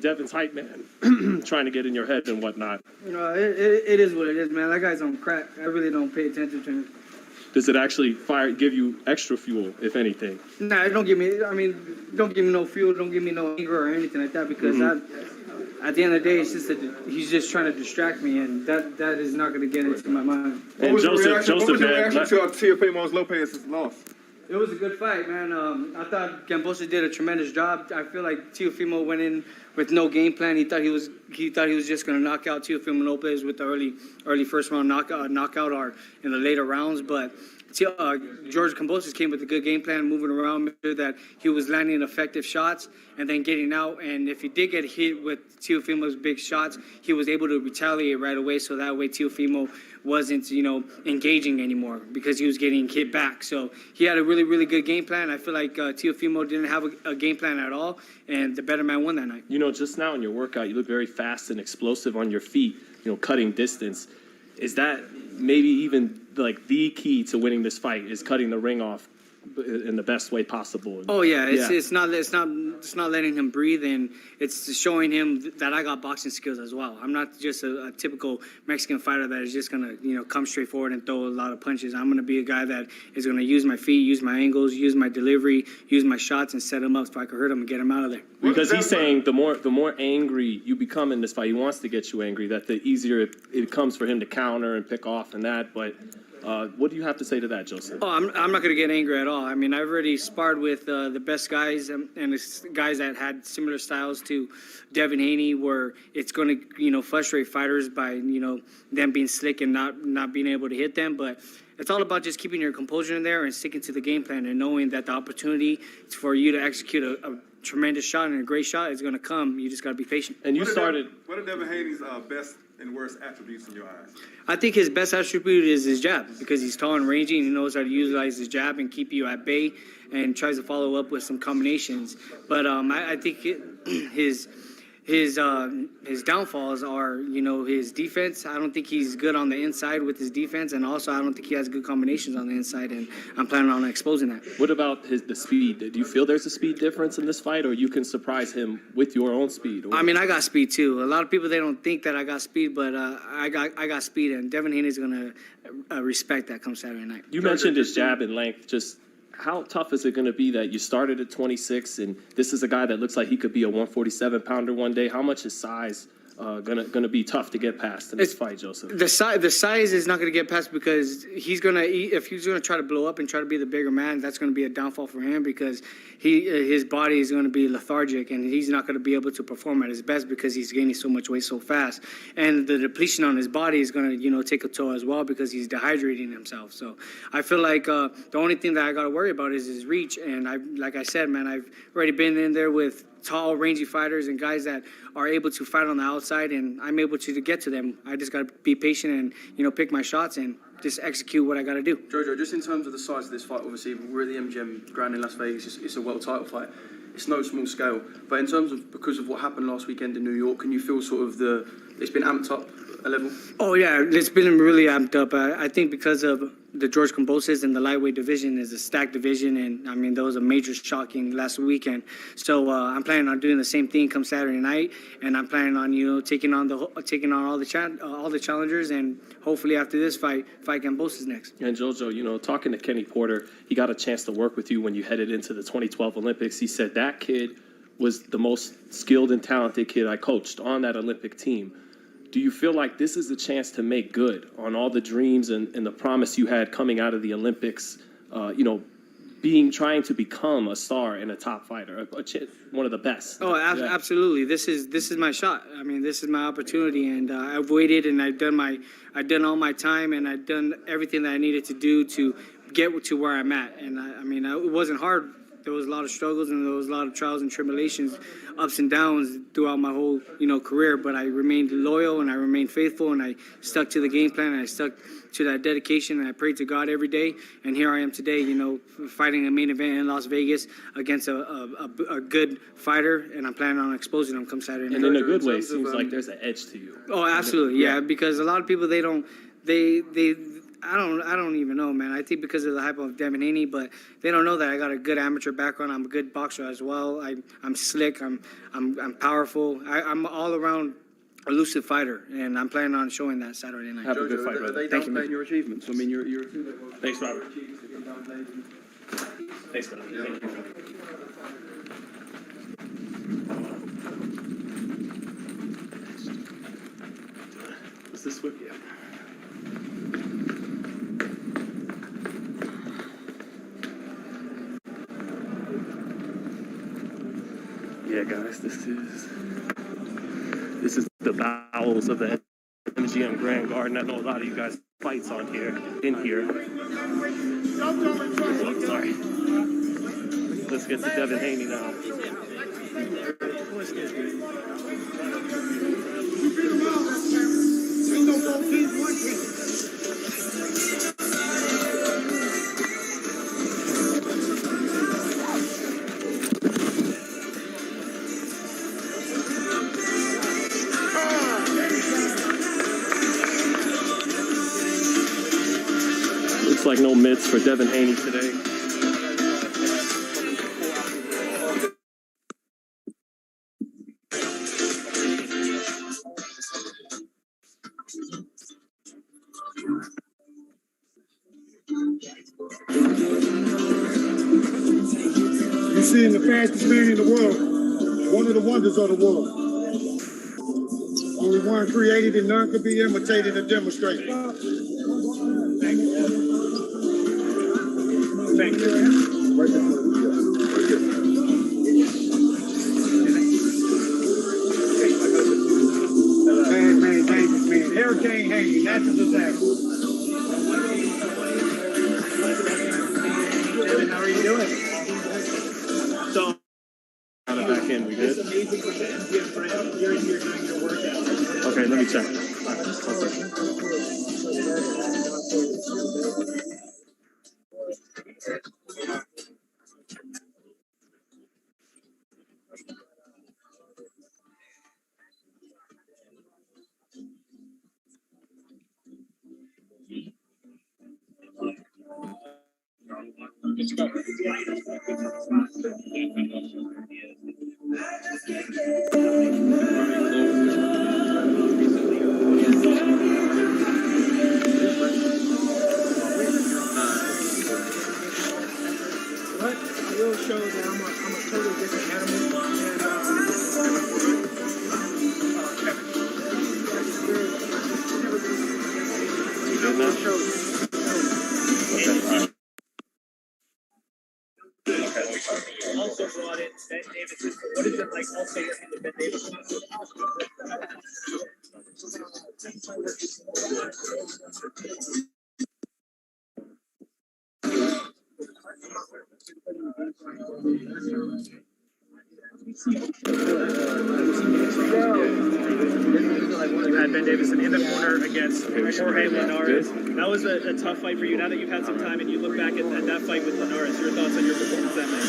Devin's hype man trying to get in your head and whatnot? It is what it is, man. That guy's on crack. I really don't pay attention to him. Does it actually give you extra fuel, if anything? Nah, don't give me no fuel, don't give me no anger or anything like that, because at the end of the day, it's just that he's just trying to distract me, and that is not going to get into my mind. What was your reaction to Teofimo Lopez's loss? It was a good fight, man. I thought Gamboa did a tremendous job. I feel like Teofimo went in with no game plan. He thought he was just going to knock out Teofimo Lopez with the early first round knockout or in the later rounds, but George Kambosos came with a good game plan, moving around, made sure that he was landing effective shots and then getting out. And if he did get hit with Teofimo's big shots, he was able to retaliate right away. So that way Teofimo wasn't, engaging anymore because he was getting hit back. So he had a really, really good game plan. I feel like Teofimo didn't have a game plan at all, and the better man won that night. Just now in your workout, you look very fast and explosive on your feet, cutting distance. Is that maybe even like the key to winning this fight is cutting the ring off in the best way possible? Oh yeah, it's not letting him breathe, and it's showing him that I got boxing skills as well. I'm not just a typical Mexican fighter that is just gonna come straight forward and throw a lot of punches. I'm gonna be a guy that is gonna use my feet, use my angles, use my delivery, use my shots, and set him up so I can hurt him and get him out of there. Because he's saying the more angry you become in this fight, he wants to get you angry. That the easier it comes for him to counter and pick off and that, but. What do you have to say to that, Joseph? Oh, I'm not going to get angry at all. I mean, I've already sparred with the best guys and it's guys that had similar styles to Devin Haney, where it's going to, frustrate fighters by, them being slick and not being able to hit them. But it's all about just keeping your composure in there and sticking to the game plan and knowing that the opportunity for you to execute a tremendous shot and a great shot is going to come. You just got to be patient. And What are Devin Haney's best and worst attributes in your eyes? I think his best attribute is his jab because he's tall and rangy and he knows how to utilize his jab and keep you at bay and tries to follow up with some combinations. But I think his downfalls are, his defense. I don't think he's good on the inside with his defense, and also I don't think he has good combinations on the inside, and I'm planning on exposing that. What about the speed? Do you feel there's a speed difference in this fight, or you can surprise him with your own speed? I mean, I got speed too. A lot of people, they don't think that I got speed, but I got speed, and Devin Haney's going to respect that come Saturday night. You mentioned his jab and length. Just how tough is it going to be that you started at 26 and this is a guy that looks like he could be a 147-pounder one day? How much is size gonna be tough to get past in this fight, Joseph? The size is not gonna get past because he's gonna if he's gonna try to blow up and try to be the bigger man, that's gonna be a downfall for him because his body is gonna be lethargic and he's not gonna be able to perform at his best because he's gaining so much weight so fast, and the depletion on his body is gonna take a toll as well because he's dehydrating himself. So I feel like the only thing that I gotta worry about is his reach, and like I said, man, I've already been in there with tall, rangy fighters and guys that are able to fight on the outside, and I'm able to get to them. I just got to be patient and, pick my shots and just execute what I got to do. Jojo, just in terms of the size of this fight, obviously, we're at the MGM Grand in Las Vegas. It's a world title fight. It's no small scale. But in terms of, because of what happened last weekend in New York, can you feel sort of it's been amped up a level? Oh, yeah, it's been really amped up. I think because of the George Kambosos and the lightweight division is a stacked division, and I mean, that was a major shocking last weekend. So I'm planning on doing the same thing come Saturday night, and I'm planning on taking on all the challengers, and hopefully after this fight Kambosos next. And Jojo, talking to Kenny Porter, he got a chance to work with you when you headed into the 2012 Olympics. He said that kid was the most skilled and talented kid I coached on that Olympic team. Do you feel like this is a chance to make good on all the dreams and the promise you had coming out of the Olympics, trying to become a star and a top fighter, one of the best? Oh, absolutely. This is my shot. I mean, this is my opportunity, and I've waited and I've done all my time, and I've done everything that I needed to do to get to where I'm at. And it wasn't hard. There was a lot of struggles and there was a lot of trials and tribulations, ups and downs throughout my whole, career. But I remained loyal and I remained faithful and I stuck to the game plan and I stuck to that dedication and I prayed to God every day. And here I am today, fighting a main event in Las Vegas against a good fighter, and I'm planning on exposing him come Saturday night. And in a good way, it seems like there's an edge to you. Oh, absolutely, yeah. Because a lot of people I don't even know, man. I think because of the hype of Devin Haney, but they don't know that I got a good amateur background. I'm a good boxer as well. I'm slick. I'm powerful. I'm all around elusive fighter, and I'm planning on showing that Saturday night. Have a good fight, brother. They Thank you, man. your achievements. I mean, you're Thanks, Robert. Thanks, brother. Thank you. Is this what? Yeah. Yeah, guys, this is the bowels of the MGM Grand Garden. I know a lot of you guys fights in here. Oh, sorry. Let's get to Devin Haney now. Looks like no mitts for Devin Haney today. You're seeing the fastest man in the world, one of the wonders of the world. Only one created and none could be imitated and demonstrated. Thank you. Thank you. Man, Davis, man. Hurricane Haney, natural disaster. Devin, how are you doing? So, Back in, we good? Okay, let me check. But I will show that I'm a totally different animal. also brought in Ben Davis. What is it like also working with Ben Davis? You had Ben Davis in the corner against Jorge Linares. That was a tough fight for you. Now that you've had some time and you look back at that fight with Linares, your thoughts on your performance that night?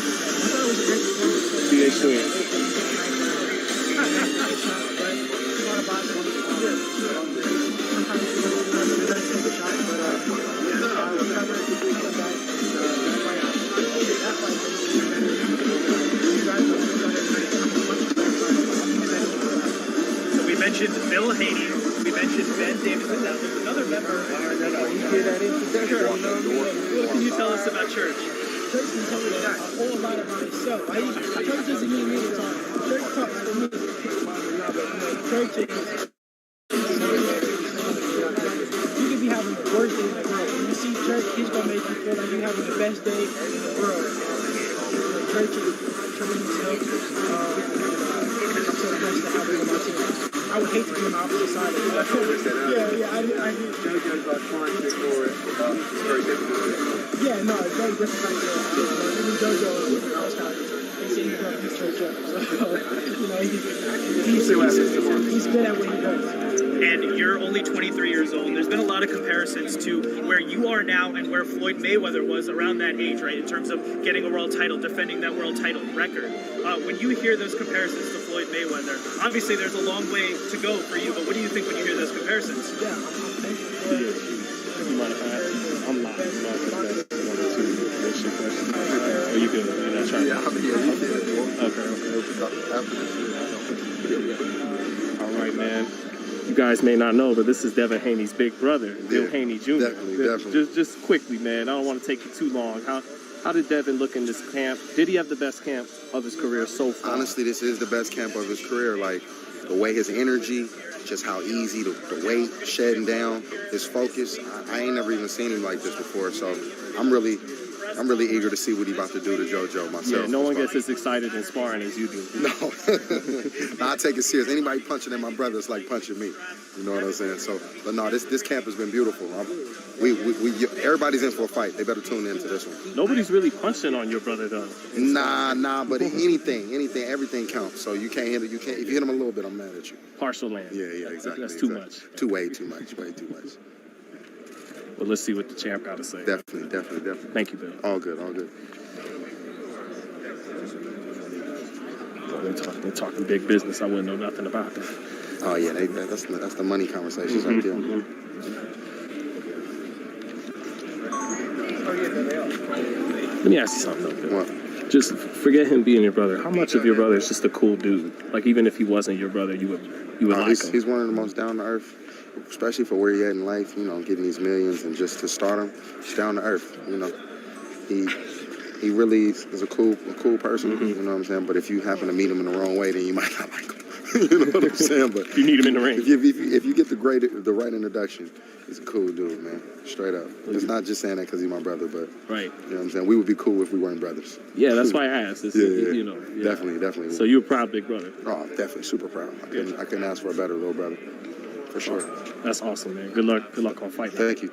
So we mentioned Bill Haney. We mentioned Ben Davis, and now there's another member. What can you tell us about church? Church can tell me a whole lot about itself. Church doesn't need me to talk. Church talks to me. Church is. You can be having the worst day in the world. When you see church, he's gonna make you feel like you're having the best day in the world. Church is himself. I'm so blessed to have him on my team. I would hate to be on the opposite side of it. I do. JoJo's for it. It's very difficult. Yeah, no, it's very difficult. Even JoJo, I was kind of, he's church up. So, he's good at what he does. And you're only 23 years old. There's been a lot of comparisons to where you are now and where Floyd Mayweather was around that age, right? In terms of getting a world title, defending that world title record. When you hear those comparisons to Floyd Mayweather, obviously there's a long way to go for you, but what do you think when you hear those comparisons? Yeah, I'm thankful. You mind if I ask? I'm not. You mind if I ask one or two bullshit questions? Are you good? You're not trying to... Okay. All right, man. You guys may not know, but this is Devin Haney's big brother, Bill Haney Jr. Definitely. Just quickly, man. I don't want to take you too long. How did Devin look in this camp? Did he have the best camp of his career so far? Honestly, this is the best camp of his career. Like, the way his energy, just how easy the weight, shedding down, his focus. I ain't never even seen him like this before. So I'm really eager to see what he about to do to JoJo myself. Yeah, no one gets as excited in sparring as you do. No, I take it serious. Anybody punching at my brother is like punching me. You know what I'm saying? So, but no, this camp has been beautiful. Everybody's in for a fight. They better tune into this one. Nobody's really punching on your brother though. Nah. But everything counts. So you can't hit it. If you hit him a little bit, I'm mad at you. Partial land. Yeah, exactly. That's too much. Way too much. Well, let's see what the champ got to say. Definitely. Thank you, Bill. All good. Well, they're talking big business. I wouldn't know nothing about that. Oh yeah, that's the money conversations right there. Let me ask you something though, Bill. What? Just forget him being your brother. How much of your brother is just a cool dude? Like even if he wasn't your brother, you would like him. He's one of the most down to earth, especially for where he at in life. You know, getting these millions and just to start him, he's down to earth. You know, he really is a cool person. You know what I'm saying? But if you happen to meet him in the wrong way, then you might not like him. You know what I'm saying? But you need him in the ring. If you get the right introduction, he's a cool dude, man. Straight up. It's not just saying that because he's my brother, but right. You know what I'm saying? We would be cool if we weren't brothers. Yeah, that's why I asked. You know, Definitely. So you're a proud big brother. Oh, definitely, super proud. I couldn't ask for a better little brother, for sure. That's awesome, man. Good luck on fight. Thank you.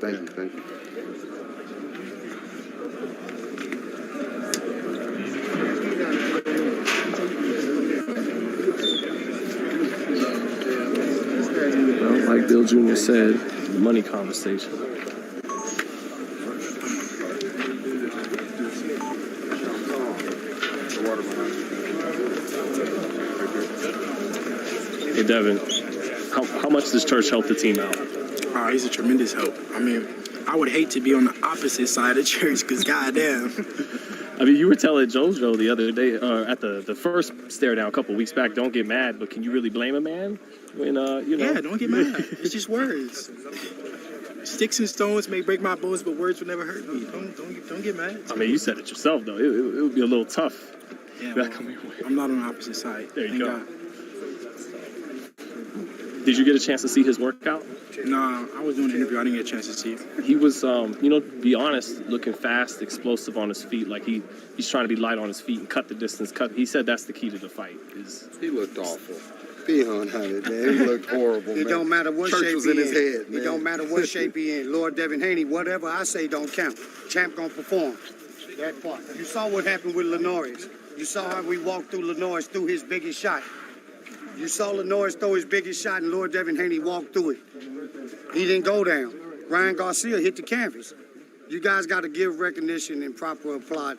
Well, like Bill Jr. said, the money conversation. Hey, Devin, how much does Church help the team out? He's a tremendous help. I mean, I would hate to be on the opposite side of Church because goddamn. I mean, you were telling JoJo the other day at the first stare down a couple weeks back, don't get mad, but can you really blame a man? When, Yeah, don't get mad. It's just words. Sticks and stones may break my bones, but words will never hurt me. Don't get mad. I mean, you said it yourself, though. It would be a little tough. Yeah, well, I'm not on the opposite side. There you go. God. Did you get a chance to see his workout? Nah, I was doing an interview. I didn't get a chance to see it. He was, to be honest, looking fast, explosive on his feet. Like he's trying to be light on his feet and cut the distance. He said that's the key to the fight. He looked awful. Be unhunted, man. He looked horrible, man. It don't matter what Church shape was he in his head, man. It don't matter what shape he in. Lord Devin Haney, whatever I say don't count. Champ gonna perform. That part. You saw what happened with Lenoris. You saw how we walked through Lenoris through his biggest shot. You saw Lenoris throw his biggest shot and Lord Devin Haney walked through it. He didn't go down. Ryan Garcia hit the canvas. You guys got to give recognition and proper apply.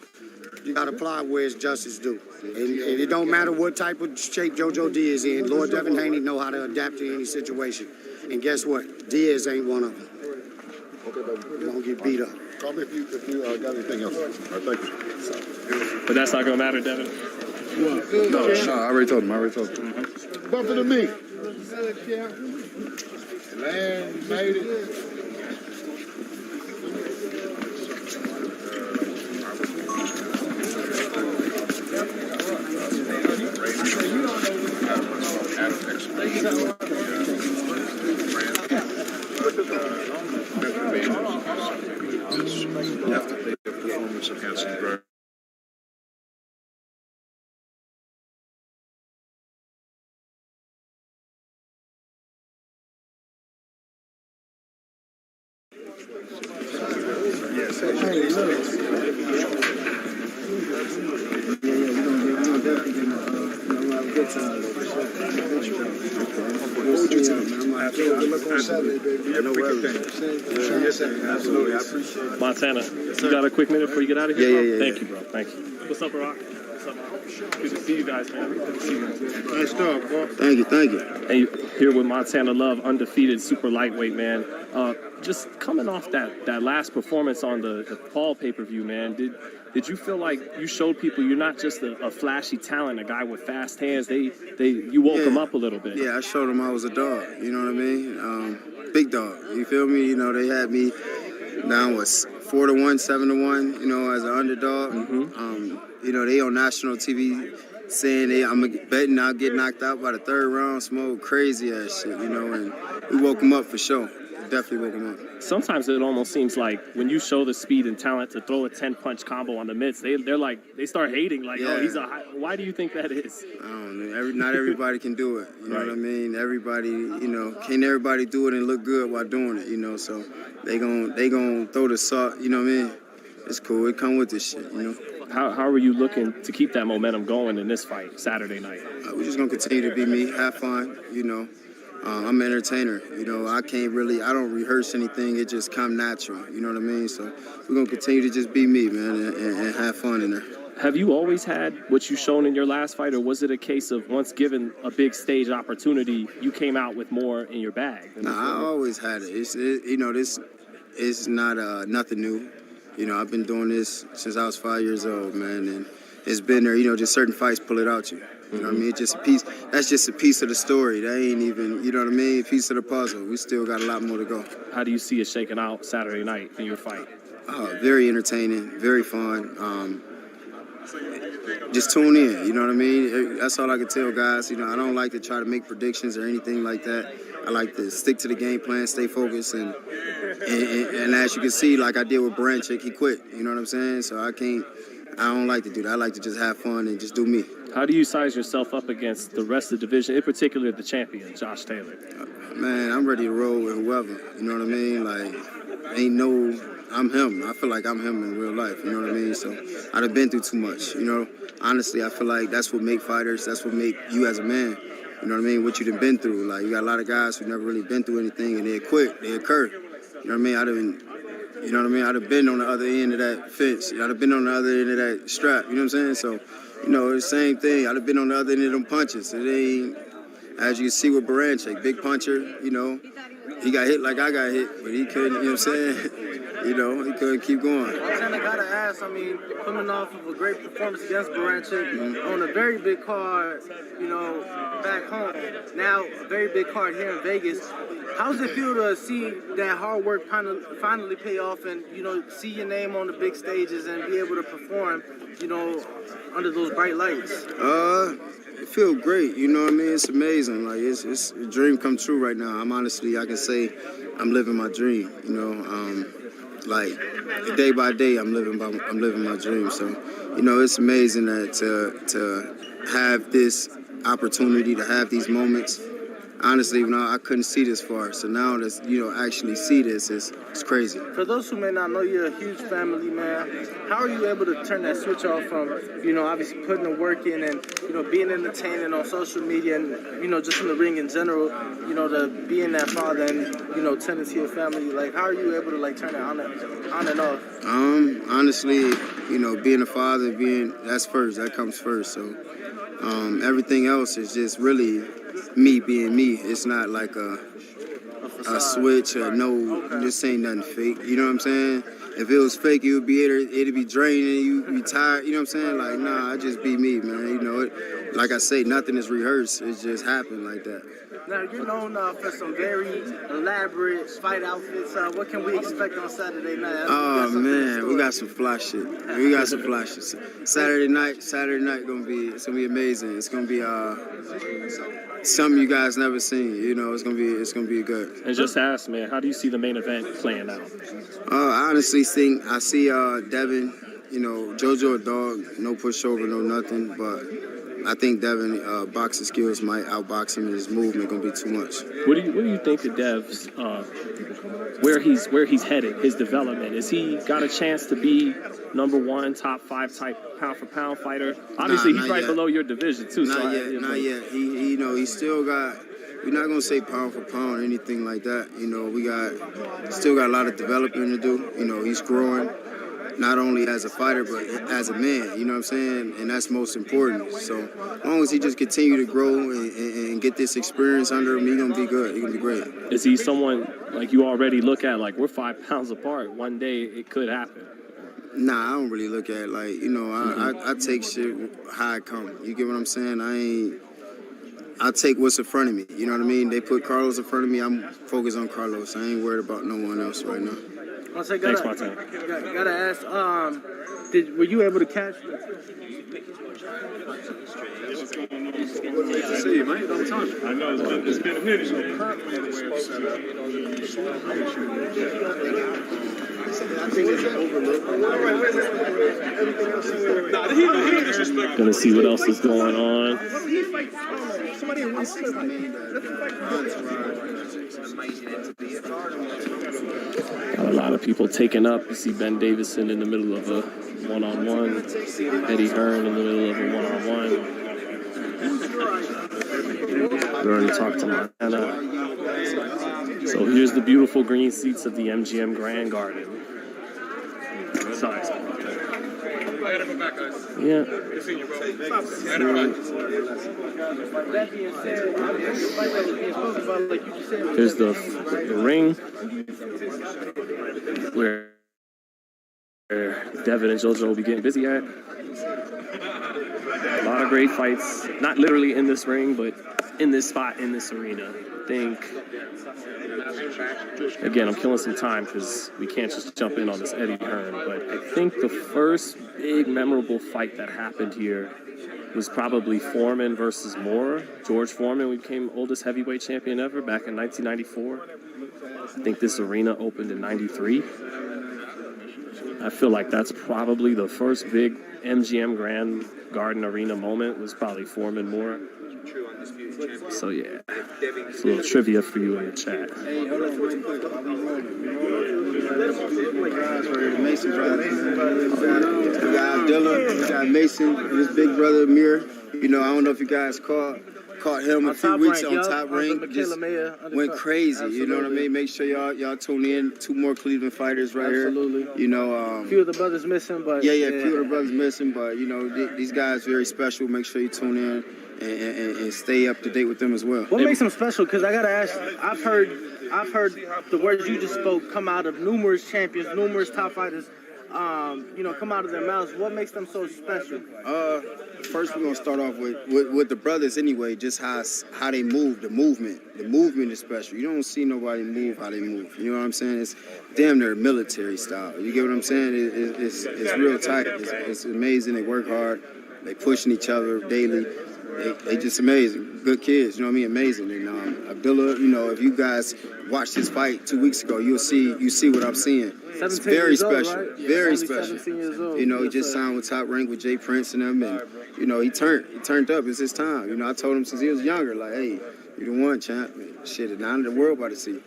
You got to apply where it's justice due. And it don't matter what type of shape JoJo Diaz in. Lord Devin Haney know how to adapt to any situation. And guess what? Diaz ain't one of them. You don't get beat up. Call me if you got anything else. All right, thank you. But that's not going to matter, Devin. What? No, I already told him. Bumping to me. Man, made it. After the performance of Hanson Grove. Montana, you got a quick minute before you get out of here? Yeah. Thank you, bro. Thank you. What's up, Barack? What's up, Barack? Good to see you guys, man. Good to see you guys. Nice talk, bro. Thank you. And you here with Montana Love, undefeated super lightweight, man. Just coming off that last performance on the Paul pay-per-view, man, did you feel like you showed people you're not just a flashy talent, a guy with fast hands? You woke them up a little bit. Yeah, I showed them I was a dog. You know what I mean? Big dog. You feel me? You know, they had me down 4-1, 7-1. You know, as an underdog. You know, they on national TV saying I'm betting I'll get knocked out by the third round, smoke crazy ass shit, you know, and we woke him up for sure. Definitely woke him up. Sometimes it almost seems like when you show the speed and talent to throw a 10-punch combo on the mitts, they're like, they start hating, like, oh, he's a high. Why do you think that is? I don't know. Not everybody can do it. You know Right. what I mean? Everybody, you know, can't everybody do it and look good while doing it, you know? So they gon' throw the salt, you know what I mean? It's cool. It come with this shit, you know? How are you looking to keep that momentum going in this fight Saturday night? We're just gonna continue to be me, have fun, you know. I'm an entertainer, you know. I don't rehearse anything. It just come natural, you know what I mean? So we're gonna continue to just be me, man, and have fun in there. Have you always had what you shown in your last fight, or was it a case of once given a big stage opportunity, you came out with more in your bag? Nah, I always had it. You know, this is not nothing new. You know, I've been doing this since I was 5 years old, man, and it's been there. You know, just certain fights pull it out you. You know what I mean? It's just a piece. That's just a piece of the story. That ain't even, you know what I mean? Piece of the puzzle. We still got a lot more to go. How do you see it shaking out Saturday night in your fight? Very entertaining, very fun. Just tune in, you know what I mean? That's all I can tell guys. You know, I don't like to try to make predictions or anything like that. I like to stick to the game plan, stay focused, and as you can see, like I did with Branchik, he quit. You know what I'm saying? So I don't like to do that. I like to just have fun and just do me. How do you size yourself up against the rest of the division, in particular the champion, Josh Taylor? Man, I'm ready to roll with whoever. You know what I mean? Like, I'm him. I feel like I'm him in real life. You know what I mean? So I've been through too much. You know, honestly, I feel like that's what make fighters. That's what make you as a man. You know what I mean? What you done been through. Like, you got a lot of guys who never really been through anything, and they quit. They occur. You know what I mean? You know what I mean? I'd have been on the other end of that fence. I'd have been on the other end of that strap. You know what I'm saying? So, you know, it's the same thing. I'd have been on the other end of them punches. It ain't, as you can see with Baranchik, big puncher, you know. He got hit like I got hit, but he couldn't, you know what I'm saying? You know, he couldn't keep going. I gotta ask, I mean, coming off of a great performance against Baranchik on a very big card, you know, back home, now a very big card here in Vegas. How does it feel to see that hard work kind of finally pay off and, you know, see your name on the big stages and be able to perform, you know, under those bright lights? It feels great, you know what I mean? It's amazing. Like, it's a dream come true right now. I can say I'm living my dream, you know. Like, day by day, I'm living my dream. So, you know, it's amazing that to have this opportunity, to have these moments. Honestly, you know, I couldn't see this far. So now that, you know, actually see this, it's crazy. For those who may not know, you're a huge family man. How are you able to turn that switch off from, you know, obviously putting the work in and, you know, being entertaining on social media and, you know, just in the ring in general, you know, to being that father and, you know, tending to your family? Like, how are you able to, like, turn it on and off? Honestly, you know, being a father, that's first. That comes first. So everything else is just really me being me. It's not like a switch or this ain't nothing fake. You know what I'm saying? If it was fake, it'd be draining, you'd be tired. You know what I'm saying? Like, nah, I just be me, man. You know, like I say, nothing is rehearsed. It just happened like that. Now, you're known for some very elaborate fight outfits. What can we expect on Saturday night? Oh, man, we got some fly shit. Saturday night it's gonna be amazing. It's gonna be something you guys never seen. You know, it's gonna be good. And just ask, man, how do you see the main event playing out? I honestly think I see Devin. You know, JoJo a dog, no pushover, no nothing, but I think Devin boxing skills might outbox him, and his movement gonna be too much. What do you think of Dev's where he's headed, his development? Is he got a chance to be #1, top 5 type pound for pound fighter? Obviously, he's right below your division too. Not yet. He you know, he still got. We're not gonna say pound for pound or anything like that. You know, we still got a lot of development to do. You know, he's growing. Not only as a fighter, but as a man, you know what I'm saying? And that's most important. So as long as he just continue to grow and get this experience under him, he's going to be good. He's going to be great. Is he someone like you already look at, like, we're 5 pounds apart. One day it could happen? Nah, I don't really look at it like, you know, I take shit how it come. You get what I'm saying? I take what's in front of me. You know what I mean? They put Carlos in front of me. I'm focused on Carlos. I ain't worried about no one else right now. Thanks, Martin. Gotta ask, Were you able to catch? Good to see you, mate. Long time. I know it's been a minute. Gonna see what else is going on. Got a lot of people taking up. You see Ben Davison in the middle of a one-on-one. Eddie Hearn in the middle of a one-on-one. We already talked to Montana. So here's the beautiful green seats of the MGM Grand Garden. Sorry. I gotta go back, guys. Yeah. Good seeing you, bro. Here's the ring where Devin and JoJo will be getting busy at. A lot of great fights, not literally in this ring, but in this spot, in this arena. Again, I'm killing some time because we can't just jump in on this Eddie Hearn, but I think the first big memorable fight that happened here was probably Foreman versus Moore. George Foreman became oldest heavyweight champion ever back in 1994. I think this arena opened in 93. I feel like that's probably the first big MGM Grand Garden Arena moment was probably Foreman Moore. So yeah, it's a little trivia for you in the chat. Mason brother. We got Abdullah, we got Mason, and his big brother Amir. You know, I don't know if you guys caught him a few weeks on Top Rank. Just went crazy. You know what I mean? Make sure y'all tune in. 2 more Cleveland fighters right here. You know, a few of the brothers missing, but a few of the brothers missing, but you know, these guys very special. Make sure you tune in and stay up to date with them as well. What makes them special? Because I gotta ask. I've heard the words you just spoke come out of numerous champions, numerous top fighters. Come out of their mouths. What makes them so special? First, we're gonna start off with the brothers anyway. Just how they move, the movement. The movement is special. You don't see nobody move how they move. You know what I'm saying? It's damn near military style. You get what I'm saying? It's real tight. It's amazing. They work hard. They pushing each other daily. They just amazing. Good kids. You know what I mean? Amazing. And Abdullah, you know, if you guys watched his fight 2 weeks ago, you see what I'm seeing. It's very special, right? Very special. You know, he just signed with Top Rank with Jay Prince and them, and you know, he turned up. It's his time. You know, I told him since he was younger, like, hey, you the one, champ. Shit, now the world about to see.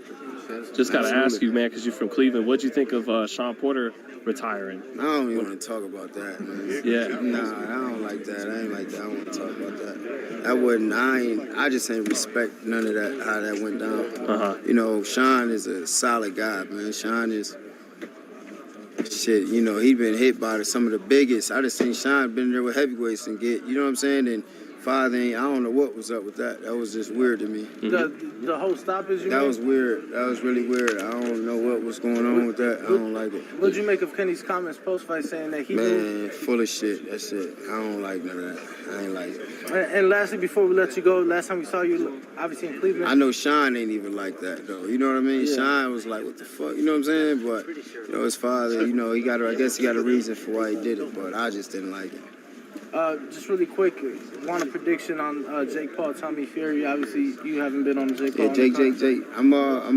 Just gotta ask you, man, because you're from Cleveland. What'd you think of Sean Porter retiring? I don't even want to talk about that, man. Yeah. Nah, I don't like that. I ain't like that. I don't want to talk about that. I just ain't respect none of that, how that went down. You know, Sean is a solid guy, man. Sean is. Shit, you know, he been hit by some of the biggest. I just seen Sean been there with heavyweights and get, you know what I'm saying? And Father I don't know what was up with that. That was just weird to me. The whole stoppage, that was weird. That was really weird. I don't know what was going on with that. I don't like it. What'd you make of Kenny's comments post-fight saying that he full of shit. That's it. I don't like none of that. I ain't like it. And lastly, before we let you go, last time we saw you, obviously in Cleveland. I know Sean ain't even like that, though. You know what I mean? Yeah. Sean was like, what the fuck? You know what I'm saying? But, you know, his father, you know, I guess he got a reason for why he did it, but I just didn't like it. Just really quick, want a prediction on Jake Paul, Tommy Fury? Obviously, you haven't been on the Jake Paul. Yeah, Jake. I'm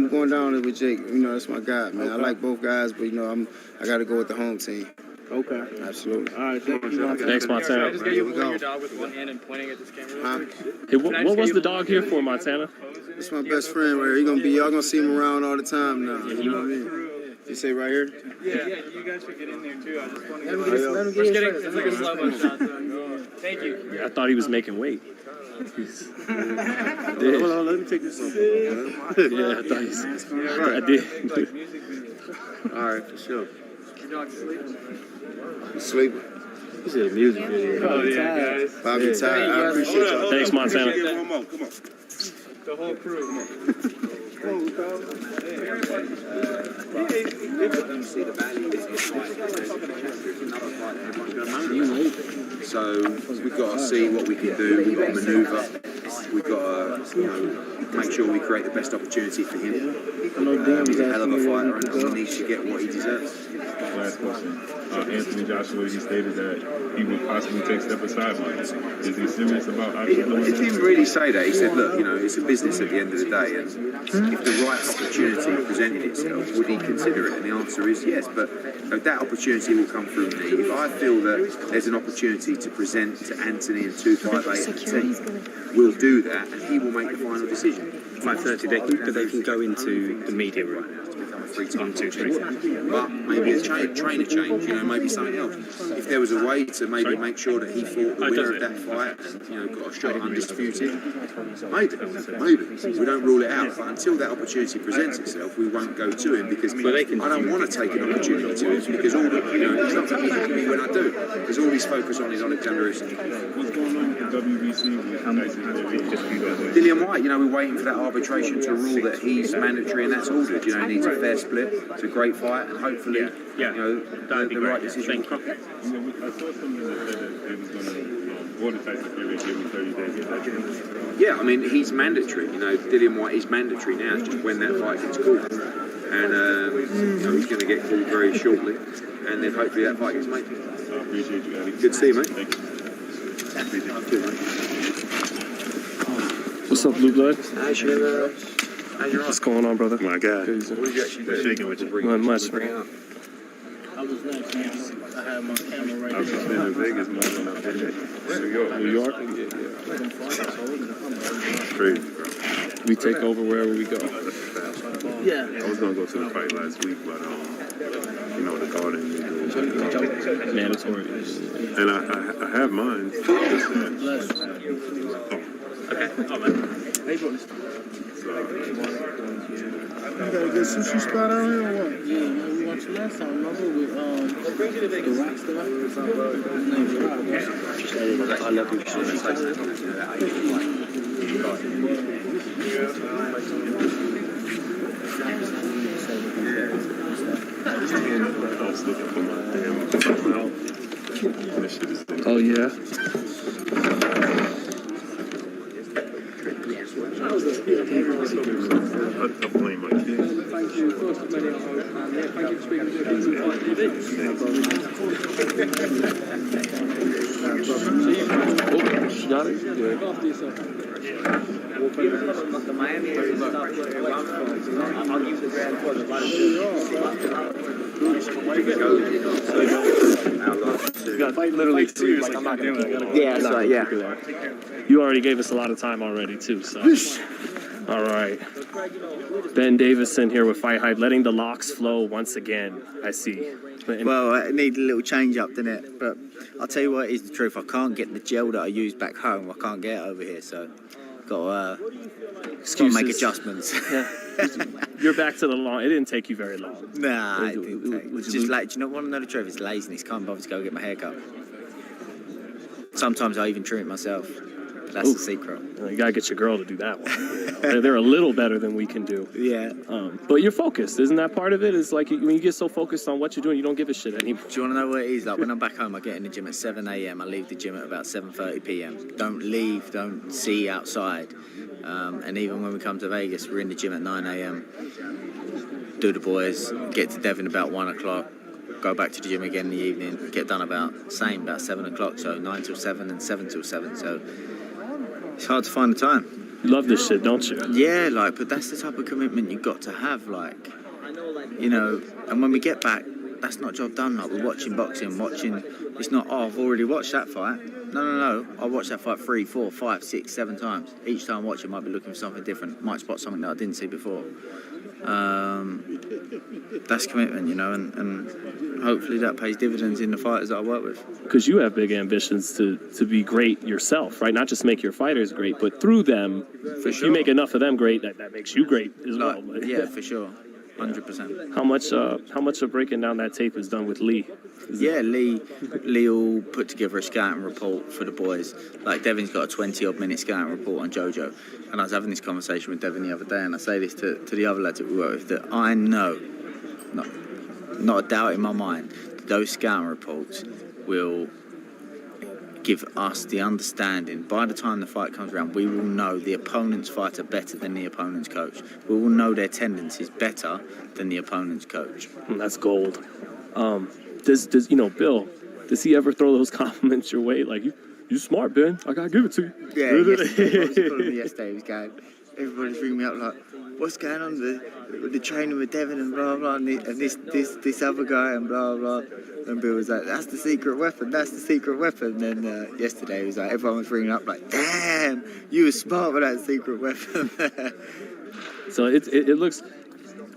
going down there with Jake. You know, that's my guy, man. Okay. I like both guys, but, you know, I got to go with the home team. Okay. Absolutely. All right, thank you. Thanks, Montana. Can I just get you holding your dog with one hand and pointing at this camera? Hey, what was the dog here for, Montana? It's my best friend right here. Y'all gonna see him around all the time now. You know what I mean? You say right here? Yeah, you guys should get in there too. I just want to let him get it's like a slow-mo shot. Thank you. I thought he was making weight. Hold on, let me take this off. Yeah, I thought he's. I did. All right, for sure. Your dog sleeping? Sleeping. He said music video. Oh, yeah, guys. Bobby tired. I appreciate y'all. Thanks, Montana. Come on. The whole crew. So we've got to see what we can do. We've got to manoeuvre. we've got to make sure we create the best opportunity for him. He's a hell of a fighter and he needs to get what he deserves. Last question. Anthony Joshua, he stated that he would possibly take step aside. Is he serious about actually doing that? He didn't really say that. He said, look, it's a business at the end of the day, and if the right opportunity presented itself, would he consider it? And the answer is yes, but that opportunity will come through me. If I feel that there's an opportunity to present to Anthony and 258 and the team, we'll do that, and he will make the final decision. 5:30, they can go into the media right now. One, two, three. But maybe a trainer change, maybe something else. If there was a way to maybe make sure that he fought the winner of that fight and got a shot undisputed, maybe. We don't rule it out. But until that opportunity presents itself, we won't go to him because I don't want to take an opportunity to him because all he's not going to look at me when I do. Because all he's focused on is Alexander Usyk. What's going on with the WBC? Dillian White, we're waiting for that arbitration to rule that he's mandatory and that's ordered. He needs a fair split. It's a great fight, and hopefully, the right decision will come. I saw something that said that they was going to order Tyson Fury and give him 30 days. Yeah, he's mandatory. Dillian White is mandatory now. It's just when that fight gets called, and he's going to get called very shortly, and then hopefully that fight gets made. I appreciate you, Eddie. Good to see you, mate. Thank you. What's up, Blue Blood? How's your What's going on, brother? My God. What did you actually do? Shaking with you. Not much, man. I was next, man. I had my camera right I was just in Vegas, man, when I did it. New York? It's crazy, bro. We take over wherever we go. Yeah. I was going to go to the fight last week, but, the Garden. Mandatory. And I have mine. You got a good sushi spot out here or what? Yeah, we went to last time, remember? With, the rock star. His name's Rob. I love you. I was looking for my damn mouth. This shit is Oh, yeah? I blame my kids. Thank you for speaking to Davis and Cruz. Got it? Look after yourself. Miami area is not where I'm from. I'll give the grand for the You got literally 3. Like, I'm not going to. Yeah, that's right, yeah. You already gave us a lot of time already, too, so. All right. Ben Davison here with FightHype, letting the locks flow once again, I see. Well, it needs a little change up, doesn't it? But I'll tell you what is the truth. I can't get the gel that I use back home. I can't get it over here, so got to make adjustments. Yeah. You're back to the long. It didn't take you very long. Nah, it didn't take. It's just like, do you not want to know the truth? It's laziness. Can't bother to go get my hair cut. Sometimes I even trim it myself. That's the secret. You gotta get your girl to do that one. They're a little better than we can do. Yeah. But you're focused, isn't that part of it? It's like when you get so focused on what you're doing, you don't give a shit anymore. Do you want to know what it is? Like when I'm back home, I get in the gym at 7 a.m. I leave the gym at about 7:30 p.m. Don't see outside. And even when we come to Vegas, we're in the gym at 9 a.m. Do the boys, get to Devon about 1 o'clock. Go back to the gym again in the evening. Get done about 7 o'clock. So 9 till 7 and 7 till 7. So it's hard to find the time. You love this shit, don't you? Yeah, but that's the type of commitment you've got to have, and when we get back, that's not job done. Like, we're watching boxing, it's not, I've already watched that fight. No. I watched that fight 3, 4, 5, 6, 7 times. Each time I watch it, might be looking for something different. Might spot something that I didn't see before. That's commitment, and hopefully that pays dividends in the fighters that I work with. Because you have big ambitions to be great yourself, right? Not just make your fighters great, but through them, if you make enough of them great, that makes you great as well. Yeah, for sure. 100%. How much of breaking down that tape is done with Lee? Lee will put together a scouting report for the boys. Like, Devon's got a 20-odd minute scouting report on JoJo. And I was having this conversation with Devon the other day, and I say this to the other lads that we work with, that I know, not a doubt in my mind, those scouting reports will give us the understanding. By the time the fight comes around, we will know the opponent's fighter better than the opponent's coach. We will know their tendencies better than the opponent's coach. That's gold. Does Bill? Does he ever throw those compliments your way? Like you smart, Ben. I gotta give it to you. Yeah, yesterday, I was calling me yesterday. He was going, everybody's ringing me up like, what's going on with the training with Devin and blah blah, and this other guy and blah blah. And Bill was like, that's the secret weapon. That's the secret weapon. And then yesterday, he was like, everyone was ringing up like, damn, you were smart with that secret weapon. So it looks.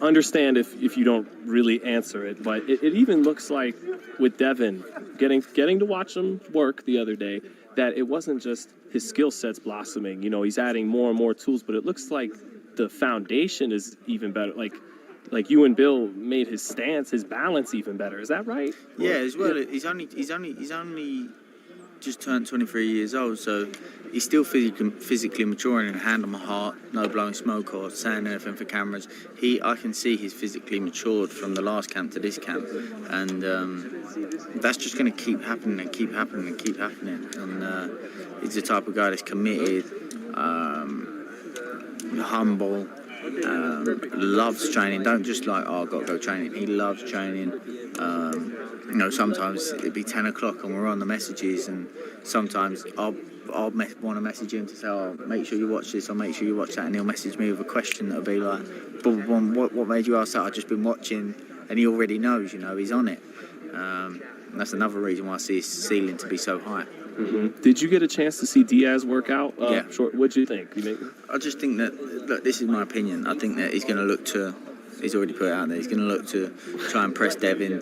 Understand if you don't really answer it, but it even looks like with Devin getting to watch him work the other day, that it wasn't just his skill sets blossoming. He's adding more and more tools, but it looks like the foundation is even better. Like you and Bill made his stance, his balance even better. Is that right? Yeah, as well. He's only just turned 23 years old, so he's still physically maturing and hand on my heart, no blowing smoke or saying anything for cameras. I can see he's physically matured from the last camp to this camp, and that's just going to keep happening and keep happening and keep happening. And he's the type of guy that's committed, humble, loves training. Don't just like, I've got to go training. He loves training. Sometimes it'd be 10 o'clock and we're on the messages, and sometimes I'll want to message him to say, make sure you watch this or make sure you watch that, and he'll message me with a question that'll be like, what made you ask that? I've just been watching, and he already knows, he's on it. That's another reason why I see his ceiling to be so high. Mm-hmm. Did you get a chance to see Diaz work out? Yeah. What'd you think? I just think that, look, this is my opinion. I think that he's going to look to, he's already put it out there, he's going to look to try and press Devin,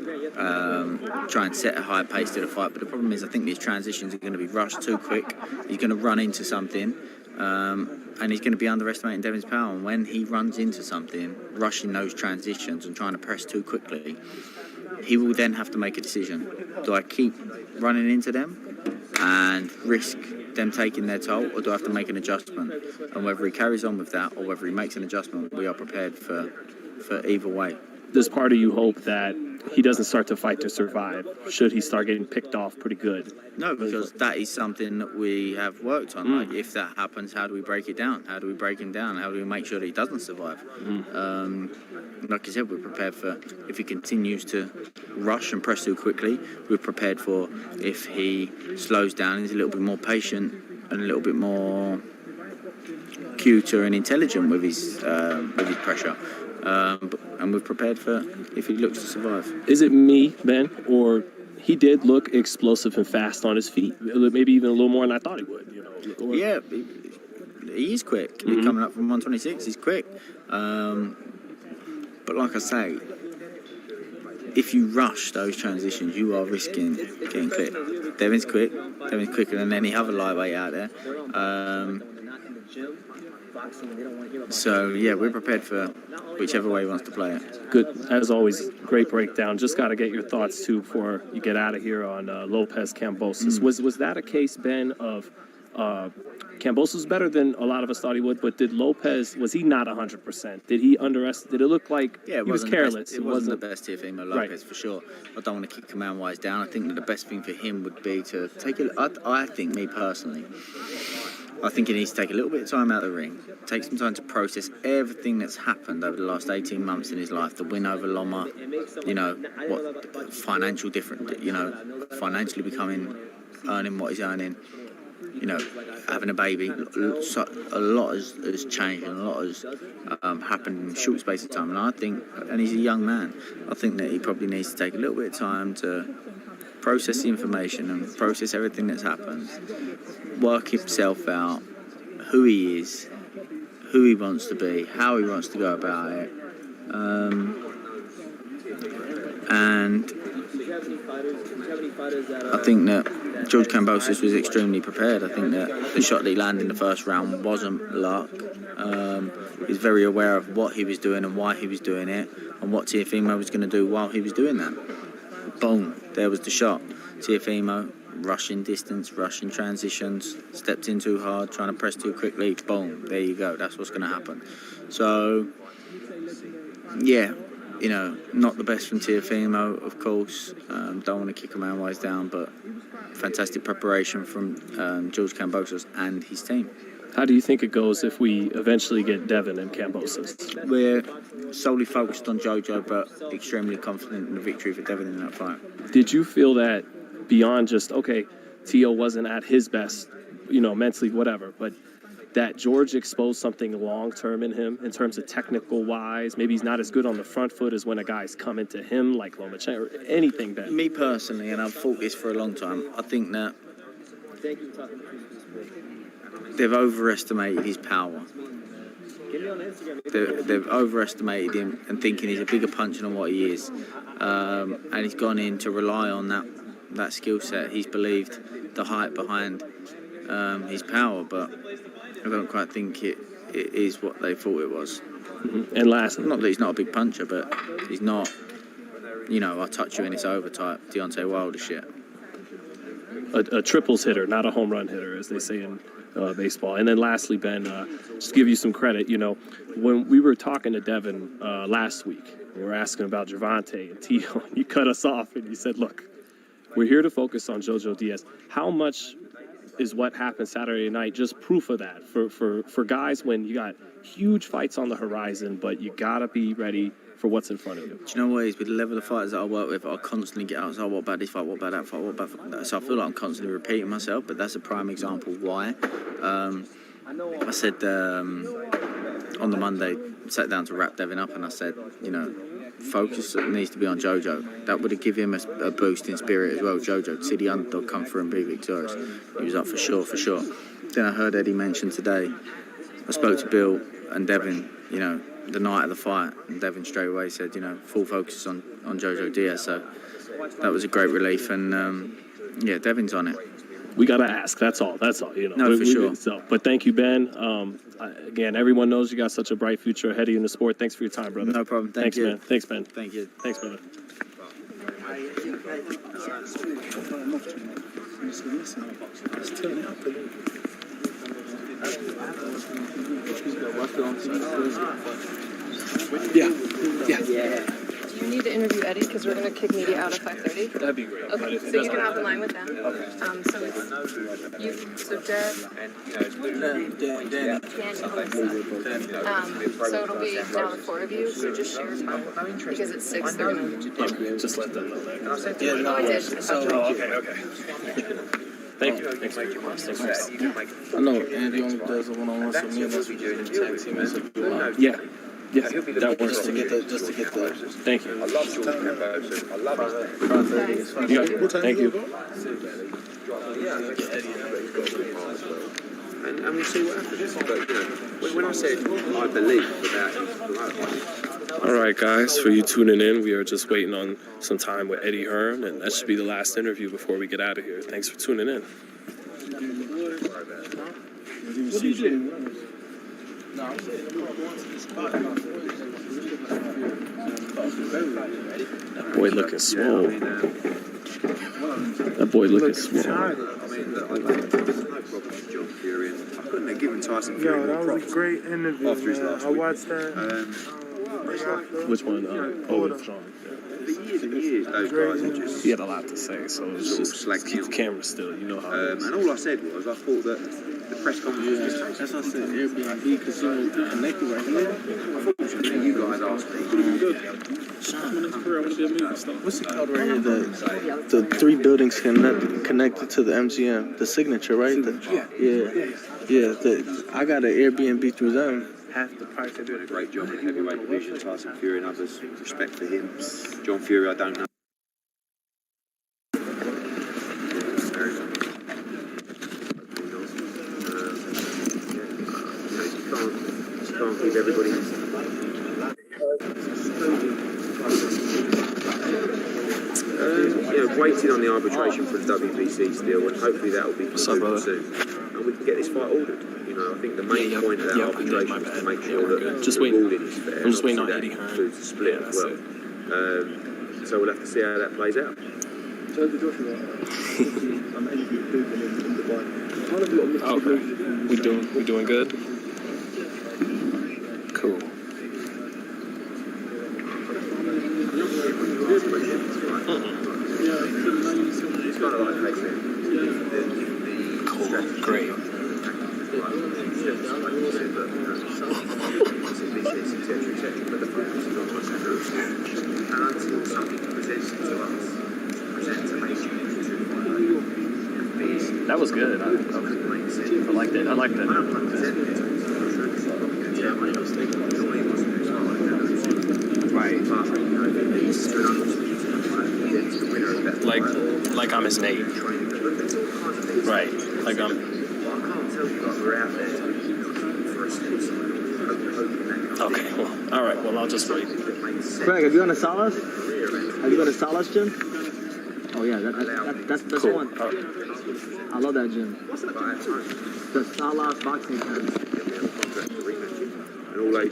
try and set a high pace to the fight. But the problem is, I think these transitions are going to be rushed too quick. He's going to run into something, and he's going to be underestimating Devin's power. And when he runs into something, rushing those transitions and trying to press too quickly, he will then have to make a decision. Do I keep running into them and risk them taking their toll, or do I have to make an adjustment? And whether he carries on with that or whether he makes an adjustment, we are prepared for either way. Does part of you hope that he doesn't start to fight to survive? Should he start getting picked off pretty good? No, because that is something that we have worked on. Like, if that happens, how do we break it down? How do we break him down? How do we make sure that he doesn't survive? Like I said, we're prepared for if he continues to rush and press too quickly. We're prepared for if he slows down, he's a little bit more patient and a little bit more cuter and intelligent with his pressure. And we're prepared for if he looks to survive. Is it me, Ben, or he did look explosive and fast on his feet? Maybe even a little more than I thought he would. Yeah, he is quick. He's coming up from 126. He's quick. But like I say, if you rush those transitions, you are risking getting clipped. Devin's quick. Devin's quicker than any other lightweight out there. So, yeah, we're prepared for whichever way he wants to play it. Good. As always, great breakdown. Just got to get your thoughts, too, before you get out of here on Lopez Kambosos. Was that a case, Ben, of Kambosos better than a lot of us thought he would, but did Lopez, was he not 100%? Did he underestimate? Did it look like he was careless? It wasn't the best Teofimo Lopez, for sure. I don't want to kick command-wise down. I think that the best thing for him would be to take it. I think, me personally, I think he needs to take a little bit of time out of the ring, take some time to process everything that's happened over the last 18 months in his life, the win over Loma, what financial difference, financially earning what he's earning, having a baby. A lot has changed and a lot has happened in a short space of time. And he's a young man. I think that he probably needs to take a little bit of time to process the information and process everything that's happened, work himself out, who he is, who he wants to be, how he wants to go about it, and I think that George Kambosos was extremely prepared. I think that the shot that he landed in the first round wasn't luck. He's very aware of what he was doing and why he was doing it and what Teofimo was going to do while he was doing that. Boom, there was the shot. Teofimo, rushing distance, rushing transitions, stepped in too hard, trying to press too quickly. Boom, there you go. That's what's going to happen. So, yeah, not the best from Teofimo, of course. Don't want to kick a man while he's down, but fantastic preparation from George Kambosos and his team. How do you think it goes if we eventually get Devin and Kambosos? We're solely focused on Jojo, but extremely confident in the victory for Devin in that fight. Did you feel that beyond just, okay, Teo wasn't at his best, mentally, whatever, but that George exposed something long-term in him in terms of technical-wise? Maybe he's not as good on the front foot as when a guy's coming to him like Lomachenko or anything, Ben? Me personally, and I've thought this for a long time, I think that they've overestimated his power. They've overestimated him and thinking he's a bigger puncher than what he is. And he's gone in to rely on that skill set. He's believed the hype behind his power, but I don't quite think it is what they thought it was. Mm-hmm. And lastly, not that he's not a big puncher, but he's not, I'll touch you and it's over type Deontay Wilder shit. A triples hitter, not a home run hitter, as they say in baseball. And then lastly, Ben, just to give you some credit, when we were talking to Devin last week, we were asking about Gervonta and Teo, you cut us off and you said, look, we're here to focus on Jojo Diaz. How much is what happened Saturday night just proof of that for guys when you got huge fights on the horizon, but you got to be ready for what's in front of you? Do you know what it is? With the level of fighters that I work with, I constantly get out, what about this fight, what about that fight, what about that? So I feel like I'm constantly repeating myself, but that's a prime example of why. I said on the Monday, sat down to wrap Devin up, and I said, focus needs to be on Jojo. That would have given him a boost in spirit as well. Jojo, to see the underdog come through and be victorious. He was up for sure. Then I heard Eddie mention today, I spoke to Bill and Devin, the night of the fight, and Devin straight away said, full focus on Jojo Diaz. So that was a great relief, and Devin's on it. We got to ask. That's all. No, for sure. But thank you, Ben. Again, everyone knows you got such a bright future ahead of you in the sport. Thanks for your time, brother. No problem. Thanks, you. man. Thanks, Ben. Thank you. Thanks, brother. Yeah. Do you need to interview Eddie? Because we're going to kick media out at 5:30. That'd be great. Okay, so you can hop in line with them. Okay. So it's you, so Dev, Dan. So it'll be now the 4 of you. So just share time because it's 6. They're gonna Just let them know that. Oh, I did. Okay. Thank you. Thanks. I know Andy only does a one-on-one, so me and us will just tag team as a duo. Yeah, that works. Just to get the. Thank you. I love George Kambosos. I love his. Thank you. And we'll see what happens. But, when I said I believe that, all right, guys, for you tuning in, we are just waiting on some time with Eddie Hearn, and that should be the last interview before we get out of here. Thanks for tuning in. What do you do? That boy looking swole. That boy looking swole. I couldn't have given Tyson Fury Yo, that was a great interview, after his man. last I watched that. Which one? With Sean. For years and years, those guys have just... He had a lot to say, so it's just keep the camera still. You know how it is. And all I said was, I thought that the press conference... That's what I said, Airbnb, because you connected right here. Unfortunately, you guys asked me. What's it called right here? The 3 buildings connected to the MGM. The Signature, right? I got an Airbnb through them. Half the price. They're doing a great job in the heavyweight division. Tyson Fury and others. Respect for him. John Fury, I don't know. You can't give everybody. Waiting on the arbitration for the WBC still, and hopefully that will be concluded soon, and we can get this fight ordered. I think the main point of that arbitration is to make sure that the ruling is fair. I'm just waiting on that Eddie Hearn. includes the split as well. So we'll have to see how that plays out. Okay, we doing good. Cool. Great. That was good. I like that. I like that. Like I'm his mate. Right. Like I'm. Okay. Well, all right. Well, I'll just wait. Craig, have you gone to Salas? Have you gone to Salas gym? Oh yeah, that's the Cool. one. I love that gym. The Salas boxing gym.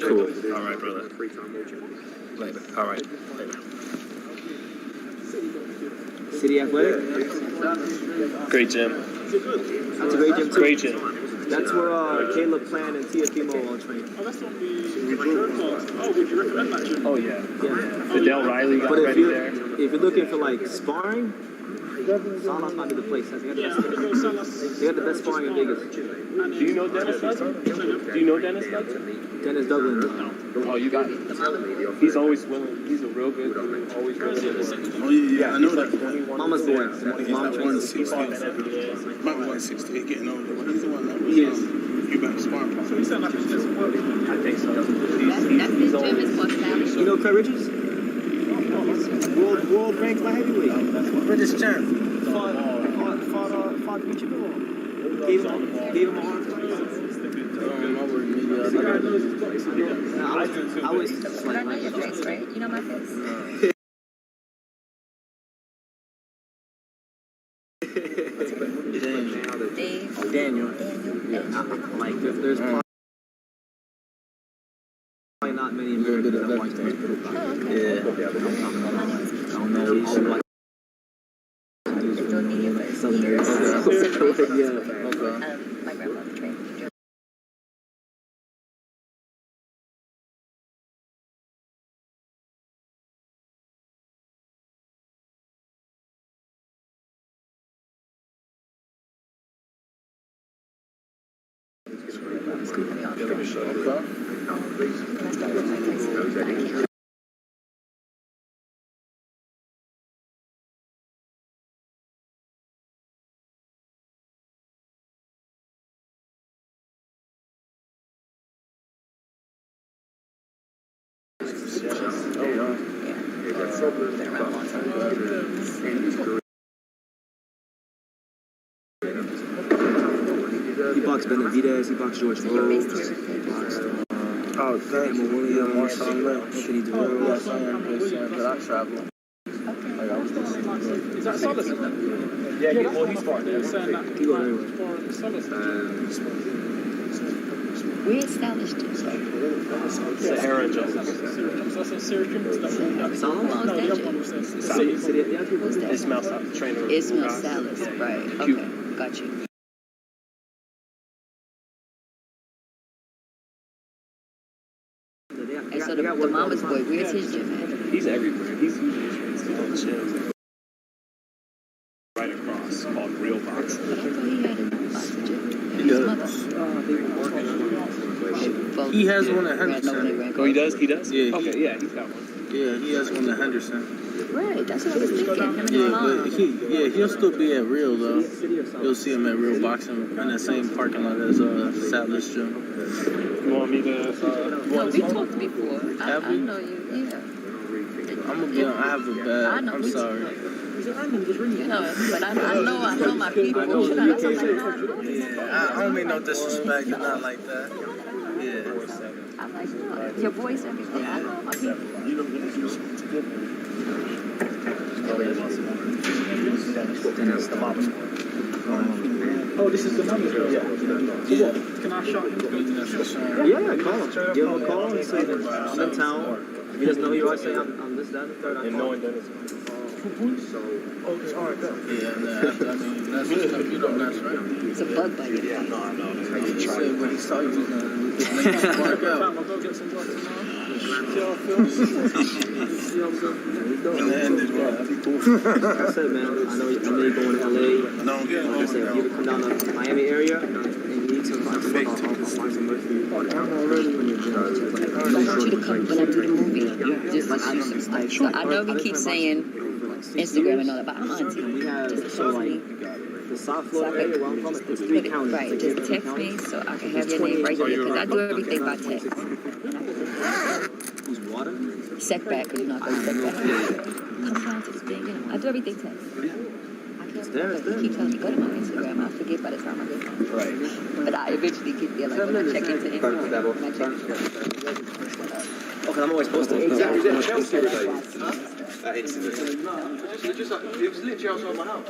Cool. All right, brother. Later. All right. Later. City Athletic? Great gym. That's a great gym too. Great gym. That's where Caleb Plan and Tiafimo all train. Oh yeah. Fidel Riley got But ready there. if you're looking for like sparring, Salas might be the place. They got the best sparring in Vegas. Do you know Dennis Dudley? Do you know Dennis Dudley? Dennis Dublin. Oh, you got him. He's always willing. He's a real good. Always willing. Oh yeah, I know that. Mama's boy. Mama trains. He's 160, getting older. But he's the one that was you better sparring. I think so. That's his gym is for established. You know Craig Richards? World ranked by heavyweight. British champ. Fought Michiko. Gave him a hard time. I was But I know your face, right? You know my face. Dave. Daniel. Like there's probably not many Americans that watch that. Yeah. I don't know. Southern America. Yeah. My grandfather trained. He boxed Benavidez, he boxed George Rose, he boxed thanks. William, Marshawn Lynch, Kenny DeVille. But I travel. Is that Salas? Yeah, he's far. He goes everywhere. We established it. Sahara Justice. Ismail Salas, trainer. Ismail Salas, right. Okay, got you. And so the mama's boy, where's his gym at? He's everywhere. He's usually on chill. Right across, called Real Boxing. But I thought he had a boxing gym. He does. He has one at Henderson. Oh, he does? He does? Yeah. Okay, yeah, he's got one. Yeah, he has one at Henderson. Right, that's what I was thinking. Him and his mom. He'll still be at Real though. You'll see him at Real Boxing in the same parking lot as Salas gym. You want me to? No, we talked before. I know you. Yeah. I have a bad. I'm sorry. You know, but I know my people. I know you can't. I don't mean no disrespect, not like that. Yeah. I'm like, no, your voice, everything. I know my people. Oh, this is the mama's girl. Yeah. Can I shot him? Yeah, call him. Give him a call and say that I'm in town. If he doesn't know who you are, say I'm this, that, and the third. And knowing Dennis. Okay, all right, Yeah, I mean, that's you know, that's right. It's a bug bite. Yeah, no. He said when he saw you, he's gonna spark out. I'll go get some drugs tomorrow. See how it feels. See how it feels. That'd be cool. Like I said, man, I know you're going to LA. No, Like I said, if you ever come down to the Miami area and you need some I'll find some work for you. I want you to come when I do the movie. Just like I know we keep saying Instagram and all that, but I'm on TV. We have, Just so text me. like, the South Florida area where I'm from, it's 3 counties. Right, just text me so I can have your name right there, because I do everything by text. Who's water? Setback, you know, I go setback. Come down to this thing, you know, I do everything text. It's there, it's there. Keep telling me, go to my Instagram, I'll forget by the time I get there. Right. But I eventually get there, like when I check into it. Okay, I'm always posting. Was that Chelsea related? That incident? It was literally outside my house.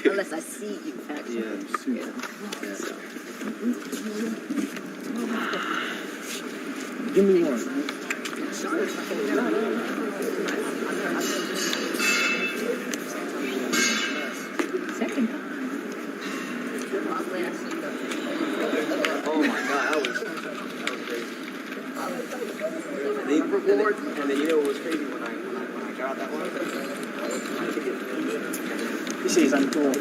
Unless I see you, actually. Give me one. Second. Oh my God, that was crazy. And then you know what was crazy when I got that one? This is Anton.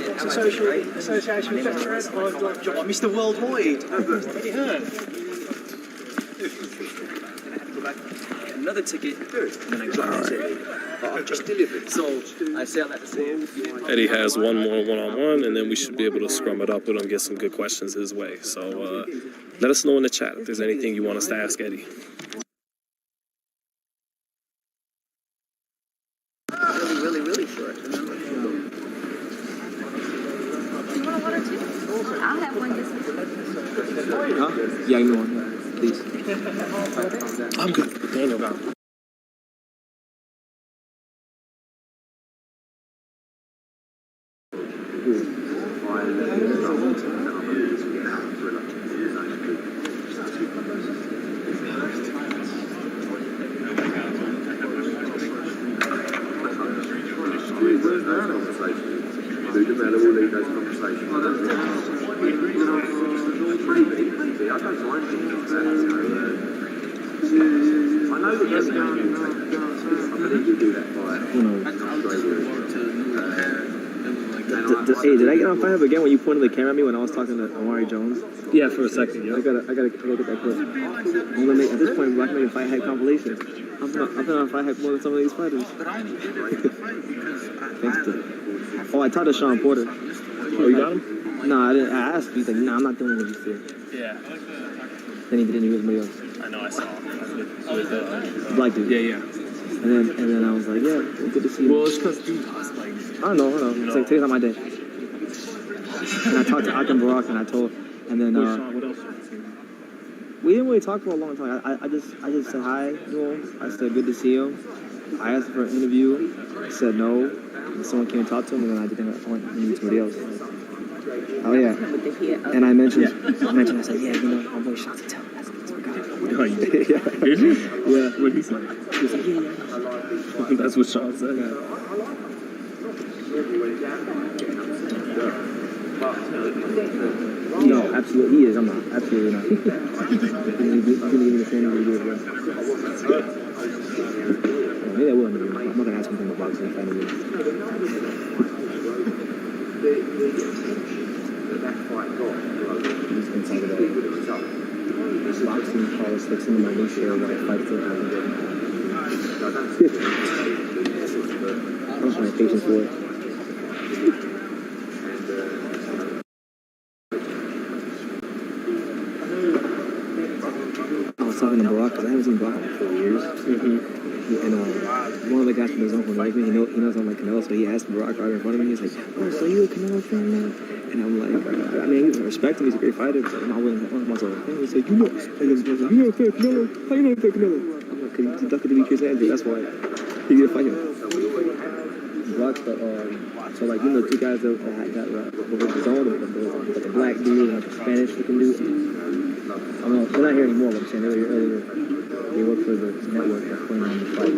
Association with Veterans. Mr. Worldwide. Bloody hell. Another ticket, and then I got the ticket. But I've just delivered. So I say that to say. Eddie has one more one-on-one, and then we should be able to scrum it up with him, get some good questions his way. So let us know in the chat if there's anything you want us to ask Eddie. Really short. You want one or two? I'll have one this week. Huh? Yeah, you want one, please. I'm good. Daniel got it. Hey, did I get on FightHype again when you pointed the camera at me when I was talking to Amari Jones? Yeah, for a second. Yeah. I gotta get that clip. I'm gonna make, at this point, I can make a FightHype compilation. I've been on FightHype more than some of these fighters. Thanks to. Oh, I talked to Sean Porter. Oh, you got him? No, I didn't. I asked him. He's like, nah, I'm not doing what you said. Yeah. Then he did interview with somebody else. I know, I saw. Black dude. Yeah. And then I was like, yeah, well, good to see you. Well, it's because dude, like. I know. It's like today's not my day. And I talked to Akim Barak, and I told, and then What else? we didn't really talk for a long time. I just said hi to him. I said good to see him. I asked him for an interview. He said no. And someone came and talked to him, and then I didn't want to meet somebody else. Oh yeah. And I mentioned, I said, yeah, you know, my boy shot to tell. That's what got it. Oh, you did? Yeah. Did you? Yeah. What did he say? He was like, yeah. That's what Sean said. No, absolutely, he is. I'm not. Absolutely not. He's gonna give me the same way he did. Maybe I will interview him. I'm not gonna ask him from the boxing if I interview him. He's gonna talk about boxing politics and my nature when I fight for him. I don't have patience for it. I was talking to Barack because I haven't seen Barack in 4 years. And one of the guys from his uncle like me, he knows I'm like Canelo, so he asked Barack right in front of me. He's like, "Oh, so you a Canelo fan now?" And I'm like, I mean, I respect him. He's a great fighter, but I'm not willing to myself. He's like, "You know a fan Canelo? How you know a fan Canelo?" I'm like, "Cause he conducted to be Chris Andrew. That's why he didn't fight him." Barack, so like you know, two guys that got his own, like the black dude and like the Spanish looking dude. I don't know, they're not here anymore. But I'm saying earlier, they work for the network that's putting on the fight.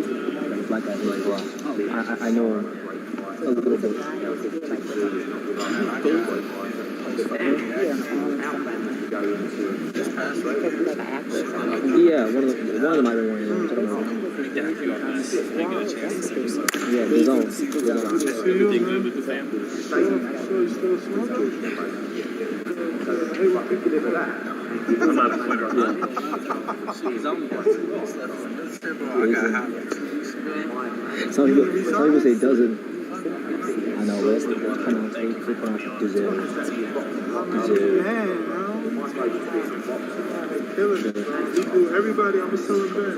black guy as well. I know him a little bit. Yeah, one of them I've been wearing. Yeah, his own. I'm not a quitter. Some people say doesn't. I know, but it's kind of deserve. Everybody, I'm still in bed.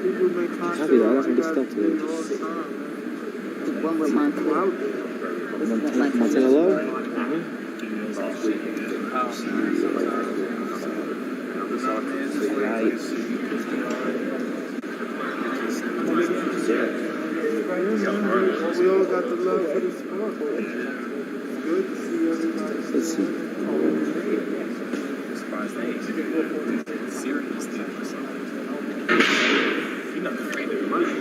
People make contact. Happy though, I got some good stuff today. One with Montana. Montana Low? We all got the love for the sport. It's good to see everybody. Let's see. Serious thing or something. You're not afraid of money.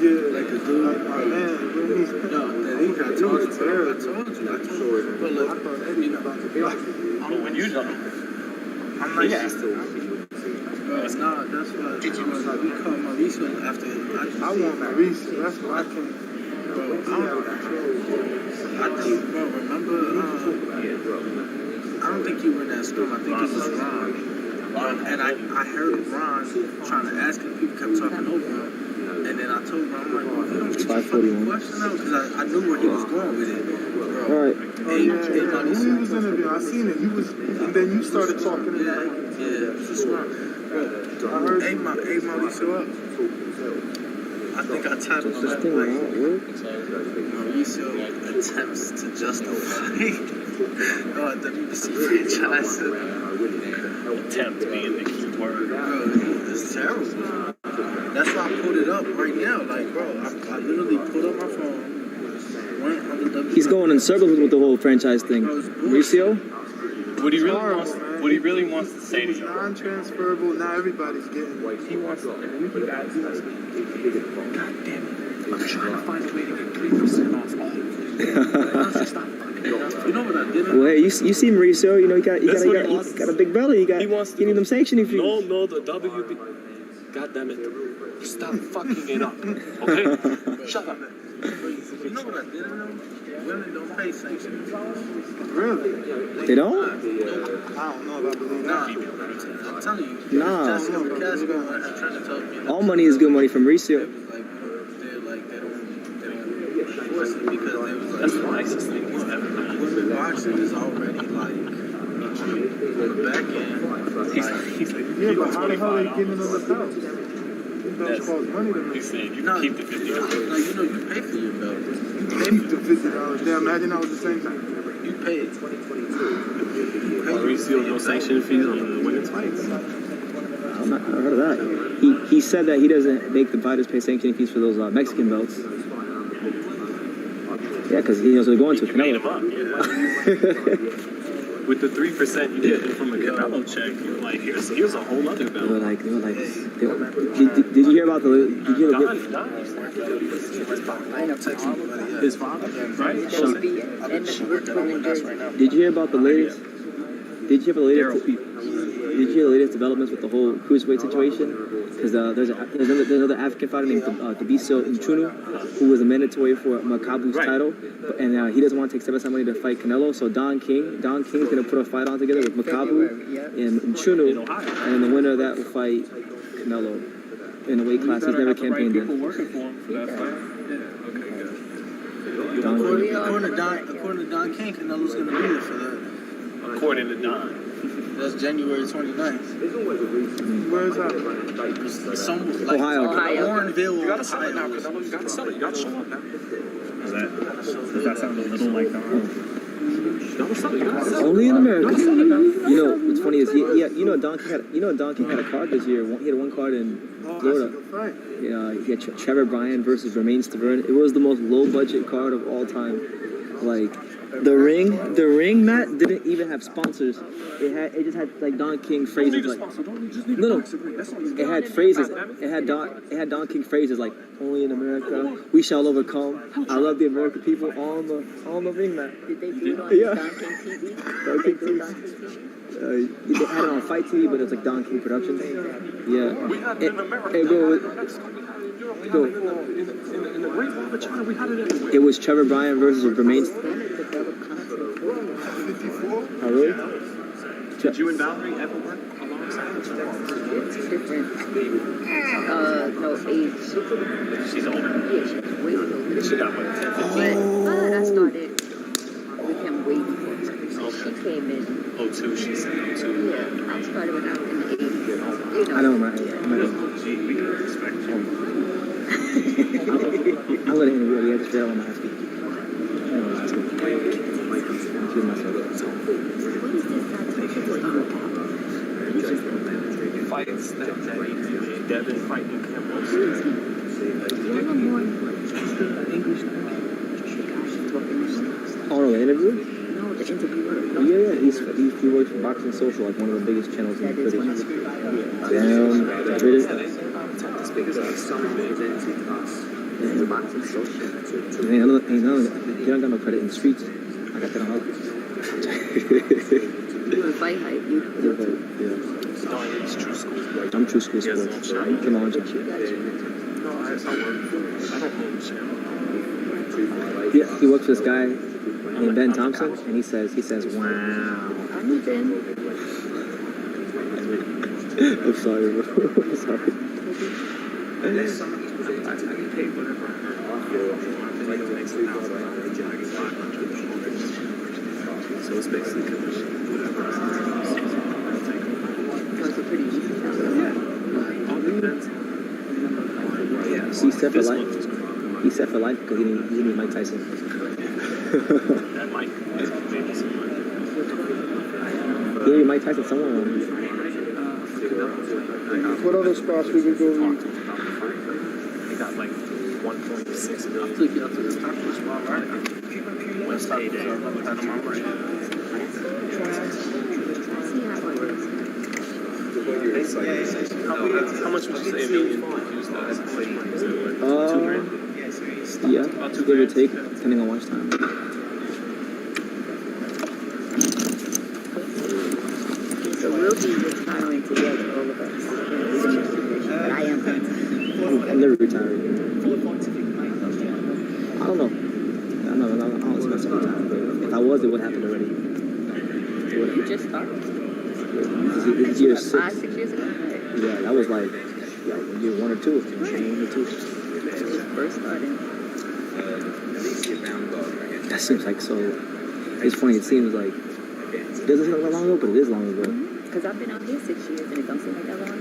Yeah, like a dude. Man, when you know. I'm like, that's why we call Mauricio after. I want Mauricio. That's why I can't. Bro, I think, bro, remember, I don't think you were in that scrum. I think it was Ron. And I heard Ron trying to ask him. People kept talking over him. And then I told Ron, I'm like, well, you don't get your fucking question out. Because I knew where he was going with it. Bro. All right. When he was interviewing, I seen it. He was, and then you started talking. Yeah, it's a scrum. Bro, hey, Mauricio up. I think I titled that like Mauricio attempts to justify WBC franchise. Attempt being the key word. Bro, it's terrible. That's why I put it up right now. Like, bro, I literally put up my phone, went on the WBC. He's going in circles with the whole franchise thing. Mauricio? What he really wants to say to you. Non-transferable. Now everybody's getting it. He wants to. God damn it! I'm trying to find a way to get 3% off all. You know what I did? Well, hey, you see Mauricio, you know, he got a big belly. You need them sanctioning fees. No, the WB. God damn it! Stop fucking it up, okay? Shut up. You know what I did? Women don't pay sanctions. Really? They don't? I don't know if I believe that. I'm telling you. Nah. Jessica McCaskill trying to tell me. All money is good money from Mauricio. They don't force it because they was like. That's the nicest thing he's ever done. Women boxing is already like on the back end. He's like, Yeah, but how the hell are they getting in the belt? It don't cost money to me. He's saying you can keep the $50. No, you pay for your belt. Keep the $50. Damn, imagine that was the same thing. You pay it. Mauricio no sanction fees on the women's fights. I heard of that. He said that he doesn't make the fighters pay sanctioning fees for those Mexican belts. Yeah, because he knows they're going to Canelo. With the 3% you get from a Canelo check, you're like, here's a whole other belt. Did you hear about the? His father, right? Did you hear about the latest? Did you hear the latest developments with the whole cruiserweight situation? Because there's another African fighter named Davis and Cruz, who was a mandatory for Makabu's title, and he doesn't want to take 7 money to fight Canelo. So Don King's gonna put a fight on together with Makabu and Cruz, and then the winner of that will fight Canelo in a weight class he's never campaigned in. Working for him for that fight. According to Don King, Canelo's going to be there for that. According to Don. That's January 29th. Where's that? Ohio. Warrenville, You gotta sell it now, Canelo. You gotta sell it. You gotta show up now. Does that sound a little like Don? Only in America. You know what's funny is Don King had a card this year. He had one card in Florida. He had Trevor Bryan versus Romain Stavern. It was the most low budget card of all time. Like The ring mat didn't even have sponsors. It just had like Don King phrases like no. It had phrases. It had Don King phrases like "Only in America, we shall overcome." I love the American people on the ring mat. Did they do it on Don King TV? Don King TV. They had it on Fight TV, but it was like Don King Productions. Yeah. It was Trevor Bryan versus Jermaine. Oh, really? Did you and Valerie ever work alongside each other? It's different. No, age. She's older. Yeah, she's way older. She got like 10, 15. But I started with him way before. She came in. 02, she said 02. Yeah, I started when I was in the 80s. You know. I know my. Gee, we can respect you. I'm letting him really have to fail on my feet. Fights that Devin fighting Campbell. Oh no, the interview? No, the interviewer. Yeah, he works for Boxing Social, like one of the biggest channels in the British. Damn, the British. Boxing Social. Ain't none, you don't got no credit in the streets. I got that on her. You in FightHype, It's True School. I'm True School Sports. Come on, Jim. Yeah, he works for this guy named Ben Thompson, and he says, wow. I knew Ben. I'm sorry, bro. I'm sorry. So it's basically commission. That's a pretty easy He's set for life. He's set for life because he didn't Mike Tyson. That might maybe someone. He didn't Mike Tyson somewhere. What other spots we could go eat? They got like 1.6 million. West Heyday. How much would you say a million views as a play? Yeah, give or take, depending on watch time. So we'll be retiring together, all of us. But I am. I'm never retiring. I don't know. I don't expect to retire. But if I was, it would happen already. You just started. This is year 6. 5-6 years ago? Yeah, that was like year 1 or 2. First started. That seems like so. It's funny. It seems like it doesn't seem like long ago, but it is long ago. Because I've been out here 6 years and it don't seem like that long ago.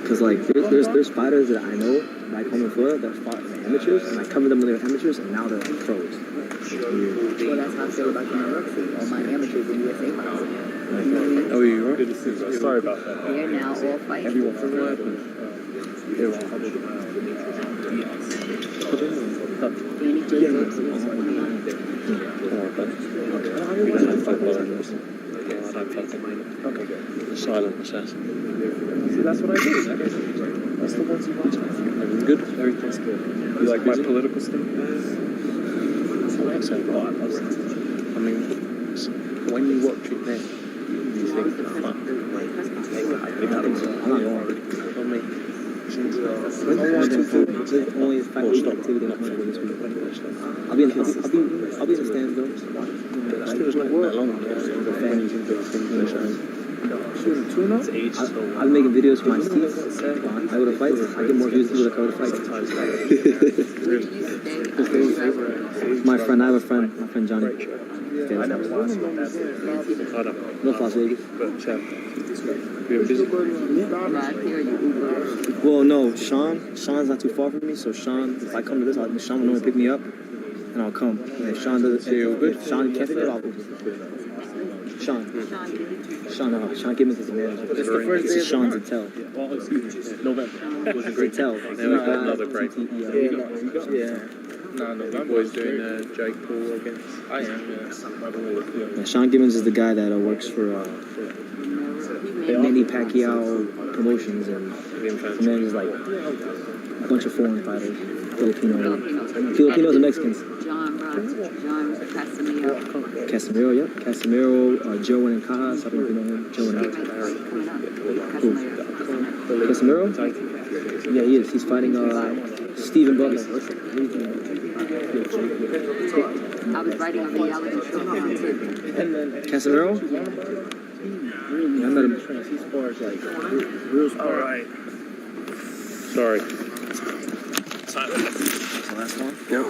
Because like there's fighters that I know back home in Florida that fought amateurs, and I covered them when they were amateurs, and now they're pros. Well, that's how I feel about the UFC. All my amateurs in USA fights. Oh, you are? Good to see you. Sorry about that. They're now all fighting. Everyone from what? They're all Danny Jacobs. Okay. The silent assassin. See, that's what I do. That's the ones you watch. Everything good? Everything's good. You like my political statements? I like so. I mean, when you watch it then, you think, fuck. Only fighting activity this week. I'll be in the stands though. I'm making videos for my seats. I go to fights. I get more views than I go to fights. My friend, I have a friend. My friend Johnny. North Las Vegas. Well, no, Sean's not too far from me, so Sean, if I come to this, Sean will normally pick me up, and I'll come. And if Sean doesn't, if Sean can't pick me up, I'll Uber. Sean gave me his manager. It's the first day of Sean's and Tell. Well, excuse me, November. It was a great Tell. Another break. Yeah. You boys doing Jake Paul against Isaac? Yeah, Sean Gibbons is the guy that works for Manny Pacquiao Promotions, and manages like a bunch of foreign fighters, Filipinos and Mexicans. John Casimiro. Casimiro, yep. Casimiro, Joe and Cajas. I don't know if you know him. Joe and Casimiro? Yeah, he is. He's fighting Stephen Butler. I was writing a reality show about him. Casimiro? Yeah, I met him. He spars like real spars. All right. Sorry. The last one? Yep.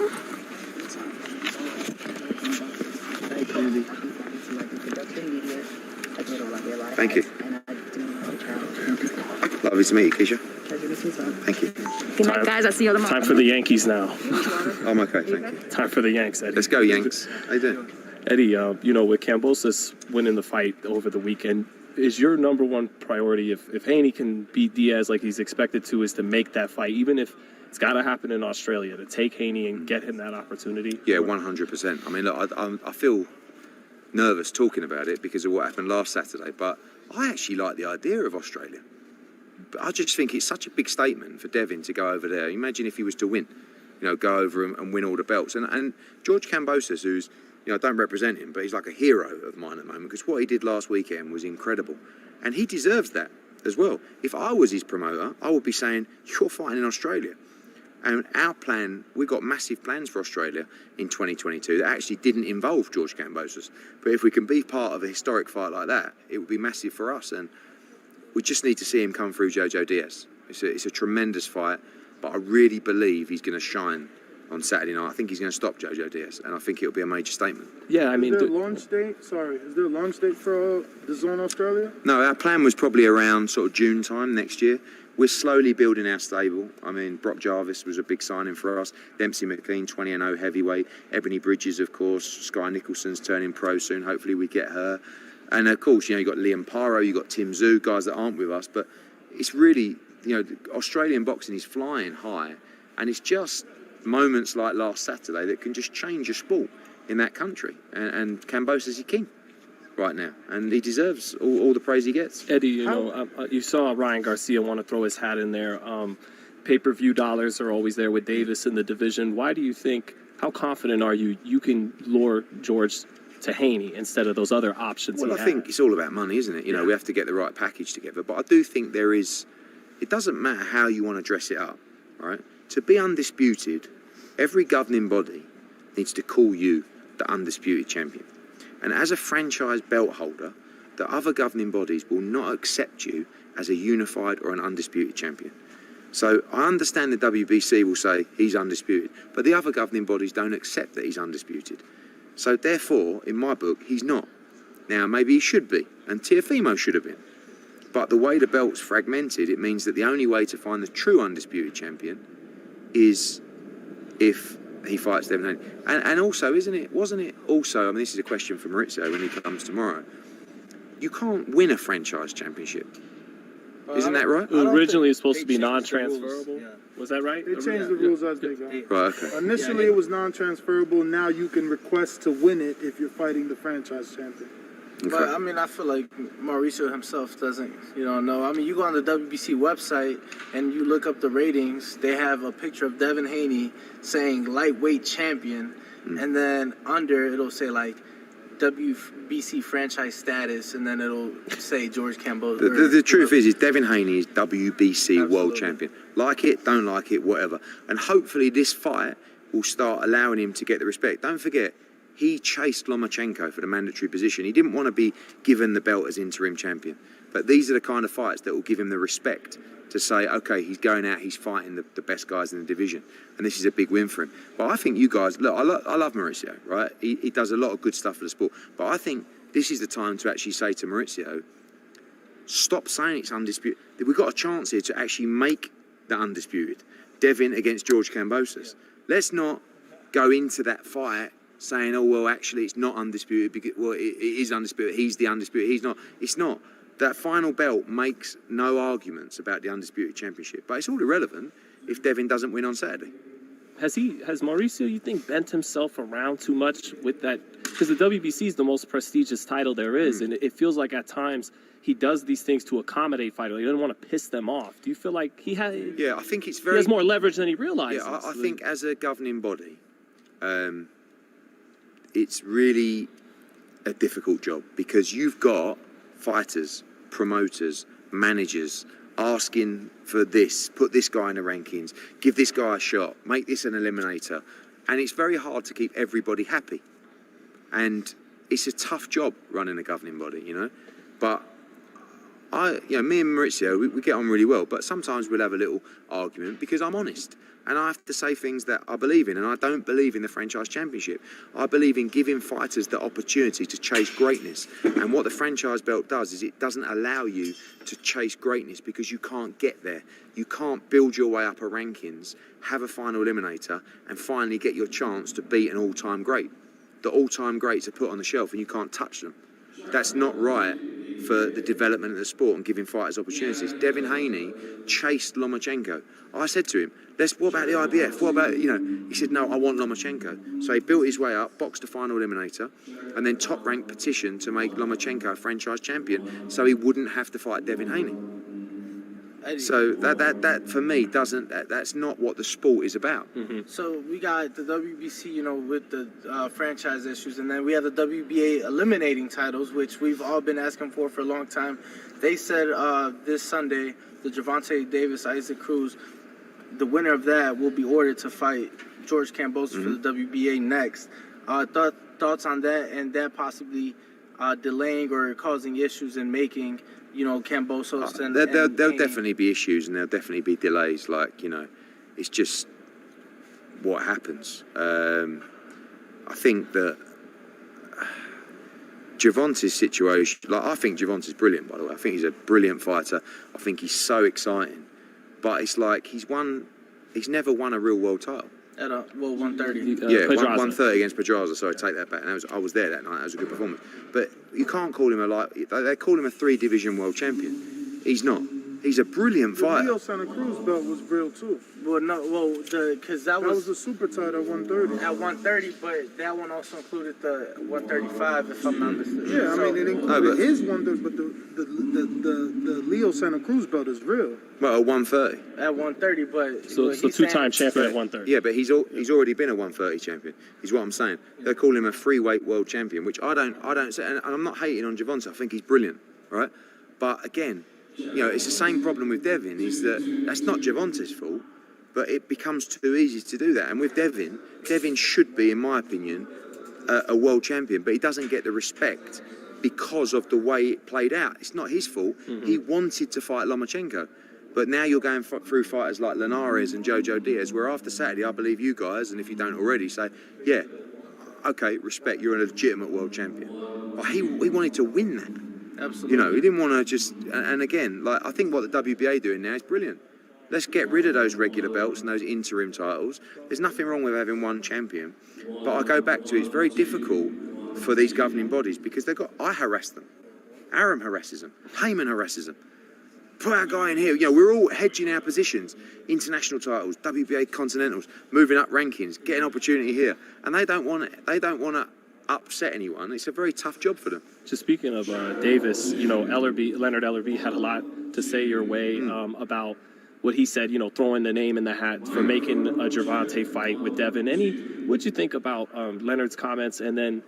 Thank you. Lovely to meet you, Keisha. Thank you. Good night, guys. I'll see you tomorrow. Time for the Yankees now. I'm okay, thank you. Time for the Yanks, Eddie. Let's go, Yanks. How you doing? Eddie, with Kambosos winning the fight over the weekend, is your number one priority, if Haney can beat Diaz like he's expected to, is to make that fight, even if it's got to happen in Australia, to take Haney and get him that opportunity? Yeah, 100%. I mean, look, I feel nervous talking about it because of what happened last Saturday, but I actually like the idea of Australia. But I just think it's such a big statement for Devin to go over there. Imagine if he was to win, go over and win all the belts. And George Kambosos, who's, I don't represent him, but he's like a hero of mine at the moment, because what he did last weekend was incredible. And he deserves that as well. If I was his promoter, I would be saying, you're fighting in Australia. And our plan, we've got massive plans for Australia in 2022 that actually didn't involve George Kambosos. But if we can be part of a historic fight like that, it would be massive for us. And we just need to see him come through Jojo Diaz. It's a tremendous fight, but I really believe he's going to shine on Saturday night. I think he's going to stop Jojo Diaz, and I think it'll be a major statement. Yeah, I mean... Is there a launch date for the Zone Australia? No, our plan was probably around sort of June time next year. We're slowly building our stable. I mean, Brock Jarvis was a big signing for us. Dempsey McLean, 20-0 heavyweight. Ebony Bridges, of course. Sky Nicholson's turning pro soon. Hopefully we get her. And of course, you've got Liam Paro, you've got Tim Zhu, guys that aren't with us. But it's really, Australian boxing is flying high. And it's just moments like last Saturday that can just change a sport in that country. And Kambosos is king right now, and he deserves all the praise he gets. Eddie, you saw Ryan Garcia want to throw his hat in there. Pay-per-view dollars are always there with Davis in the division. Why do you think, how confident are you can lure George to Haney instead of those other options? Well, I think it's all about money, isn't it? We have to get the right package together. But I do think it doesn't matter how you want to dress it up, right? To be undisputed, every governing body needs to call you the undisputed champion. And as a franchise belt holder, the other governing bodies will not accept you as a unified or an undisputed champion. So I understand the WBC will say he's undisputed, but the other governing bodies don't accept that he's undisputed. So therefore, in my book, he's not. Now, maybe he should be, and Teofimo should have been. But the way the belt's fragmented, it means that the only way to find the true undisputed champion is if he fights Devin Haney. And also, wasn't it also, I mean, this is a question for Maurizio when he comes tomorrow, you can't win a franchise championship. Isn't that right? Originally, it's supposed to be non-transferable. Yeah. Was that right? They changed the rules as they go. Right, okay. Initially, it was non-transferable. Now you can request to win it if you're fighting the franchise champion. Okay. But, I mean, I feel like Mauricio himself doesn't, know. I mean, you go on the WBC website and you look up the ratings. They have a picture of Devin Haney saying lightweight champion. And then under, it'll say, like, WBC franchise status, and then it'll say George Kambosos. The truth is Devin Haney is WBC world champion. Like it, don't like it, whatever. And hopefully this fight will start allowing him to get the respect. Don't forget, he chased Lomachenko for the mandatory position. He didn't want to be given the belt as interim champion. But these are the kind of fights that will give him the respect to say, okay, he's going out, he's fighting the best guys in the division. And this is a big win for him. But I think you guys, look, I love Mauricio, right? He does a lot of good stuff for the sport. But I think this is the time to actually say to Mauricio, stop saying it's undisputed. We've got a chance here to actually make the undisputed. Devin against George Kambosos. Let's not go into that fight saying, oh, well, actually, it's not undisputed. Because, well, it is undisputed. He's the undisputed. He's not. It's not. That final belt makes no arguments about the undisputed championship. But it's all irrelevant if Devin doesn't win on Saturday. has Mauricio, you think, bent himself around too much with that? Because the WBC is the most prestigious title there is, and it feels like at times he does these things to accommodate fighters. He doesn't want to piss them off. Do you feel like he has? Yeah, I think it's He has more leverage than he realizes. Yeah, I think as a governing body, it's really a difficult job because you've got fighters, promoters, managers asking for this, put this guy in the rankings, give this guy a shot, make this an eliminator. And it's very hard to keep everybody happy. And it's a tough job running a governing body, you know. But me and Maurizio, we get on really well, but sometimes we'll have a little argument because I'm honest. And I have to say things that I believe in, and I don't believe in the franchise championship. I believe in giving fighters the opportunity to chase greatness. And what the franchise belt does is it doesn't allow you to chase greatness because you can't get there. You can't build your way up a rankings, have a final eliminator, and finally get your chance to beat an all-time great. The all-time greats are put on the shelf and you can't touch them. That's not right for the development of the sport and giving fighters opportunities. Devin Haney chased Lomachenko. I said to him, what about the IBF? What about, he said, no, I want Lomachenko. So he built his way up, boxed a final eliminator, and then top-ranked petition to make Lomachenko a franchise champion so he wouldn't have to fight Devin Haney. So that for me that's not what the sport is about. So we got the WBC, with the franchise issues, and then we have the WBA eliminating titles, which we've all been asking for a long time. They said this Sunday, the Gervonta Davis, Isaac Cruz, the winner of that will be ordered to fight George Kambosos for the WBA next. Thoughts on that, and that possibly delaying or causing issues in making Kambosos and there'll definitely be issues and there'll definitely be delays. It's just what happens. I think that Gervonta's situation, I think Gervonta's brilliant, by the way. I think he's a brilliant fighter. I think he's so exciting. But it's like he's never won a real world title. At 130. 130 against Pedraza. Sorry, take that back. I was there that night. That was a good performance. But you can't call him they call him a 3-division world champion. He's not. He's a brilliant fighter. The Leo Santa Cruz belt was real too. Because that was a super title at 130. At 130, but that one also included the 135, if I'm not mistaken. Yeah, it included his 130, but the Leo Santa Cruz belt is real. Well, at 130. At 130, but so two-time champion at 130. Yeah, but he's already been a 130 champion. Is what I'm saying. They call him a free-weight world champion, which I don't say, and I'm not hating on Gervonta. I think he's brilliant, right? But again, it's the same problem with Devin, is that's not Gervonta's fault, but it becomes too easy to do that. And with Devin should be, in my opinion, a world champion, but he doesn't get the respect because of the way it played out. It's not his fault. He wanted to fight Lomachenko. But now you're going through fighters like Linares and Jojo Diaz, where after Saturday, I believe you guys, and if you don't already, say, yeah, okay, respect, you're a legitimate world champion. But he wanted to win that. Absolutely. He didn't want to just... And again, I think what the WBA doing now is brilliant. Let's get rid of those regular belts and those interim titles. There's nothing wrong with having one champion. But I go back to it's very difficult for these governing bodies because I harass them. Aram harasses them. Heyman harasses them. Put our guy in here. We're all hedging our positions. International titles, WBA continentals, moving up rankings, getting opportunity here. And they don't want it. They don't want to upset anyone. It's a very tough job for them. Just speaking of Davis, Leonard Ellerbe had a lot to say your way about what he said, throwing the name in the hat for making a Gervonta fight with Devin. What'd you think about Leonard's comments? And then,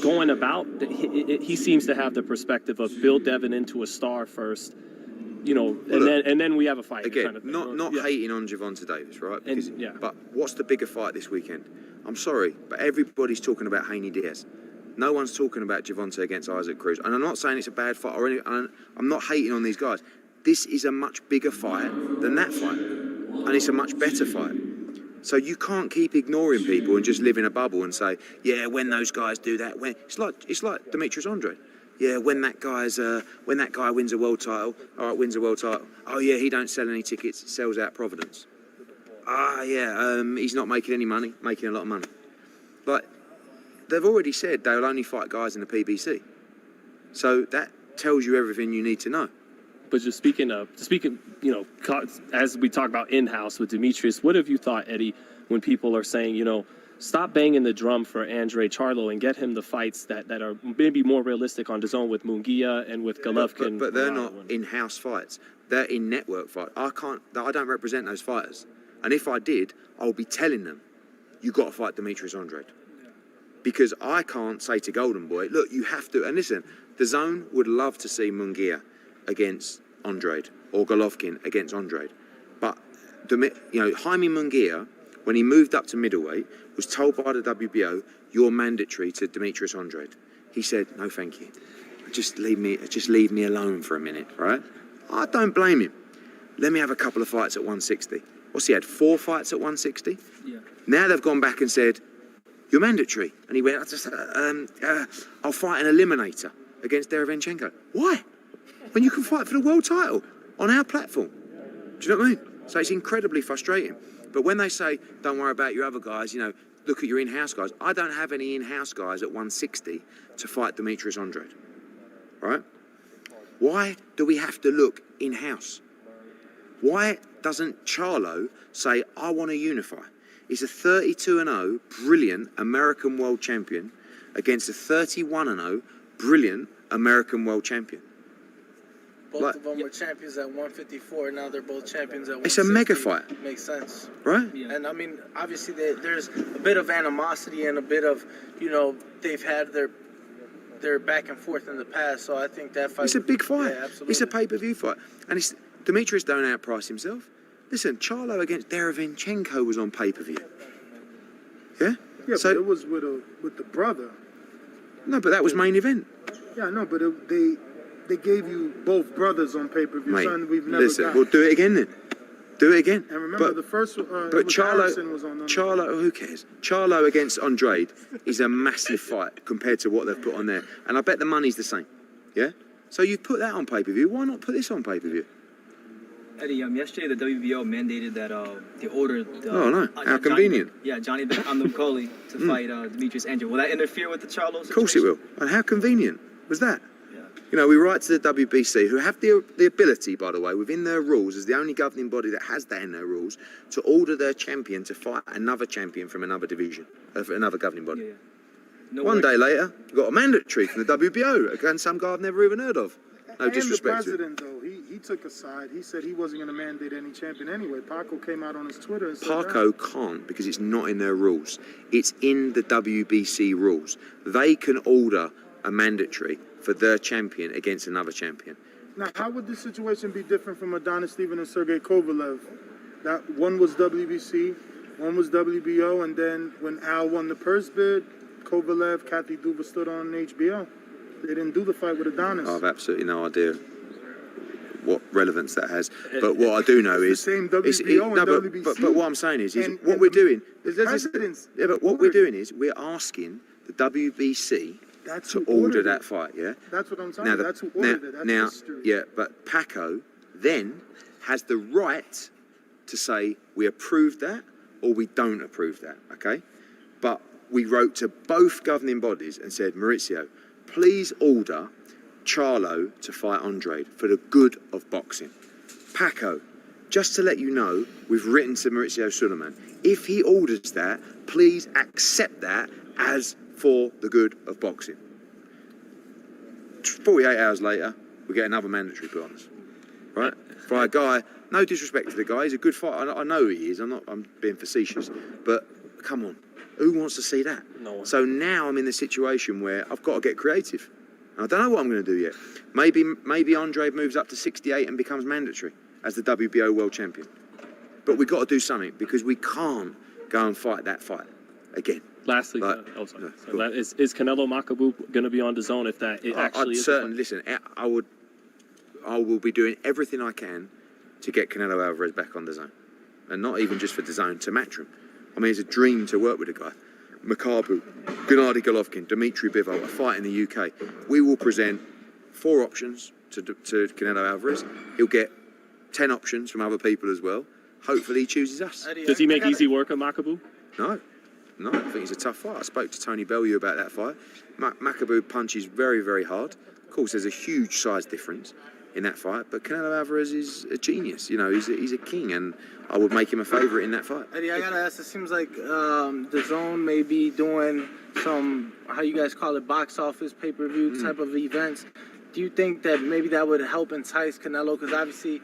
going about, he seems to have the perspective of build Devin into a star first, and then we have a fight. Again, not hating on Gervonta Davis, right? Because, but what's the bigger fight this weekend? I'm sorry, but everybody's talking about Haney Diaz. No one's talking about Gervonta against Isaac Cruz. And I'm not saying it's a bad fight or anything. I'm not hating on these guys. This is a much bigger fight than that fight. And it's a much better fight. So you can't keep ignoring people and just live in a bubble and say, yeah, when those guys do that, it's like Demetrius Andre. Yeah, when that guy wins a world title, all right, wins a world title. Oh yeah, he don't sell any tickets, sells out Providence. He's not making any money, making a lot of money. But they've already said they'll only fight guys in the PBC. So that tells you everything you need to know. But just speaking, as we talk about in-house with Demetrius, what have you thought, Eddie, when people are saying, you know, stop banging the drum for Andre Charlo and get him the fights that are maybe more realistic on DAZN with Munguia and with Golovkin. But they're not in-house fights. They're in-network fights. I don't represent those fighters. And if I did, I would be telling them, you got to fight Demetrius Andrade. Because I can't say to Golden Boy, look, you have to. And listen, DAZN would love to see Munguia against Andrade or Golovkin against Andrade. But, Jaime Munguia, when he moved up to middleweight, was told by the WBO, you're mandatory to Demetrius Andrade. He said, no, thank you. Just leave me alone for a minute, right? I don't blame him. Let me have a couple of fights at 160. What's he had, 4 fights at 160? Yeah. Now they've gone back and said, you're mandatory. And he went, I'll fight an eliminator against Derevyanchenko. Why? When you can fight for the world title on our platform. Do you know what I mean? So it's incredibly frustrating. But when they say, don't worry about your other guys, look at your in-house guys. I don't have any in-house guys at 160 to fight Demetrius Andrade, right? Why do we have to look in-house? Why doesn't Charlo say, I want to unify? He's a 32-0, brilliant American world champion against a 31-0, brilliant American world champion. Both of them were champions at 154. Now they're both champions at 160. It's a mega fight. Makes sense. Right? Yeah. And I mean, obviously there's a bit of animosity and a bit of, they've had their back and forth in the past. So I think that fight... It's a big fight. Yeah, absolutely. It's a pay-per-view fight. And Demetrius don't outprice himself. Listen, Charlo against Derevyanchenko was on pay-per-view. Yeah? Yeah, so, but it was with the brother. No, but that was main event. Yeah, I know, but they gave you both brothers on pay-per-view. Mate, Something we've never listen, got. we'll do it again then. Do it again. And remember, the first but Harrison was on. Charlo, who cares? Charlo against Andrade is a massive fight compared to what they've put on there. And I bet the money's the same. Yeah? So you've put that on pay-per-view. Why not put this on pay-per-view? Eddie, yesterday the WBO mandated that they ordered. Oh no! How convenient. Johnny Beckham to fight Demetrius Andrade. Will that interfere with the Charlo situation? Of course it will. And how convenient was that? Yeah. We write to the WBC, who have the ability, by the way, within their rules, as the only governing body that has that in their rules, to order their champion to fight another champion from another division, another governing body. Yeah. No One day later, you got a mandatory from the WBO against some guy I've never even heard of. No disrespect the president, though, he took a side. He said he wasn't going to mandate any champion anyway. Paco came out on his Twitter and said Paco can't because it's not in their rules. It's in the WBC rules. They can order a mandatory for their champion against another champion. Now, how would this situation be different from Adonis Steven and Sergey Kovalev? That one was WBC, one was WBO, and then when Al won the purse bid, Kovalev, Kathy Duva stood on HBO. They didn't do the fight with Adonis. I have absolutely no idea what relevance that has. But what I do know is... the same WBO and WBC. But what I'm saying is what we're doing... Yeah, but what we're doing is we're asking the WBC to order that fight, yeah? That's what I'm saying. That's who ordered it. That's history. Yeah, but Paco then has the right to say we approve that or we don't approve that, okay? But we wrote to both governing bodies and said, Maurizio, please order Charlo to fight Andrade for the good of boxing. Paco, just to let you know, we've written to Maurizio Suleiman. If he orders that, please accept that as for the good of boxing. 48 hours later, we get another mandatory put on us. Right? For a guy, no disrespect to the guy, he's a good fighter. I know he is, I'm being facetious. But come on, who wants to see that? No one. So now I'm in the situation where I've got to get creative. I don't know what I'm going to do yet. Maybe Andrade moves up to 68 and becomes mandatory as the WBO world champion. But we've got to do something because we can't go and fight that fight again. Lastly, is Canelo Makabu going to be on DAZN if that actually is? Listen, I will be doing everything I can to get Canelo Alvarez back on DAZN. And not even just for DAZN, to match him. I mean, it's a dream to work with a guy. Makabu, Gennady Golovkin, Dimitri Bivol, a fight in the UK. We will present 4 options to Canelo Alvarez. He'll get 10 options from other people as well. Hopefully he chooses us. Does he make easy work of Makabu? No, I think it's a tough fight. I spoke to Tony Bellew about that fight. Makabu punches very, very hard. Of course, there's a huge size difference. in that fight, but Canelo Alvarez is a genius. You know, he's a king, and I would make him a favourite in that fight. Eddie, I gotta ask. It seems like the Zone may be doing some, how you guys call it, box office pay-per-view type of events. Do you think that maybe that would help entice Canelo? Because obviously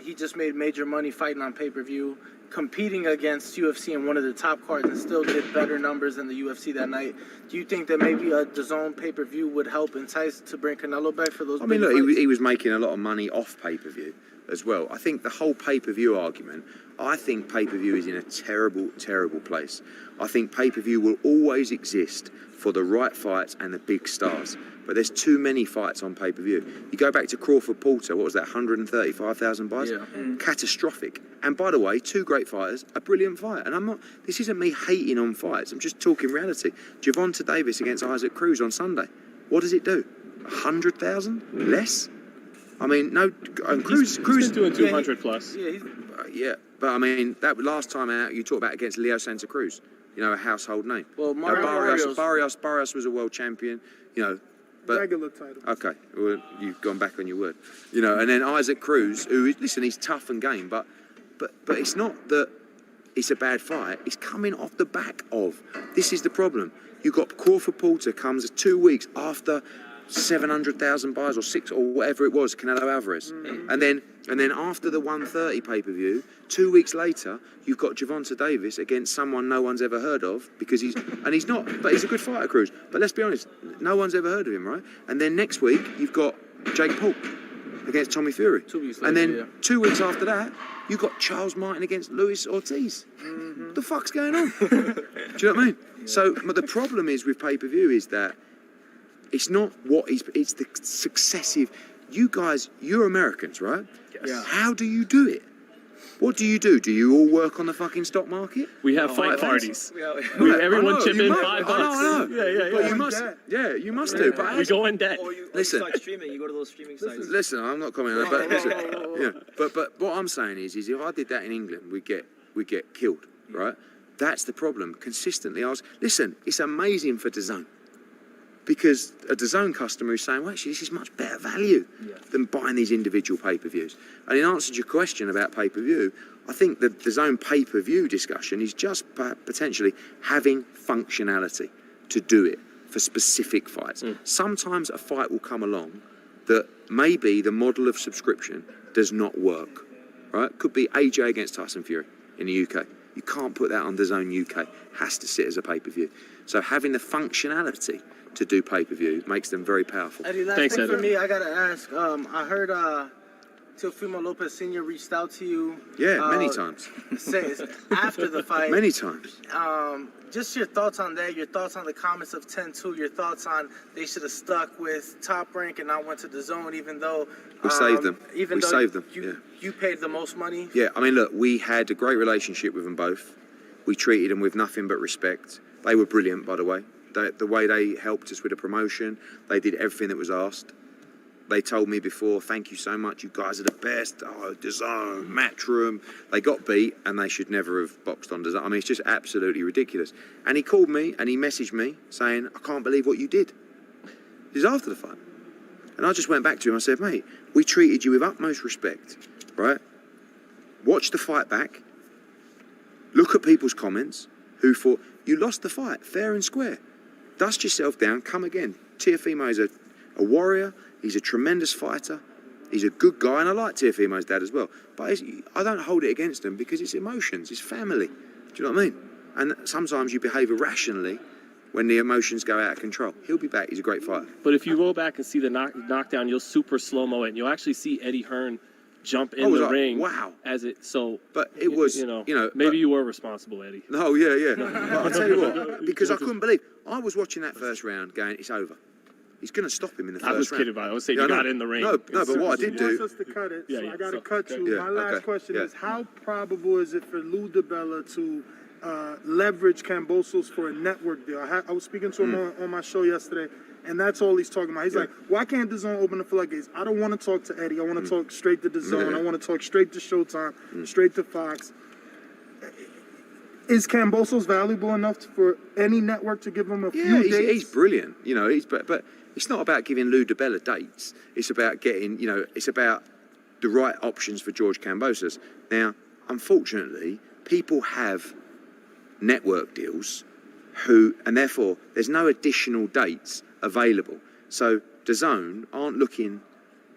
he just made major money fighting on pay-per-view, competing against UFC in one of the top cards, and still did better numbers than the UFC that night. Do you think that maybe a DAZN pay-per-view would help entice to bring Canelo back for those? I mean, look, he was making a lot of money off pay-per-view as well. I think the whole pay-per-view argument, I think pay-per-view is in a terrible, terrible place. I think pay-per-view will always exist for the right fights and the big stars. But there's too many fights on pay-per-view. You go back to Crawford Porter, what was that, 135,000 buys? Yeah. Catastrophic. And by the way, two great fighters, a brilliant fight. And this isn't me hating on fights, I'm just talking reality. Gervonta Davis against Isaac Cruz on Sunday. What does it do? 100,000? Less? I mean, no, Cruz been doing 200 plus. Yeah, but I mean, that last time out you talked about against Leo Santa Cruz, you know, a household name. Well, Barrios was a world champion, you know. But, regular title. Okay, well, you've gone back on your word. You know, and then Isaac Cruz, who, listen, he's tough and game, but it's not that it's a bad fight. It's coming off the back of. This is the problem. You got Crawford Porter comes 2 weeks after 700,000 buys or 6 or whatever it was, Canelo Alvarez. And then after the 130 pay-per-view, 2 weeks later, you've got Gervonta Davis against someone no one's ever heard of because he's not, but he's a good fighter, Cruz. But let's be honest, no one's ever heard of him, right? And then next week, you've got Jake Paul against Tommy Fury. 2 weeks later, and then 2 weeks after that, you've got Charles Martin against Luis Ortiz. What the fuck's going on? Do you know what I mean? So, but the problem is with pay-per-view is that it's not it's the successive. You guys, you're Americans, right? Yes. Yeah. How do you do it? What do? Do you all work on the fucking stock market? We have fight parties. Everyone chip in $5. I know. Yeah. But you must. Yeah, you must do. But we go in debt. Listen. Start streaming. You go to those streaming sites. Listen, I'm not commenting on that. But listen, yeah. But what I'm saying is if I did that in England, we get killed, right? That's the problem. Consistently, listen. It's amazing for DAZN. Because a DAZN customer is saying, well, actually, this is much better value than buying these individual pay-per-views. And in answer to your question about pay-per-view, I think the DAZN pay-per-view discussion is just potentially having functionality to do it for specific fights. Sometimes a fight will come along that maybe the model of subscription does not work, right? Could be AJ against Tyson Fury in the UK. You can't put that on DAZN UK. Has to sit as a pay-per-view. So having the functionality to do pay-per-view makes them very powerful. Eddie, last thing for me, I gotta ask. I heard Teofimo Lopez Sr. reached out to you. Yeah, many times. After the fight. Many times. Just your thoughts on that, your thoughts on the comments of 10-2, your thoughts on they should have stuck with Top Rank and not went to DAZN, even though we saved them. You paid the most money. Yeah, I mean, look, we had a great relationship with them both. We treated them with nothing but respect. They were brilliant, by the way. The way they helped us with the promotion, they did everything that was asked. They told me before, thank you so much, you guys are the best. Oh, DAZN, Matchroom. They got beat and they should never have boxed on DAZN. I mean, it's just absolutely ridiculous. And he called me and he messaged me saying, I can't believe what you did. This is after the fight. And I just went back to him, I said, mate, we treated you with utmost respect, right? Watch the fight back. Look at people's comments who thought, you lost the fight, fair and square. Dust yourself down, come again. Teofimo is a warrior. He's a tremendous fighter. He's a good guy, and I like Teofimo's dad as well. But I don't hold it against him because it's emotions, it's family. Do you know what I mean? And sometimes you behave irrationally when the emotions go out of control. He'll be back. He's a great fighter. But if you go back and see the knockdown, you'll super slow-mo it, and you'll actually see Eddie Hearn jump in the ring. Wow. As it, so. But it was, maybe you were responsible, Eddie. No, yeah. But I'll tell you what, because I couldn't believe, I was watching that first round going, it's over. He's going to stop him in the first round. I was kidding about it. I was saying you got in the ring. No, but what I did do. He wants us to cut it, so I got to cut you. My last question is, how probable is it for Lou DiBella to leverage Kambosos for a network deal? I was speaking to him on my show yesterday, and that's all he's talking about. He's like, why can't DAZN open the floodgates? I don't want to talk to Eddie. I want to talk straight to DAZN. I want to talk straight to Showtime, straight to Fox. Is Kambosos valuable enough for any network to give him a few days? He's brilliant. But It's not about giving Lou DiBella dates. It's about getting, it's about the right options for George Kambosos. Now, unfortunately, people have network deals and therefore there's no additional dates available. So DAZN aren't looking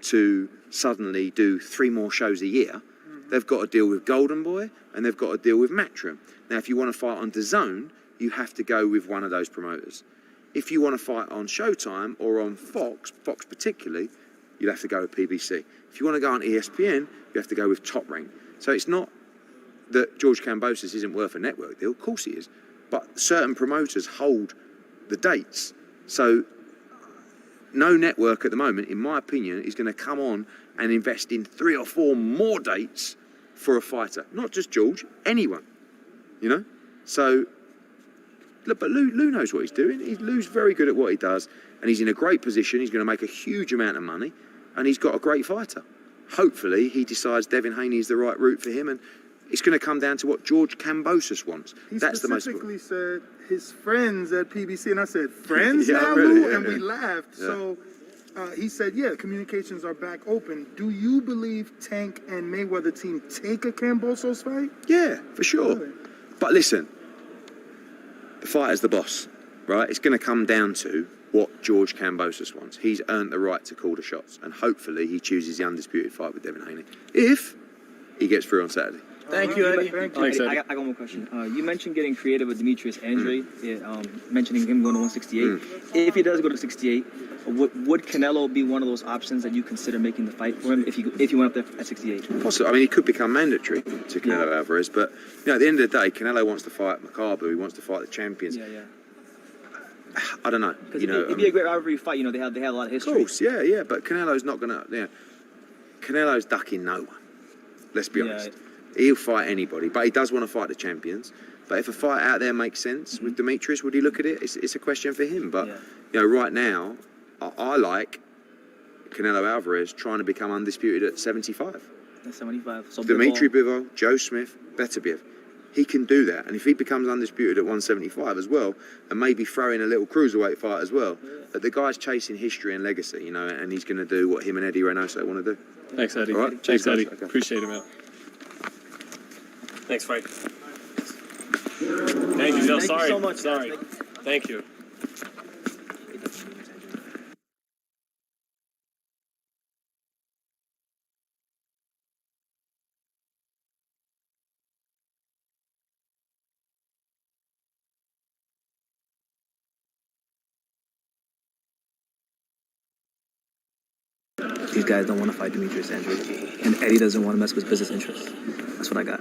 to suddenly do 3 more shows a year. They've got to deal with Golden Boy and they've got to deal with Matchroom. Now, if you want to fight on DAZN, you have to go with one of those promoters. If you want to fight on Showtime or on Fox particularly, you'd have to go with PBC. If you want to go on ESPN, you have to go with Top Rank. So it's not that George Kambosos isn't worth a network deal. Of course he is. But certain promoters hold the dates. So no network at the moment, in my opinion, is going to come on and invest in 3 or 4 more dates for a fighter. Not just George, anyone. So, look, but Lou knows what he's doing. Lou's very good at what he does, and he's in a great position. He's going to make a huge amount of money, and he's got a great fighter. Hopefully, he decides Devin Haney is the right route for him, and it's going to come down to what George Kambosos wants. That's the most important. He specifically said his friends at PBC, and I said, friends Yeah, now, really, Lou? yeah, And we yeah. laughed. Yeah. So he said, yeah, communications are back open. Do you believe Tank and Mayweather team take a Kambosos fight? Yeah, for sure. But listen, the fighter's the boss, right? It's going to come down to what George Kambosos wants. He's earned the right to call the shots, and hopefully he chooses the undisputed fight with Devin Haney, if he gets through on Saturday. Thank you, Eddie. Thanks, Eddie. I got one more question. You mentioned getting creative with Demetrius Andre, mentioning him going to 168. If he does go to 68, would Canelo be one of those options that you consider making the fight for him if you went up there at 68? Possibly. I mean, he could become mandatory to Canelo Alvarez, but at the end of the day, Canelo wants to fight Makabu. He wants to fight the champions. Yeah. I don't know. Because it'd be a great rivalry fight. They had a lot of history. Of course, yeah. But Canelo's not going to. Canelo's ducking no one. Let's be honest. He'll fight anybody, but he does want to fight the champions. But if a fight out there makes sense with Demetrius, would he look at it? It's a question for him. But right now, I like Canelo Alvarez trying to become undisputed at 75. At 75. So Dimitri Bivol, Joe Smith, Beterbiev. He can do that. And if he becomes undisputed at 175 as well, and maybe throw in a little cruiserweight fight as well, that the guy's chasing history and legacy, and he's going to do what him and Eddie Reynoso want to do. Thanks, Eddie. All right? Thanks, Eddie. Okay. Appreciate it, man. Thanks, Frank. Thank you. No, Thank sorry. you so much. Sorry. Thank you. These guys don't want to fight Demetrius Andre, and Eddie doesn't want to mess with his business interests. That's what I got.